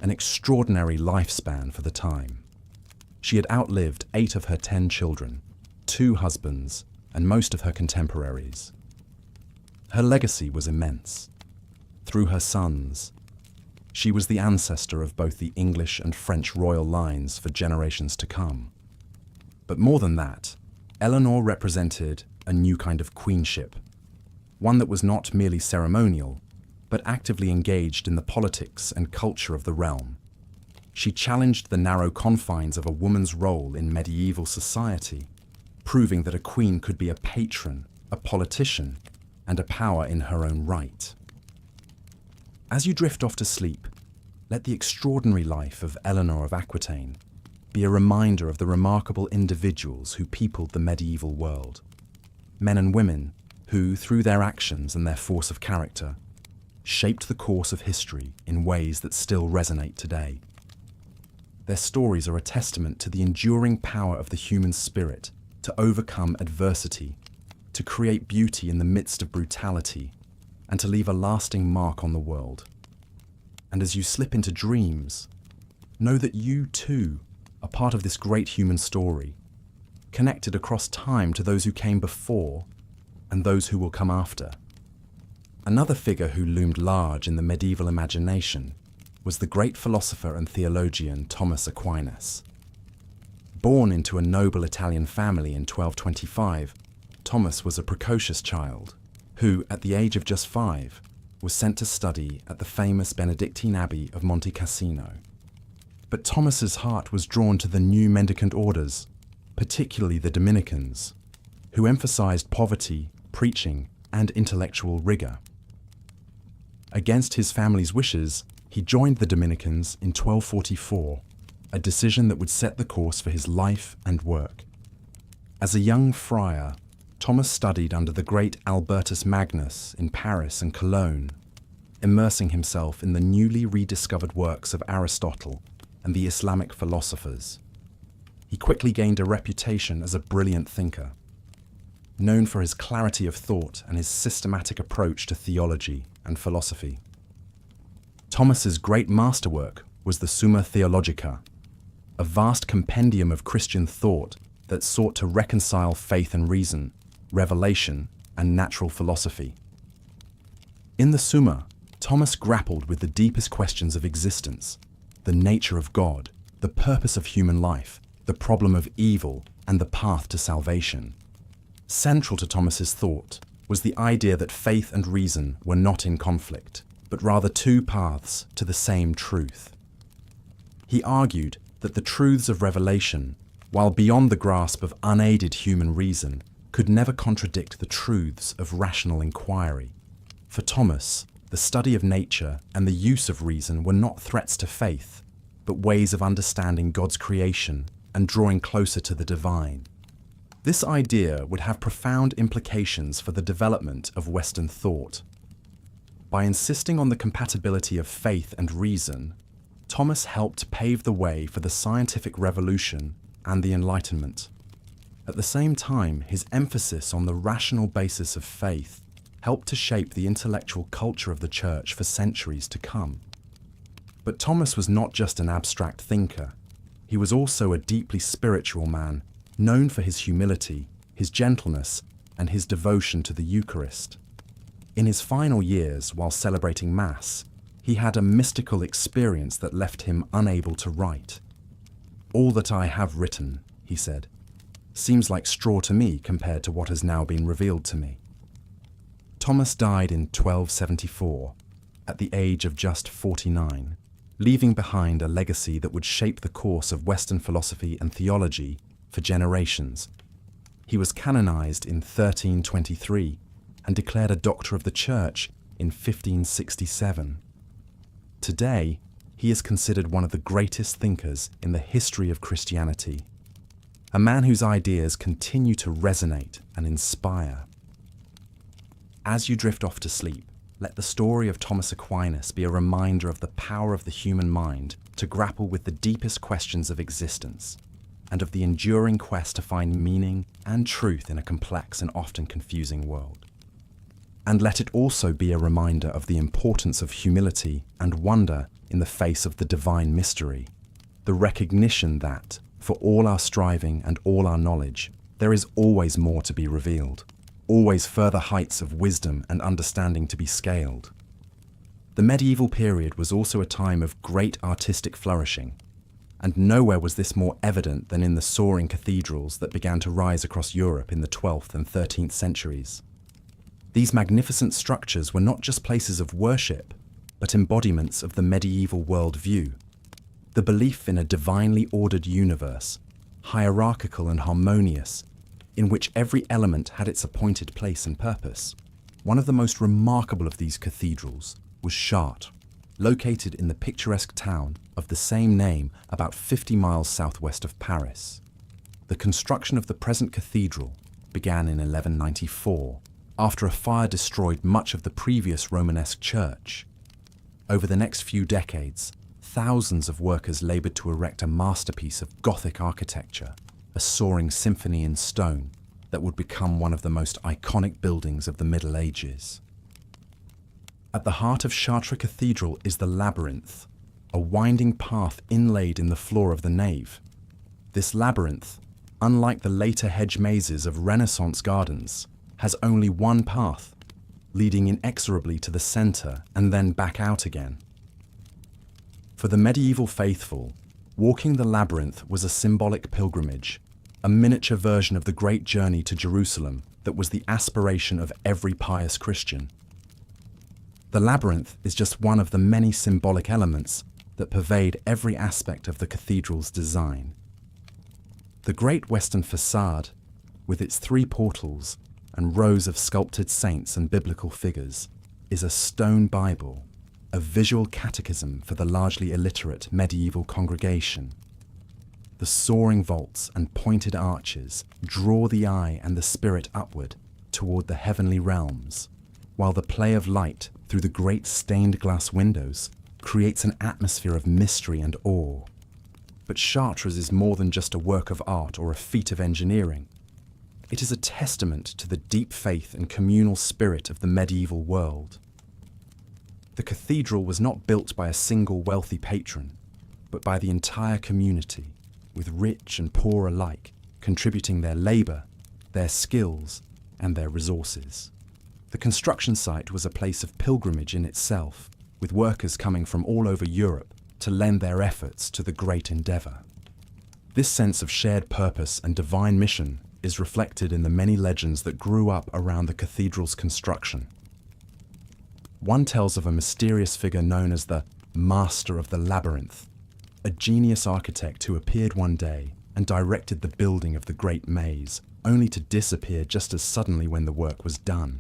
an extraordinary lifespan for the time. She had outlived 8 of her 10 children, 2 husbands, and most of her contemporaries. Her legacy was immense. Through her sons, she was the ancestor of both the English and French royal lines for generations to come. But more than that, Eleanor represented a new kind of queenship, one that was not merely ceremonial, but actively engaged in the politics and culture of the realm. She challenged the narrow confines of a woman's role in medieval society, proving that a queen could be a patron, a politician, and a power in her own right. As you drift off to sleep, let the extraordinary life of Eleanor of Aquitaine be a reminder of the remarkable individuals who peopled the medieval world. Men and women who, through their actions and their force of character, shaped the course of history in ways that still resonate today. Their stories are a testament to the enduring power of the human spirit to overcome adversity, to create beauty in the midst of brutality, and to leave a lasting mark on the world. And as you slip into dreams, know that you too are part of this great human story, connected across time to those who came before and those who will come after. Another figure who loomed large in the medieval imagination was the great philosopher and theologian Thomas Aquinas. Born into a noble Italian family in 1225, Thomas was a precocious child who, at the age of just 5, was sent to study at the famous Benedictine Abbey of Monte Cassino. But Thomas's heart was drawn to the new mendicant orders, particularly the Dominicans, who emphasized poverty, preaching, and intellectual rigor. Against his family's wishes, he joined the Dominicans in 1244, a decision that would set the course for his life and work. As a young friar, Thomas studied under the great Albertus Magnus in Paris and Cologne, immersing himself in the newly rediscovered works of Aristotle and the Islamic philosophers. He quickly gained a reputation as a brilliant thinker. known for his clarity of thought and his systematic approach to theology and philosophy. Thomas's great masterwork was the Summa Theologica, a vast compendium of Christian thought that sought to reconcile faith and reason, revelation, and natural philosophy. In the Summa, Thomas grappled with the deepest questions of existence: the nature of God, the purpose of human life, the problem of evil, and the path to salvation. Central to Thomas's thought was the idea that faith and reason were not in conflict, but rather two paths to the same truth. He argued that the truths of revelation, while beyond the grasp of unaided human reason, could never contradict the truths of rational inquiry. For Thomas, the study of nature and the use of reason were not threats to faith, but ways of understanding God's creation and drawing closer to the divine. This idea would have profound implications for the development of Western thought. By insisting on the compatibility of faith and reason, Thomas helped pave the way for the scientific revolution and the Enlightenment. At the same time, his emphasis on the rational basis of faith helped to shape the intellectual culture of the Church for centuries to come. But Thomas was not just an abstract thinker. He was also a deeply spiritual man, known for his humility, his gentleness, and his devotion to the Eucharist. In his final years, while celebrating Mass, he had a mystical experience that left him unable to write. "All that I have written," he said, "seems like straw to me compared to what has now been revealed to me." Thomas died in 1274, at the age of just 49, leaving behind a legacy that would shape the course of Western philosophy and theology for generations. He was canonized in 1323 and declared a Doctor of the Church in 1567. Today, he is considered one of the greatest thinkers in the history of Christianity, a man whose ideas continue to resonate and inspire. As you drift off to sleep, let the story of Thomas Aquinas be a reminder of the power of the human mind to grapple with the deepest questions of existence, and of the enduring quest to find meaning and truth in a complex and often confusing world. And let it also be a reminder of the importance of humility and wonder in the face of the divine mystery, the recognition that, for all our striving and all our knowledge, there is always more to be revealed, always further heights of wisdom and understanding to be scaled. The medieval period was also a time of great artistic flourishing, and nowhere was this more evident than in the soaring cathedrals that began to rise across Europe in the 12th and 13th centuries. These magnificent structures were not just places of worship, but embodiments of the medieval worldview, the belief in a divinely ordered universe, hierarchical and harmonious, in which every element had its appointed place and purpose. One of the most remarkable of these cathedrals was Chartres, located in the picturesque town of the same name about 50 miles southwest of Paris. The construction of the present cathedral began in 1194, after a fire destroyed much of the previous Romanesque church. Over the next few decades, thousands of workers labored to erect a masterpiece of Gothic architecture, a soaring symphony in stone that would become one of the most iconic buildings of the Middle Ages. At the heart of Chartres Cathedral is the labyrinth, a winding path inlaid in the floor of the nave. This labyrinth, unlike the later hedge mazes of Renaissance gardens, has only one path, leading inexorably to the center and then back out again. For the medieval faithful, walking the labyrinth was a symbolic pilgrimage, a miniature version of the great journey to Jerusalem that was the aspiration of every pious Christian. The labyrinth is just one of the many symbolic elements that pervade every aspect of the cathedral's design. The great western facade, with its 3 portals and rows of sculpted saints and biblical figures, is a stone Bible, a visual catechism for the largely illiterate medieval congregation. The soaring vaults and pointed arches draw the eye and the spirit upward toward the heavenly realms, while the play of light through the great stained glass windows creates an atmosphere of mystery and awe. But Chartres is more than just a work of art or a feat of engineering. It is a testament to the deep faith and communal spirit of the medieval world. The cathedral was not built by a single wealthy patron, but by the entire community, with rich and poor alike contributing their labour, their skills, and their resources. The construction site was a place of pilgrimage in itself, with workers coming from all over Europe to lend their efforts to the great endeavour. This sense of shared purpose and divine mission is reflected in the many legends that grew up around the cathedral's construction. One tells of a mysterious figure known as the Master of the Labyrinth, a genius architect who appeared one day and directed the building of the great maze, only to disappear just as suddenly when the work was done.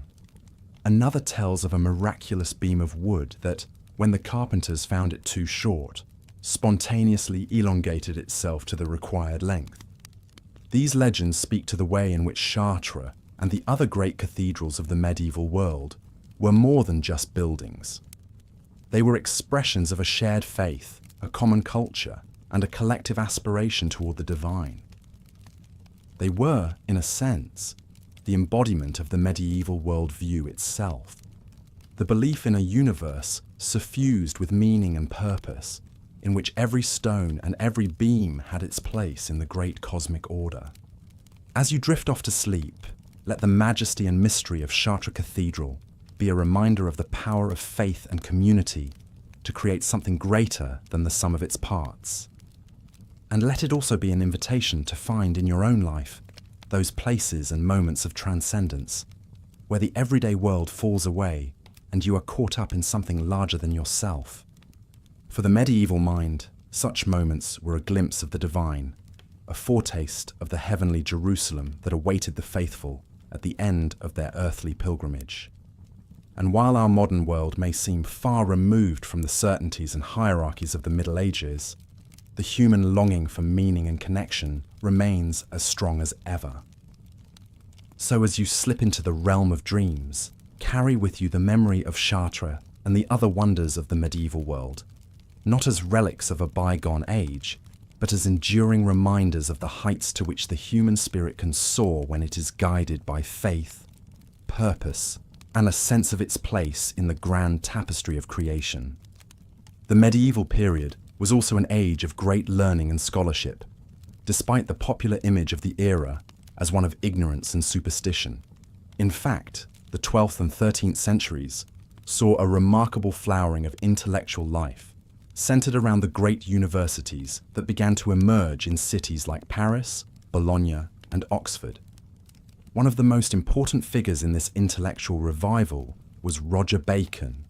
Another tells of a miraculous beam of wood that, when the carpenters found it too short, spontaneously elongated itself to the required length. These legends speak to the way in which Chartres and the other great cathedrals of the medieval world were more than just buildings. They were expressions of a shared faith, a common culture, and a collective aspiration toward the divine. They were, in a sense, the embodiment of the medieval worldview itself, the belief in a universe suffused with meaning and purpose, in which every stone and every beam had its place in the great cosmic order. As you drift off to sleep, let the majesty and mystery of Chartres Cathedral be a reminder of the power of faith and community to create something greater than the sum of its parts. And let it also be an invitation to find in your own life those places and moments of transcendence where the everyday world falls away and you are caught up in something larger than yourself. For the medieval mind, such moments were a glimpse of the divine, a foretaste of the heavenly Jerusalem that awaited the faithful at the end of their earthly pilgrimage. And while our modern world may seem far removed from the certainties and hierarchies of the Middle Ages, the human longing for meaning and connection remains as strong as ever. So as you slip into the realm of dreams, carry with you the memory of Chartres and the other wonders of the medieval world, not as relics of a bygone age, but as enduring reminders of the heights to which the human spirit can soar when it is guided by faith, purpose, and a sense of its place in the grand tapestry of creation. The medieval period was also an age of great learning and scholarship, despite the popular image of the era as one of ignorance and superstition. In fact, the 12th and 13th centuries saw a remarkable flowering of intellectual life, centered around the great universities that began to emerge in cities like Paris, Bologna, and Oxford. One of the most important figures in this intellectual revival was Roger Bacon,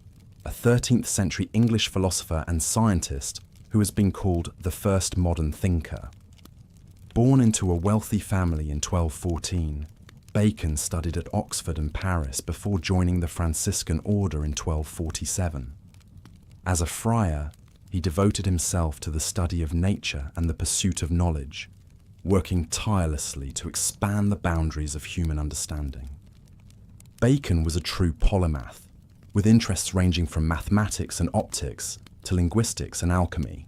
a 13th century English philosopher and scientist who has been called the first modern thinker. Born into a wealthy family in 1214, Bacon studied at Oxford and Paris before joining the Franciscan order in 1247. As a friar, he devoted himself to the study of nature and the pursuit of knowledge, working tirelessly to expand the boundaries of human understanding. Bacon was a true polymath, with interests ranging from mathematics and optics to linguistics and alchemy.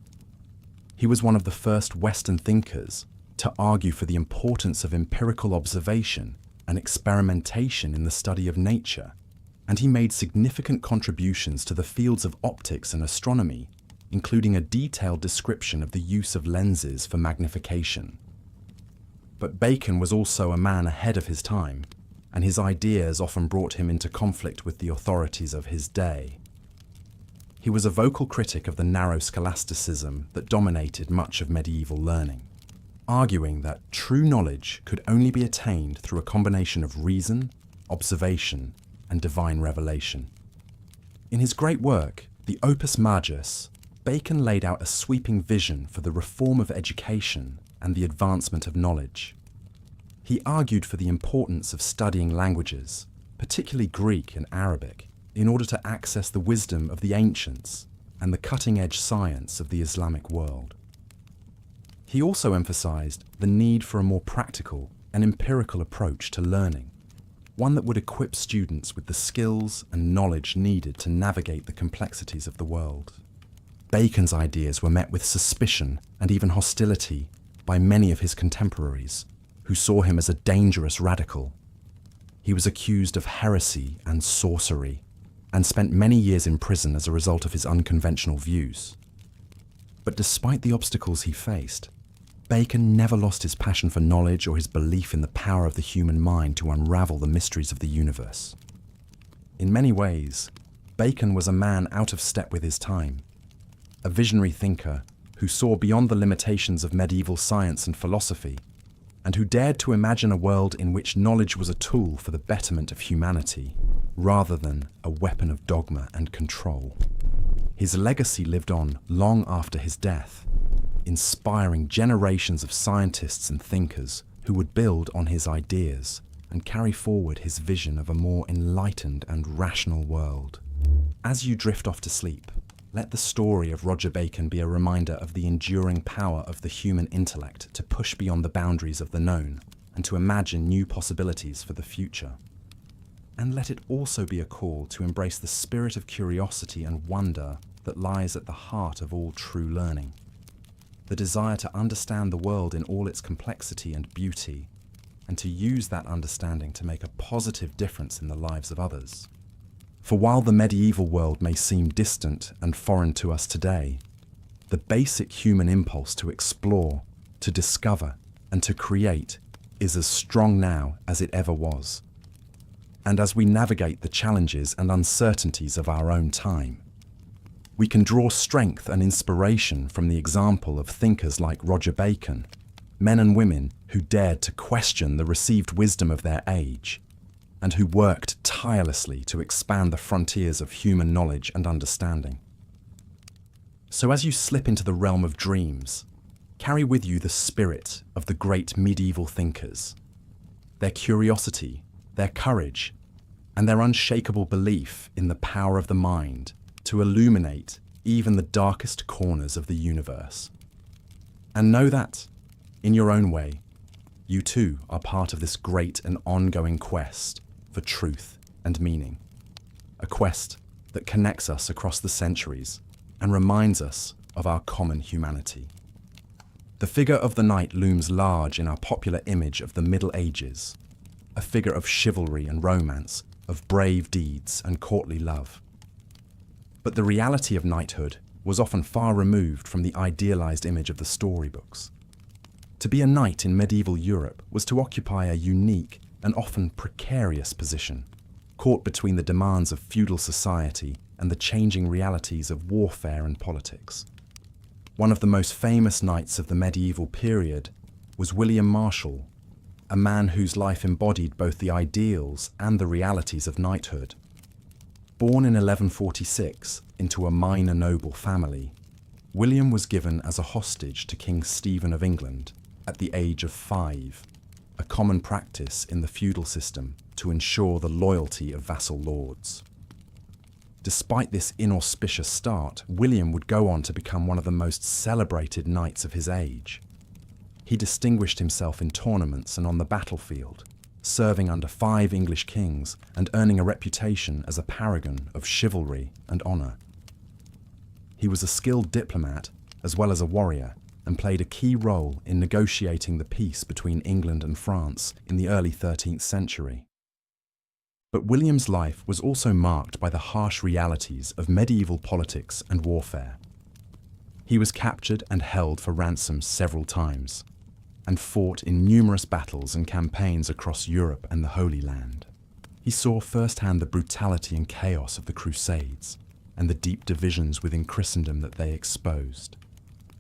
He was one of the first Western thinkers to argue for the importance of empirical observation and experimentation in the study of nature, and he made significant contributions to the fields of optics and astronomy, including a detailed description of the use of lenses for magnification. But Bacon was also a man ahead of his time, and his ideas often brought him into conflict with the authorities of his day. He was a vocal critic of the narrow scholasticism that dominated much of medieval learning, arguing that true knowledge could only be attained through a combination of reason, observation, and divine revelation. In his great work, the Opus Majus, Bacon laid out a sweeping vision for the reform of education and the advancement of knowledge. He argued for the importance of studying languages, particularly Greek and Arabic, in order to access the wisdom of the ancients and the cutting-edge science of the Islamic world. He also emphasized the need for a more practical and empirical approach to learning, one that would equip students with the skills and knowledge needed to navigate the complexities of the world. Bacon's ideas were met with suspicion and even hostility by many of his contemporaries, who saw him as a dangerous radical. He was accused of heresy and sorcery, and spent many years in prison as a result of his unconventional views. But despite the obstacles he faced, Bacon never lost his passion for knowledge or his belief in the power of the human mind to unravel the mysteries of the universe. In many ways, Bacon was a man out of step with his time, a visionary thinker who saw beyond the limitations of medieval science and philosophy, and who dared to imagine a world in which knowledge was a tool for the betterment of humanity, rather than a weapon of dogma and control. His legacy lived on long after his death, inspiring generations of scientists and thinkers who would build on his ideas and carry forward his vision of a more enlightened and rational world. As you drift off to sleep, let the story of Roger Bacon be a reminder of the enduring power of the human intellect to push beyond the boundaries of the known and to imagine new possibilities for the future. And let it also be a call to embrace the spirit of curiosity and wonder that lies at the heart of all true learning. The desire to understand the world in all its complexity and beauty, and to use that understanding to make a positive difference in the lives of others. For while the medieval world may seem distant and foreign to us today, the basic human impulse to explore, to discover, and to create is as strong now as it ever was. And as we navigate the challenges and uncertainties of our own time, we can draw strength and inspiration from the example of thinkers like Roger Bacon, men and women who dared to question the received wisdom of their age, and who worked tirelessly to expand the frontiers of human knowledge and understanding. So as you slip into the realm of dreams, carry with you the spirit of the great medieval thinkers, their curiosity, their courage, and their unshakable belief in the power of the mind to illuminate even the darkest corners of the universe. And know that, in your own way, you too are part of this great and ongoing quest for truth and meaning. A quest that connects us across the centuries and reminds us of our common humanity. The figure of the knight looms large in our popular image of the Middle Ages, a figure of chivalry and romance, of brave deeds and courtly love. But the reality of knighthood was often far removed from the idealized image of the storybooks. To be a knight in medieval Europe was to occupy a unique and often precarious position, caught between the demands of feudal society and the changing realities of warfare and politics. One of the most famous knights of the medieval period was William Marshal, a man whose life embodied both the ideals and the realities of knighthood. Born in 1146 into a minor noble family, William was given as a hostage to King Stephen of England at the age of 5, a common practice in the feudal system to ensure the loyalty of vassal lords. Despite this inauspicious start, William would go on to become one of the most celebrated knights of his age. He distinguished himself in tournaments and on the battlefield, serving under 5 English kings and earning a reputation as a paragon of chivalry and honour. He was a skilled diplomat as well as a warrior, and played a key role in negotiating the peace between England and France in the early 13th century. But William's life was also marked by the harsh realities of medieval politics and warfare. He was captured and held for ransom several times, and fought in numerous battles and campaigns across Europe and the Holy Land. He saw firsthand the brutality and chaos of the Crusades, and the deep divisions within Christendom that they exposed.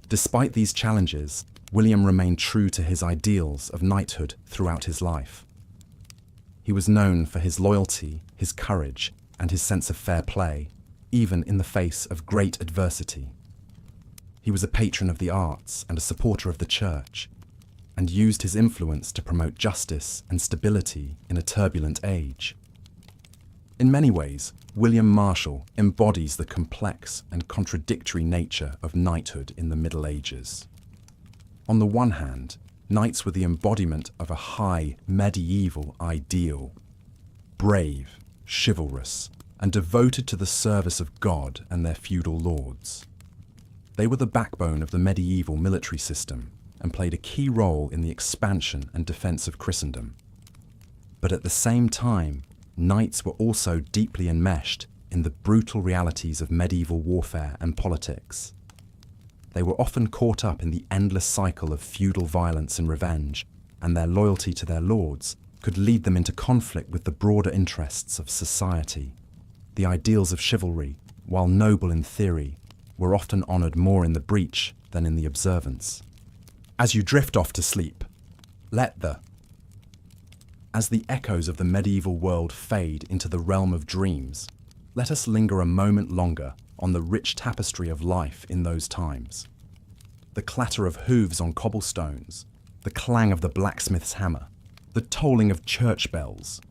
Despite these challenges, William remained true to his ideals of knighthood throughout his life. He was known for his loyalty, his courage, and his sense of fair play, even in the face of great adversity. He was a patron of the arts and a supporter of the church, and used his influence to promote justice and stability in a turbulent age. In many ways, William Marshal embodies the complex and contradictory nature of knighthood in the Middle Ages. On the one hand, knights were the embodiment of a high medieval ideal, brave, chivalrous, and devoted to the service of God and their feudal lords. They were the backbone of the medieval military system, and played a key role in the expansion and defense of Christendom. But at the same time, knights were also deeply enmeshed in the brutal realities of medieval warfare and politics. They were often caught up in the endless cycle of feudal violence and revenge, and their loyalty to their lords could lead them into conflict with the broader interests of society. The ideals of chivalry, while noble in theory, were often honoured more in the breach than in the observance. As you drift off to sleep, as the echoes of the medieval world fade into the realm of dreams, let us linger a moment longer on the rich tapestry of life in those times. The clatter of hooves on cobblestones, the clang of the blacksmith's hammer, the tolling of church bells,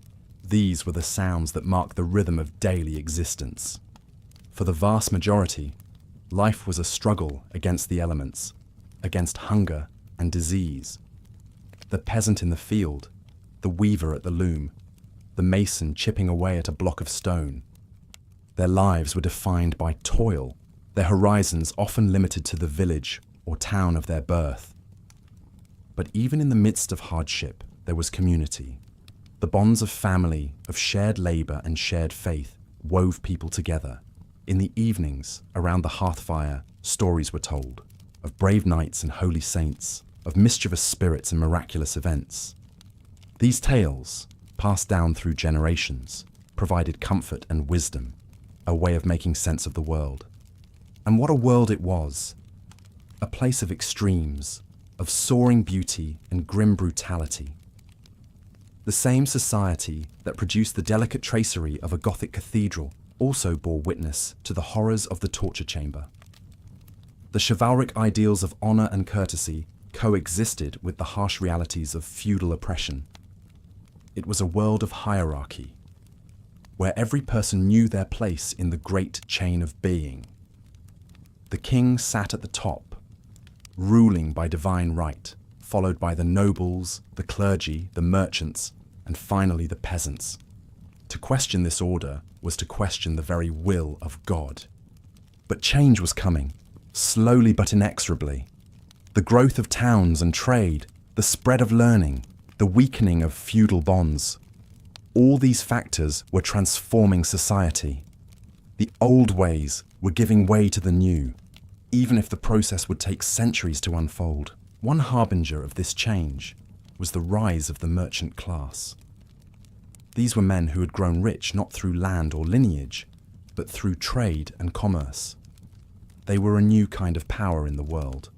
these were the sounds that mark the rhythm of daily existence. For the vast majority, life was a struggle against the elements, against hunger and disease. The peasant in the field, the weaver at the loom, the mason chipping away at a block of stone. Their lives were defined by toil, their horizons often limited to the village or town of their birth. But even in the midst of hardship, there was community. The bonds of family, of shared labour and shared faith wove people together. In the evenings, around the hearth fire, stories were told, of brave knights and holy saints, of mischievous spirits and miraculous events. These tales, passed down through generations, provided comfort and wisdom, a way of making sense of the world. And what a world it was! A place of extremes, of soaring beauty and grim brutality. The same society that produced the delicate tracery of a Gothic cathedral also bore witness to the horrors of the torture chamber. The chivalric ideals of honour and courtesy coexisted with the harsh realities of feudal oppression. It was a world of hierarchy, where every person knew their place in the great chain of being. The king sat at the top, ruling by divine right, followed by the nobles, the clergy, the merchants, and finally the peasants. To question this order was to question the very will of God. But change was coming, slowly but inexorably. The growth of towns and trade, the spread of learning, the weakening of feudal bonds. All these factors were transforming society. The old ways were giving way to the new, even if the process would take centuries to unfold. One harbinger of this change was the rise of the merchant class. These were men who had grown rich not through land or lineage, but through trade and commerce. They were a new kind of power in the world,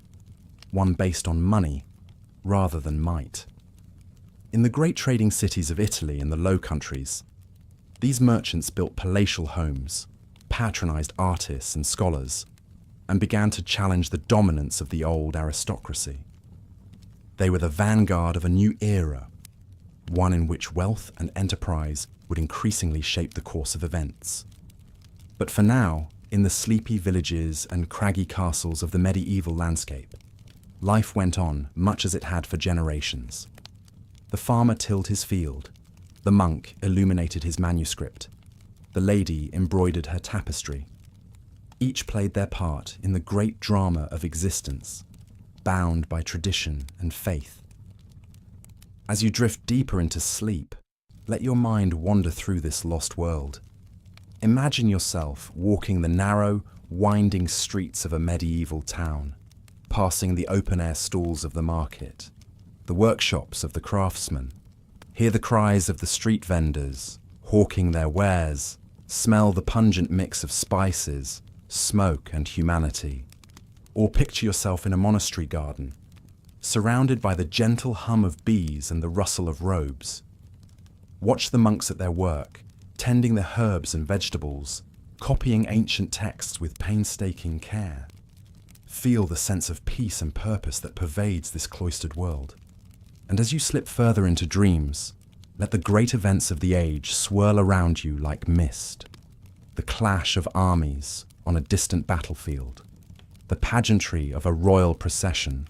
one based on money rather than might. In the great trading cities of Italy and the Low Countries, these merchants built palatial homes, patronized artists and scholars, and began to challenge the dominance of the old aristocracy. They were the vanguard of a new era, one in which wealth and enterprise would increasingly shape the course of events. But for now, in the sleepy villages and craggy castles of the medieval landscape, life went on much as it had for generations. The farmer tilled his field, the monk illuminated his manuscript, the lady embroidered her tapestry. Each played their part in the great drama of existence, bound by tradition and faith. As you drift deeper into sleep, let your mind wander through this lost world. Imagine yourself walking the narrow, winding streets of a medieval town, passing the open-air stalls of the market, the workshops of the craftsmen. Hear the cries of the street vendors, hawking their wares, smell the pungent mix of spices, smoke and humanity. Or picture yourself in a monastery garden, surrounded by the gentle hum of bees and the rustle of robes. Watch the monks at their work, tending the herbs and vegetables, copying ancient texts with painstaking care. Feel the sense of peace and purpose that pervades this cloistered world. And as you slip further into dreams, let the great events of the age swirl around you like mist. The clash of armies on a distant battlefield, the pageantry of a royal procession,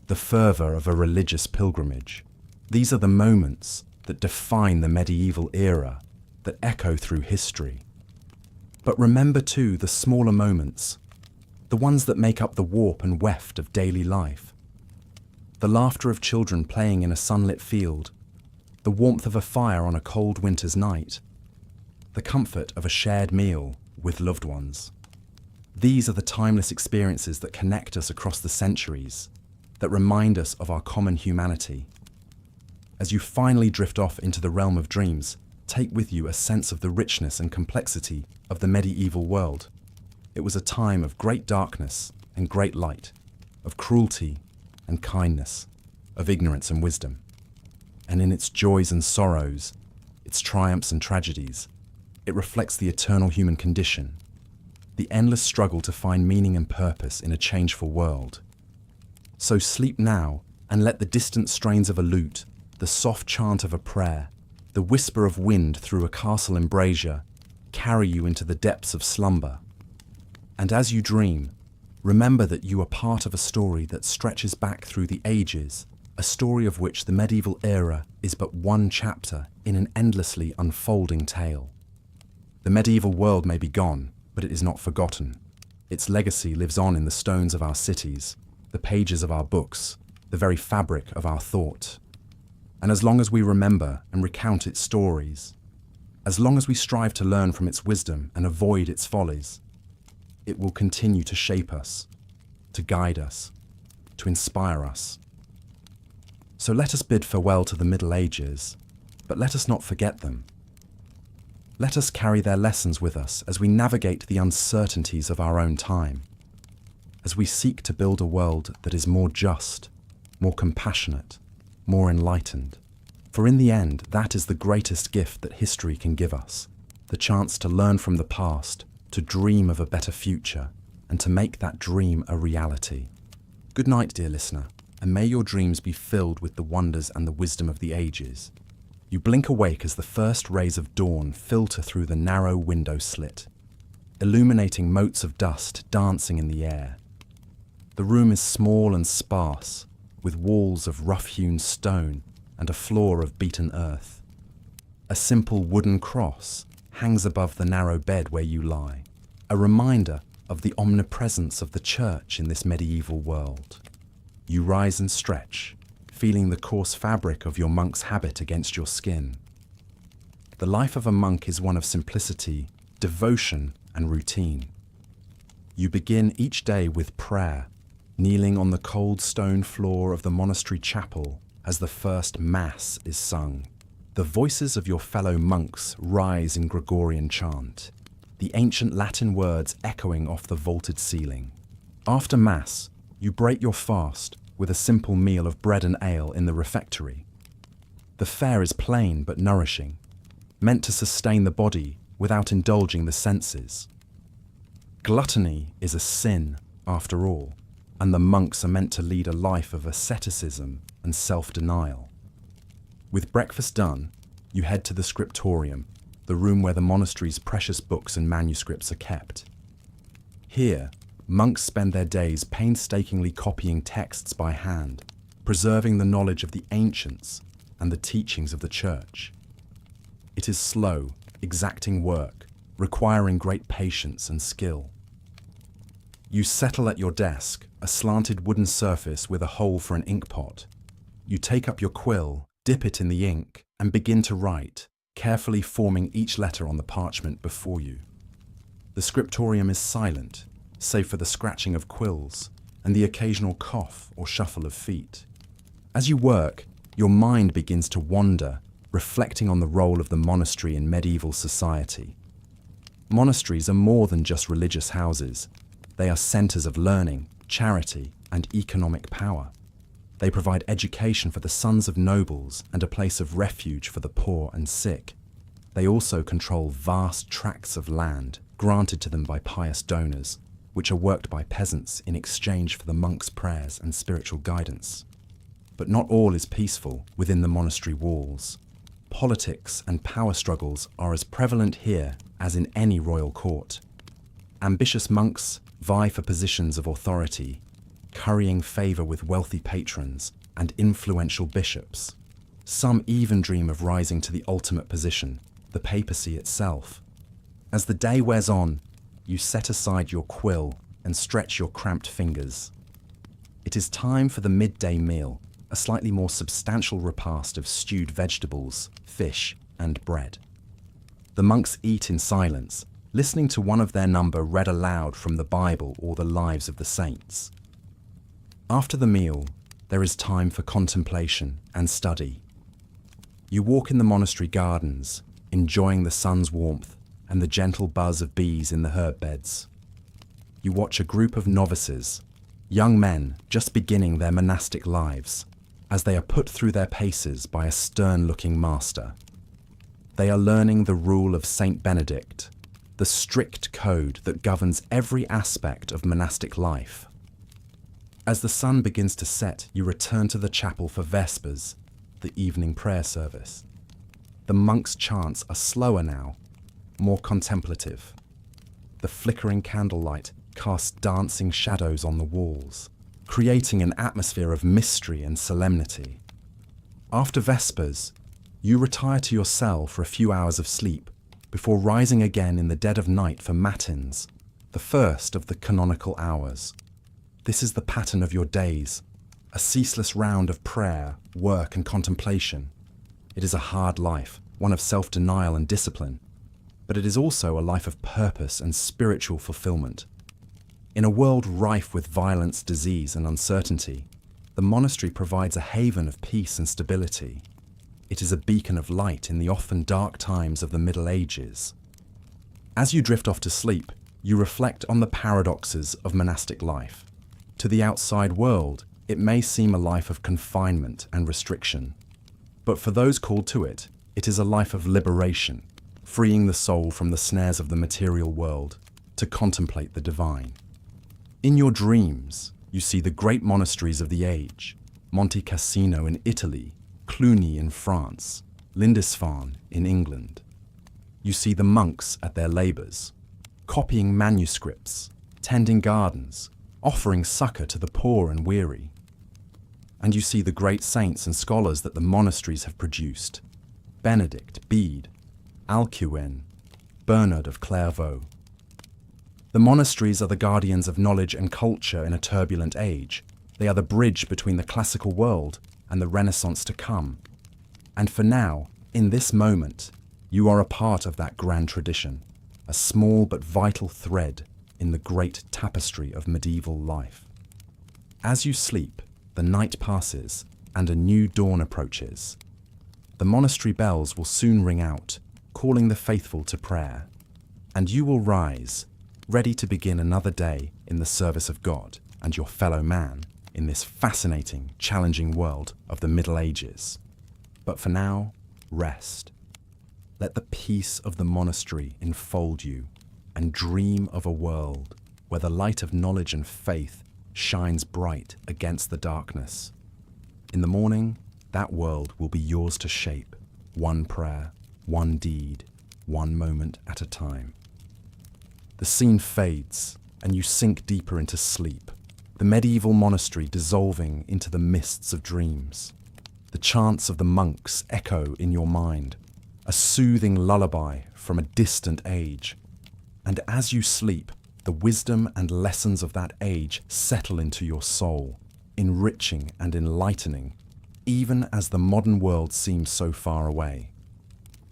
the fervour of a religious pilgrimage. These are the moments that define the medieval era, that echo through history. But remember too the smaller moments, the ones that make up the warp and weft of daily life. the laughter of children playing in a sunlit field, the warmth of a fire on a cold winter's night, the comfort of a shared meal with loved ones. These are the timeless experiences that connect us across the centuries, that remind us of our common humanity. As you finally drift off into the realm of dreams, take with you a sense of the richness and complexity of the medieval world. It was a time of great darkness and great light, of cruelty and kindness, of ignorance and wisdom. And in its joys and sorrows, its triumphs and tragedies, it reflects the eternal human condition, the endless struggle to find meaning and purpose in a changeful world. So sleep now and let the distant strains of a lute, the soft chant of a prayer, the whisper of wind through a castle embrasure carry you into the depths of slumber. And as you dream, remember that you are part of a story that stretches back through the ages, a story of which the medieval era is but one chapter in an endlessly unfolding tale. The medieval world may be gone, but it is not forgotten. Its legacy lives on in the stones of our cities, the pages of our books, the very fabric of our thought. And as long as we remember and recount its stories, as long as we strive to learn from its wisdom and avoid its follies, it will continue to shape us, to guide us, to inspire us. So let us bid farewell to the Middle Ages, but let us not forget them. Let us carry their lessons with us as we navigate the uncertainties of our own time, as we seek to build a world that is more just, more compassionate, more enlightened. For in the end, that is the greatest gift that history can give us, the chance to learn from the past, to dream of a better future, and to make that dream a reality. Good night, dear listener, and may your dreams be filled with the wonders and the wisdom of the ages. You blink awake as the first rays of dawn filter through the narrow window slit, illuminating motes of dust dancing in the air. The room is small and sparse, with walls of rough-hewn stone and a floor of beaten earth. A simple wooden cross hangs above the narrow bed where you lie, a reminder of the omnipresence of the church in this medieval world. You rise and stretch, feeling the coarse fabric of your monk's habit against your skin. The life of a monk is one of simplicity, devotion, and routine. You begin each day with prayer, kneeling on the cold stone floor of the monastery chapel as the first Mass is sung. The voices of your fellow monks rise in Gregorian chant, the ancient Latin words echoing off the vaulted ceiling. After Mass, you break your fast with a simple meal of bread and ale in the refectory. The fare is plain but nourishing, meant to sustain the body without indulging the senses. Gluttony is a sin, after all, and the monks are meant to lead a life of asceticism and self-denial. With breakfast done, you head to the scriptorium, the room where the monastery's precious books and manuscripts are kept. Here, monks spend their days painstakingly copying texts by hand, preserving the knowledge of the ancients and the teachings of the church. It is slow, exacting work, requiring great patience and skill. You settle at your desk, a slanted wooden surface with a hole for an ink pot. You take up your quill, dip it in the ink, and begin to write, carefully forming each letter on the parchment before you. The scriptorium is silent, save for the scratching of quills and the occasional cough or shuffle of feet. As you work, your mind begins to wander, reflecting on the role of the monastery in medieval society. Monasteries are more than just religious houses. They are centers of learning, charity, and economic power. They provide education for the sons of nobles and a place of refuge for the poor and sick. They also control vast tracts of land granted to them by pious donors, which are worked by peasants in exchange for the monks' prayers and spiritual guidance. But not all is peaceful within the monastery walls. Politics and power struggles are as prevalent here as in any royal court. Ambitious monks vie for positions of authority, currying favour with wealthy patrons and influential bishops. Some even dream of rising to the ultimate position, the papacy itself. As the day wears on, you set aside your quill and stretch your cramped fingers. It is time for the midday meal, a slightly more substantial repast of stewed vegetables, fish, and bread. The monks eat in silence, listening to one of their number read aloud from the Bible or the lives of the saints. After the meal, there is time for contemplation and study. You walk in the monastery gardens, enjoying the sun's warmth and the gentle buzz of bees in the herb beds. You watch a group of novices, young men just beginning their monastic lives, as they are put through their paces by a stern-looking master. They are learning the rule of Saint Benedict, the strict code that governs every aspect of monastic life. As the sun begins to set, you return to the chapel for Vespers, the evening prayer service. The monks' chants are slower now, more contemplative. The flickering candlelight casts dancing shadows on the walls, creating an atmosphere of mystery and solemnity. After Vespers, you retire to your cell for a few hours of sleep before rising again in the dead of night for matins, the first of the canonical hours. This is the pattern of your days, a ceaseless round of prayer, work, and contemplation. It is a hard life, one of self-denial and discipline, but it is also a life of purpose and spiritual fulfillment. In a world rife with violence, disease, and uncertainty, the monastery provides a haven of peace and stability. It is a beacon of light in the often dark times of the Middle Ages. As you drift off to sleep, you reflect on the paradoxes of monastic life. To the outside world, it may seem a life of confinement and restriction. But for those called to it, it is a life of liberation, freeing the soul from the snares of the material world to contemplate the divine. In your dreams, you see the great monasteries of the age, Monte Cassino in Italy, Cluny in France, Lindisfarne in England. You see the monks at their labours, copying manuscripts, tending gardens, offering succour to the poor and weary. And you see the great saints and scholars that the monasteries have produced, Benedict, Bede, Alcuin, Bernard of Clairvaux. The monasteries are the guardians of knowledge and culture in a turbulent age. They are the bridge between the classical world and the Renaissance to come. And for now, in this moment, you are a part of that grand tradition, a small but vital thread in the great tapestry of medieval life. As you sleep, the night passes and a new dawn approaches. The monastery bells will soon ring out, calling the faithful to prayer, and you will rise, ready to begin another day in the service of God and your fellow man in this fascinating, challenging world of the Middle Ages. But for now, rest. Let the peace of the monastery enfold you and dream of a world where the light of knowledge and faith shines bright against the darkness. In the morning, that world will be yours to shape, one prayer, one deed, one moment at a time. The scene fades, and you sink deeper into sleep, the medieval monastery dissolving into the mists of dreams. The chants of the monks echo in your mind, a soothing lullaby from a distant age. And as you sleep, the wisdom and lessons of that age settle into your soul, enriching and enlightening, even as the modern world seems so far away.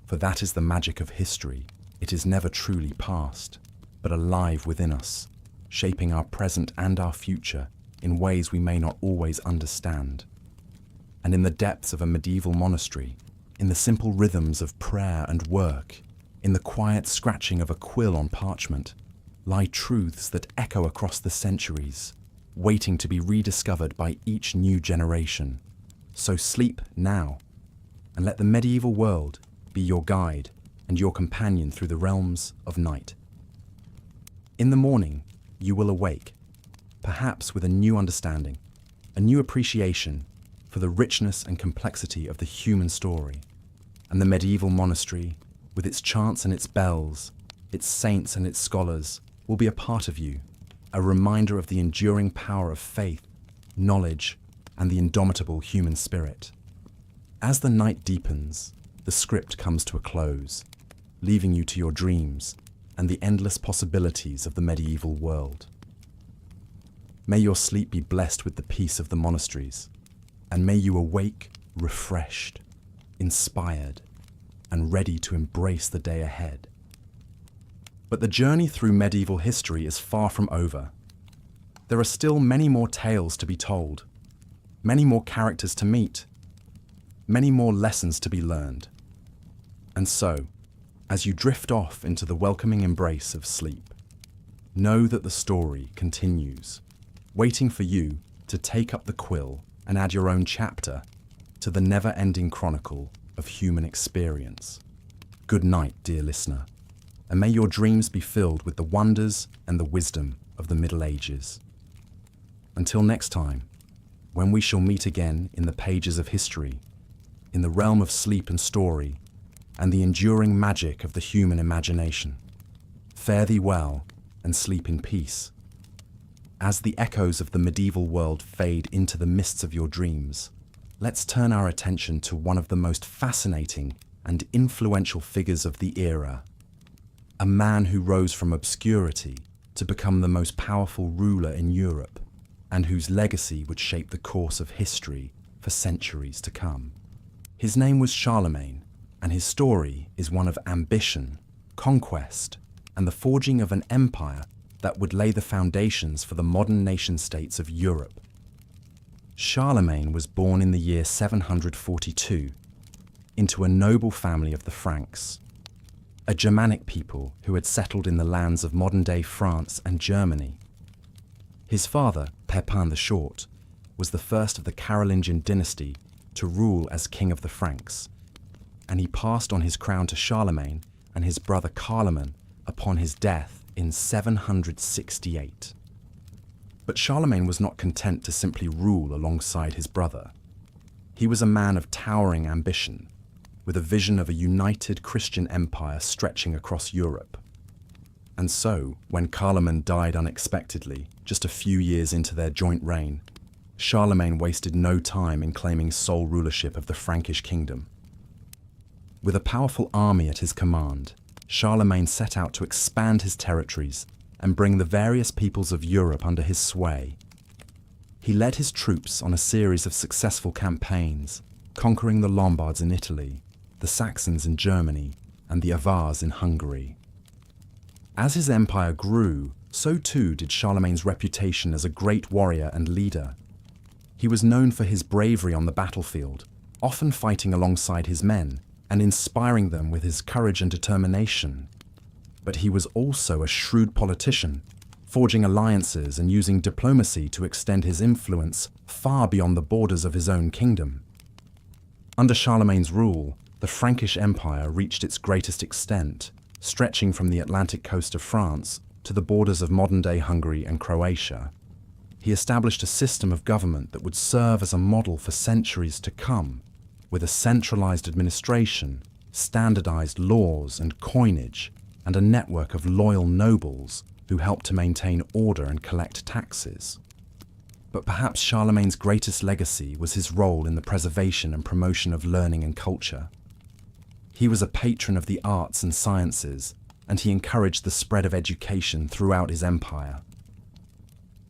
For that is the magic of history. It is never truly past, but alive within us, shaping our present and our future in ways we may not always understand. And in the depths of a medieval monastery, in the simple rhythms of prayer and work, in the quiet scratching of a quill on parchment, lie truths that echo across the centuries, waiting to be rediscovered by each new generation. So sleep now, and let the medieval world be your guide and your companion through the realms of night. In the morning, you will awake, perhaps with a new understanding, a new appreciation for the richness and complexity of the human story. And the medieval monastery, with its chants and its bells, its saints and its scholars, will be a part of you, a reminder of the enduring power of faith, knowledge, and the indomitable human spirit. As the night deepens, the script comes to a close, leaving you to your dreams and the endless possibilities of the medieval world. May your sleep be blessed with the peace of the monasteries. and may you awake refreshed, inspired, and ready to embrace the day ahead. But the journey through medieval history is far from over. There are still many more tales to be told, many more characters to meet, many more lessons to be learned. And so, as you drift off into the welcoming embrace of sleep, know that the story continues, waiting for you to take up the quill and add your own chapter to the never-ending chronicle of human experience. Good night, dear listener, and may your dreams be filled with the wonders and the wisdom of the Middle Ages. Until next time, when we shall meet again in the pages of history, in the realm of sleep and story, and the enduring magic of the human imagination, fare thee well and sleep in peace. As the echoes of the medieval world fade into the mists of your dreams, let's turn our attention to one of the most fascinating and influential figures of the era, a man who rose from obscurity to become the most powerful ruler in Europe, and whose legacy would shape the course of history for centuries to come. His name was Charlemagne, and his story is one of ambition, conquest, and the forging of an empire that would lay the foundations for the modern nation-states of Europe. Charlemagne was born in the year 742 into a noble family of the Franks, a Germanic people who had settled in the lands of modern-day France and Germany. His father, Pepin the Short, was the first of the Carolingian dynasty to rule as king of the Franks, and he passed on his crown to Charlemagne and his brother Carloman upon his death in 768. But Charlemagne was not content to simply rule alongside his brother. He was a man of towering ambition, with a vision of a united Christian empire stretching across Europe. And so, when Carloman died unexpectedly, just a few years into their joint reign, Charlemagne wasted no time in claiming sole rulership of the Frankish kingdom. With a powerful army at his command, Charlemagne set out to expand his territories and bring the various peoples of Europe under his sway. He led his troops on a series of successful campaigns, conquering the Lombards in Italy, the Saxons in Germany, and the Avars in Hungary. As his empire grew, so too did Charlemagne's reputation as a great warrior and leader. He was known for his bravery on the battlefield, often fighting alongside his men and inspiring them with his courage and determination. But he was also a shrewd politician, forging alliances and using diplomacy to extend his influence far beyond the borders of his own kingdom. Under Charlemagne's rule, the Frankish Empire reached its greatest extent, stretching from the Atlantic coast of France to the borders of modern-day Hungary and Croatia. He established a system of government that would serve as a model for centuries to come, with a centralized administration, standardized laws and coinage, and a network of loyal nobles who helped to maintain order and collect taxes. But perhaps Charlemagne's greatest legacy was his role in the preservation and promotion of learning and culture. He was a patron of the arts and sciences, and he encouraged the spread of education throughout his empire.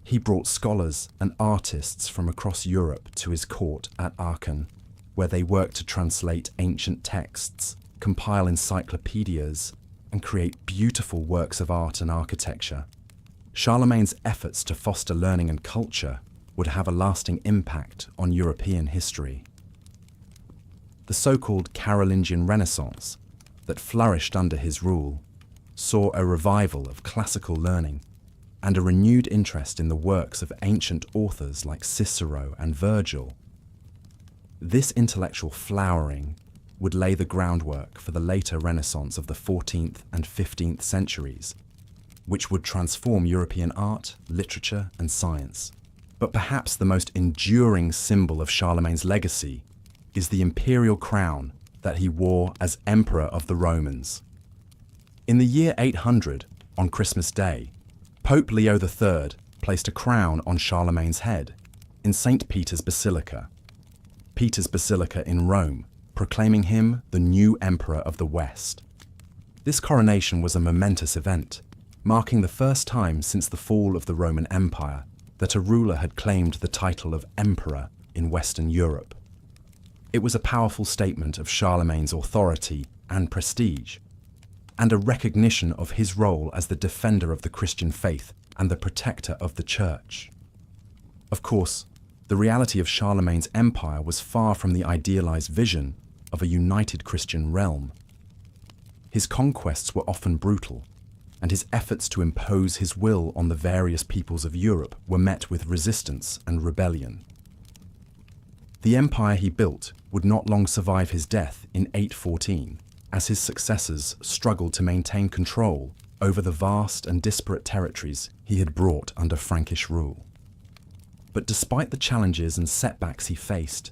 He brought scholars and artists from across Europe to his court at Aachen, where they worked to translate ancient texts, compile encyclopedias, and create beautiful works of art and architecture. Charlemagne's efforts to foster learning and culture would have a lasting impact on European history. The so-called Carolingian Renaissance that flourished under his rule saw a revival of classical learning and a renewed interest in the works of ancient authors like Cicero and Virgil. This intellectual flowering would lay the groundwork for the later Renaissance of the 14th and 15th centuries, which would transform European art, literature, and science. But perhaps the most enduring symbol of Charlemagne's legacy is the imperial crown that he wore as Emperor of the Romans. In the year 800, on Christmas Day, Pope Leo III placed a crown on Charlemagne's head in St. Peter's Basilica in Rome, proclaiming him the new Emperor of the West. This coronation was a momentous event, marking the first time since the fall of the Roman Empire that a ruler had claimed the title of Emperor in Western Europe. It was a powerful statement of Charlemagne's authority and prestige, and a recognition of his role as the defender of the Christian faith and the protector of the Church. Of course, the reality of Charlemagne's empire was far from the idealized vision of a united Christian realm. His conquests were often brutal, and his efforts to impose his will on the various peoples of Europe were met with resistance and rebellion. The empire he built would not long survive his death in 814, as his successors struggled to maintain control over the vast and disparate territories he had brought under Frankish rule. But despite the challenges and setbacks he faced,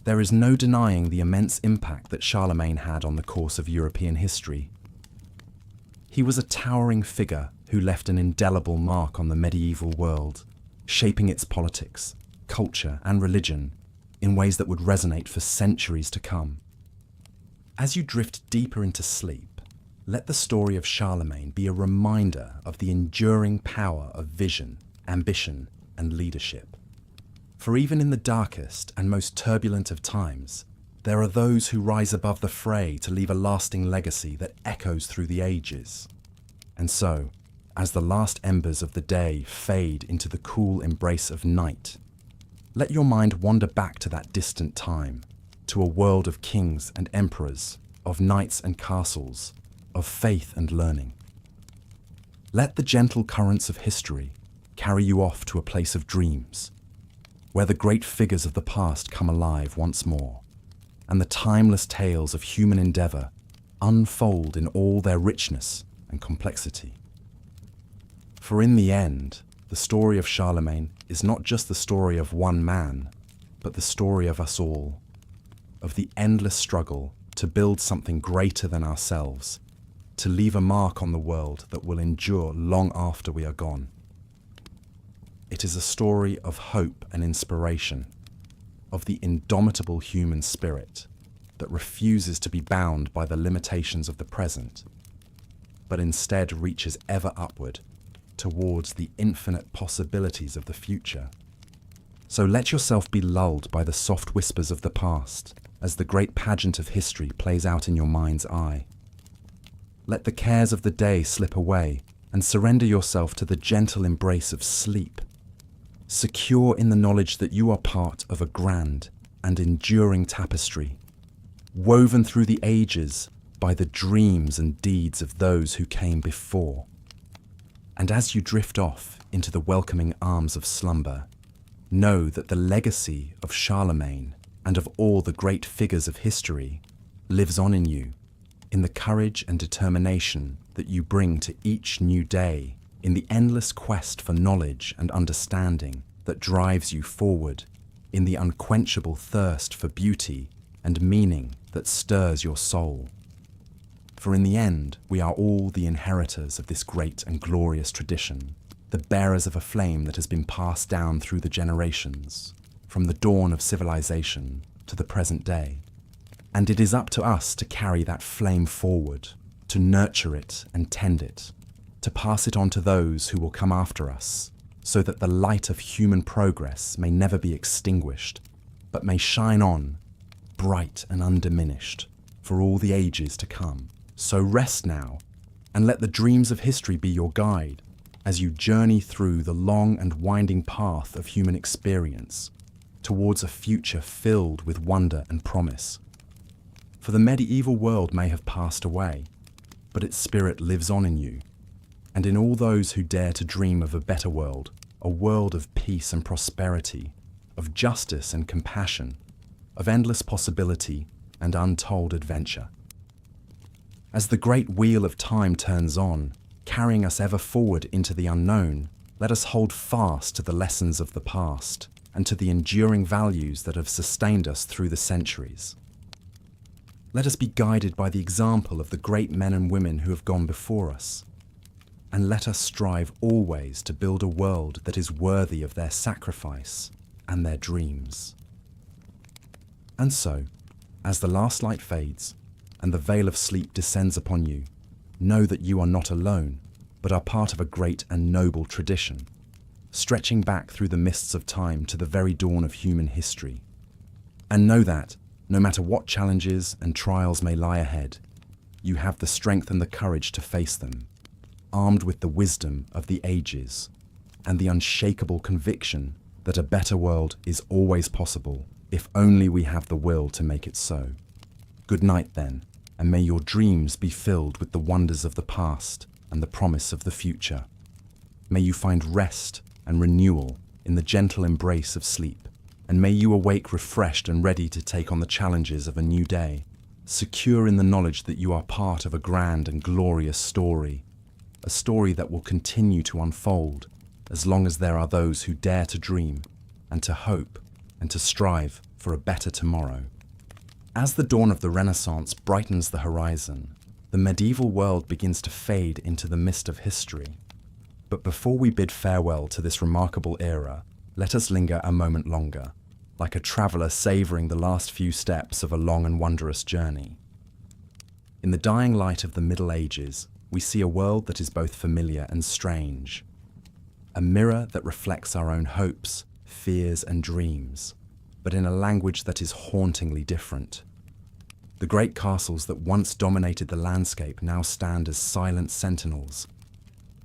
there is no denying the immense impact that Charlemagne had on the course of European history. He was a towering figure who left an indelible mark on the medieval world, shaping its politics, culture, and religion in ways that would resonate for centuries to come. As you drift deeper into sleep, let the story of Charlemagne be a reminder of the enduring power of vision, ambition, and leadership. For even in the darkest and most turbulent of times, there are those who rise above the fray to leave a lasting legacy that echoes through the ages. And so, as the last embers of the day fade into the cool embrace of night, let your mind wander back to that distant time, to a world of kings and emperors, of knights and castles, of faith and learning. Let the gentle currents of history carry you off to a place of dreams, where the great figures of the past come alive once more, and the timeless tales of human endeavor unfold in all their richness and complexity. For in the end, the story of Charlemagne is not just the story of one man, but the story of us all, of the endless struggle to build something greater than ourselves, to leave a mark on the world that will endure long after we are gone. It is a story of hope and inspiration, of the indomitable human spirit that refuses to be bound by the limitations of the present, but instead reaches ever upward towards the infinite possibilities of the future. So let yourself be lulled by the soft whispers of the past as the great pageant of history plays out in your mind's eye. Let the cares of the day slip away and surrender yourself to the gentle embrace of sleep, secure in the knowledge that you are part of a grand and enduring tapestry, woven through the ages by the dreams and deeds of those who came before. And as you drift off into the welcoming arms of slumber, know that the legacy of Charlemagne and of all the great figures of history lives on in you, in the courage and determination that you bring to each new day, in the endless quest for knowledge and understanding that drives you forward, in the unquenchable thirst for beauty and meaning that stirs your soul. For in the end, we are all the inheritors of this great and glorious tradition, the bearers of a flame that has been passed down through the generations, from the dawn of civilization to the present day. And it is up to us to carry that flame forward, to nurture it and tend it, to pass it on to those who will come after us, so that the light of human progress may never be extinguished, but may shine on, bright and undiminished, for all the ages to come. So rest now, and let the dreams of history be your guide as you journey through the long and winding path of human experience towards a future filled with wonder and promise. For the medieval world may have passed away, but its spirit lives on in you, and in all those who dare to dream of a better world, a world of peace and prosperity, of justice and compassion, of endless possibility and untold adventure. As the great wheel of time turns on, carrying us ever forward into the unknown, let us hold fast to the lessons of the past and to the enduring values that have sustained us through the centuries. Let us be guided by the example of the great men and women who have gone before us, and let us strive always to build a world that is worthy of their sacrifice and their dreams. And so, as the last light fades and the veil of sleep descends upon you, know that you are not alone, but are part of a great and noble tradition. stretching back through the mists of time to the very dawn of human history. And know that, no matter what challenges and trials may lie ahead, you have the strength and the courage to face them, armed with the wisdom of the ages and the unshakable conviction that a better world is always possible if only we have the will to make it so. Good night then, and may your dreams be filled with the wonders of the past and the promise of the future. May you find rest and renewal in the gentle embrace of sleep, and may you awake refreshed and ready to take on the challenges of a new day, secure in the knowledge that you are part of a grand and glorious story, a story that will continue to unfold as long as there are those who dare to dream and to hope and to strive for a better tomorrow. As the dawn of the Renaissance brightens the horizon, the medieval world begins to fade into the mist of history. But before we bid farewell to this remarkable era, let us linger a moment longer, like a traveller savouring the last few steps of a long and wondrous journey. In the dying light of the Middle Ages, we see a world that is both familiar and strange, a mirror that reflects our own hopes, fears and dreams, but in a language that is hauntingly different. The great castles that once dominated the landscape now stand as silent sentinels,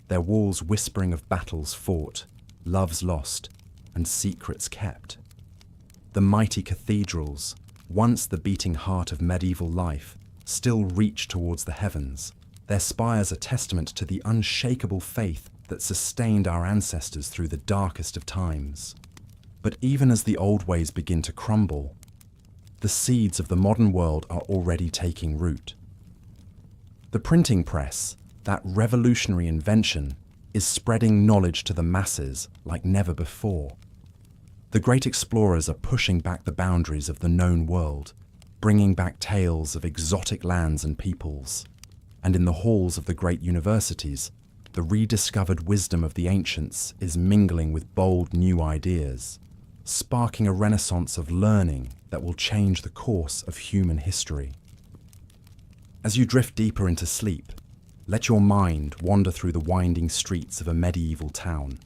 their walls whispering of battles fought, loves lost, and secrets kept. The mighty cathedrals, once the beating heart of medieval life, still reach towards the heavens, their spires a testament to the unshakable faith that sustained our ancestors through the darkest of times. But even as the old ways begin to crumble, the seeds of the modern world are already taking root. The printing press, that revolutionary invention, is spreading knowledge to the masses like never before. The great explorers are pushing back the boundaries of the known world, bringing back tales of exotic lands and peoples. And in the halls of the great universities, the rediscovered wisdom of the ancients is mingling with bold new ideas, sparking a renaissance of learning that will change the course of human history. As you drift deeper into sleep, let your mind wander through the winding streets of a medieval town,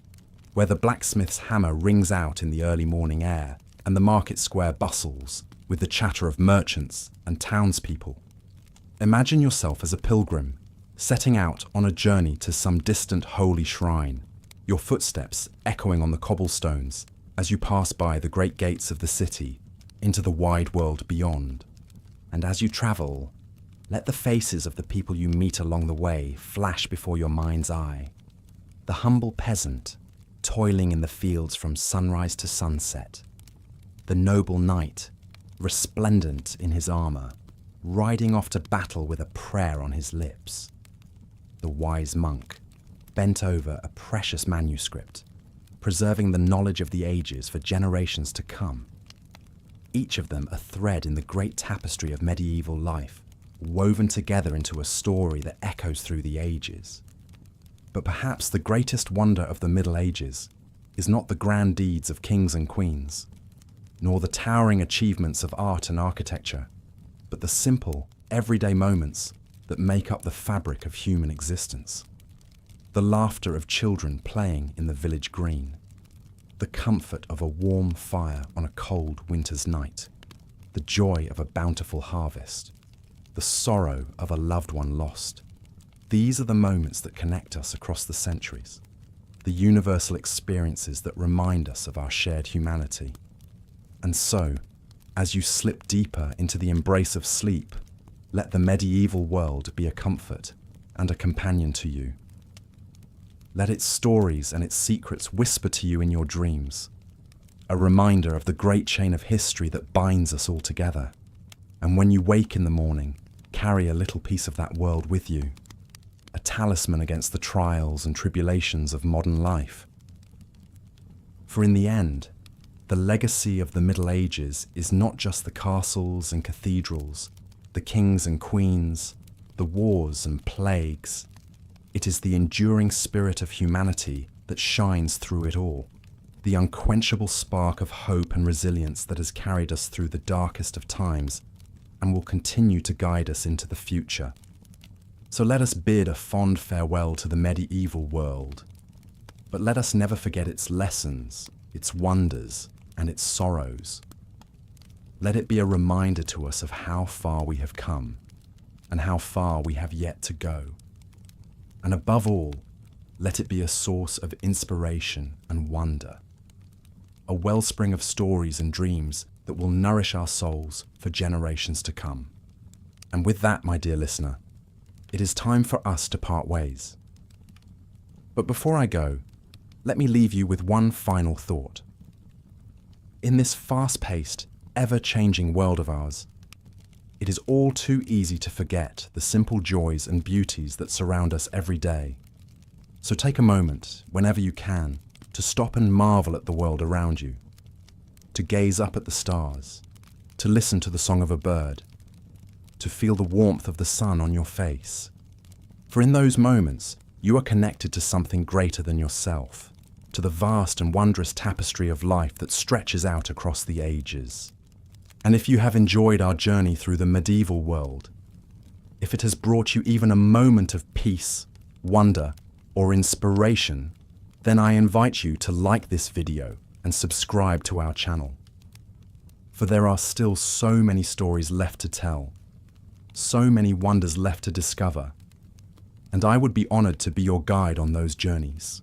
where the blacksmith's hammer rings out in the early morning air and the market square bustles with the chatter of merchants and townspeople. Imagine yourself as a pilgrim, setting out on a journey to some distant holy shrine, your footsteps echoing on the cobblestones as you pass by the great gates of the city into the wide world beyond. And as you travel, let the faces of the people you meet along the way flash before your mind's eye. The humble peasant, toiling in the fields from sunrise to sunset. The noble knight, resplendent in his armour, riding off to battle with a prayer on his lips. The wise monk, bent over a precious manuscript, preserving the knowledge of the ages for generations to come. Each of them a thread in the great tapestry of medieval life, woven together into a story that echoes through the ages. But perhaps the greatest wonder of the Middle Ages is not the grand deeds of kings and queens, nor the towering achievements of art and architecture, but the simple, everyday moments that make up the fabric of human existence. The laughter of children playing in the village green, the comfort of a warm fire on a cold winter's night, the joy of a bountiful harvest, the sorrow of a loved one lost. These are the moments that connect us across the centuries, the universal experiences that remind us of our shared humanity. And so, as you slip deeper into the embrace of sleep, let the medieval world be a comfort and a companion to you. Let its stories and its secrets whisper to you in your dreams, a reminder of the great chain of history that binds us all together. And when you wake in the morning, carry a little piece of that world with you, a talisman against the trials and tribulations of modern life. For in the end, the legacy of the Middle Ages is not just the castles and cathedrals, the kings and queens, the wars and plagues. It is the enduring spirit of humanity that shines through it all, the unquenchable spark of hope and resilience that has carried us through the darkest of times and will continue to guide us into the future. So let us bid a fond farewell to the medieval world. But let us never forget its lessons, its wonders, and its sorrows. Let it be a reminder to us of how far we have come and how far we have yet to go. And above all, let it be a source of inspiration and wonder, a wellspring of stories and dreams that will nourish our souls for generations to come. And with that, my dear listener, it is time for us to part ways. But before I go, let me leave you with one final thought. In this fast-paced, ever-changing world of ours, it is all too easy to forget the simple joys and beauties that surround us every day. So take a moment, whenever you can, to stop and marvel at the world around you, to gaze up at the stars, to listen to the song of a bird, to feel the warmth of the sun on your face. For in those moments, you are connected to something greater than yourself, to the vast and wondrous tapestry of life that stretches out across the ages. And if you have enjoyed our journey through the medieval world, if it has brought you even a moment of peace, wonder, or inspiration, then I invite you to like this video and subscribe to our channel. For there are still so many stories left to tell, so many wonders left to discover, and I would be honored to be your guide on those journeys.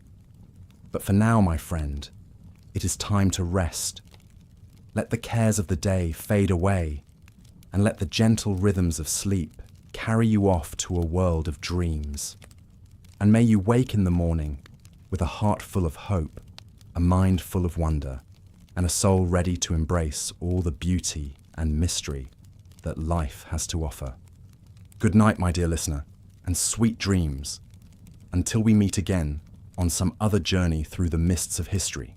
But for now, my friend, it is time to rest. Let the cares of the day fade away, and let the gentle rhythms of sleep carry you off to a world of dreams. And may you wake in the morning with a heart full of hope, a mind full of wonder, and a soul ready to embrace all the beauty and mystery that life has to offer. Good night, my dear listener, and sweet dreams, until we meet again on some other journey through the mists of history.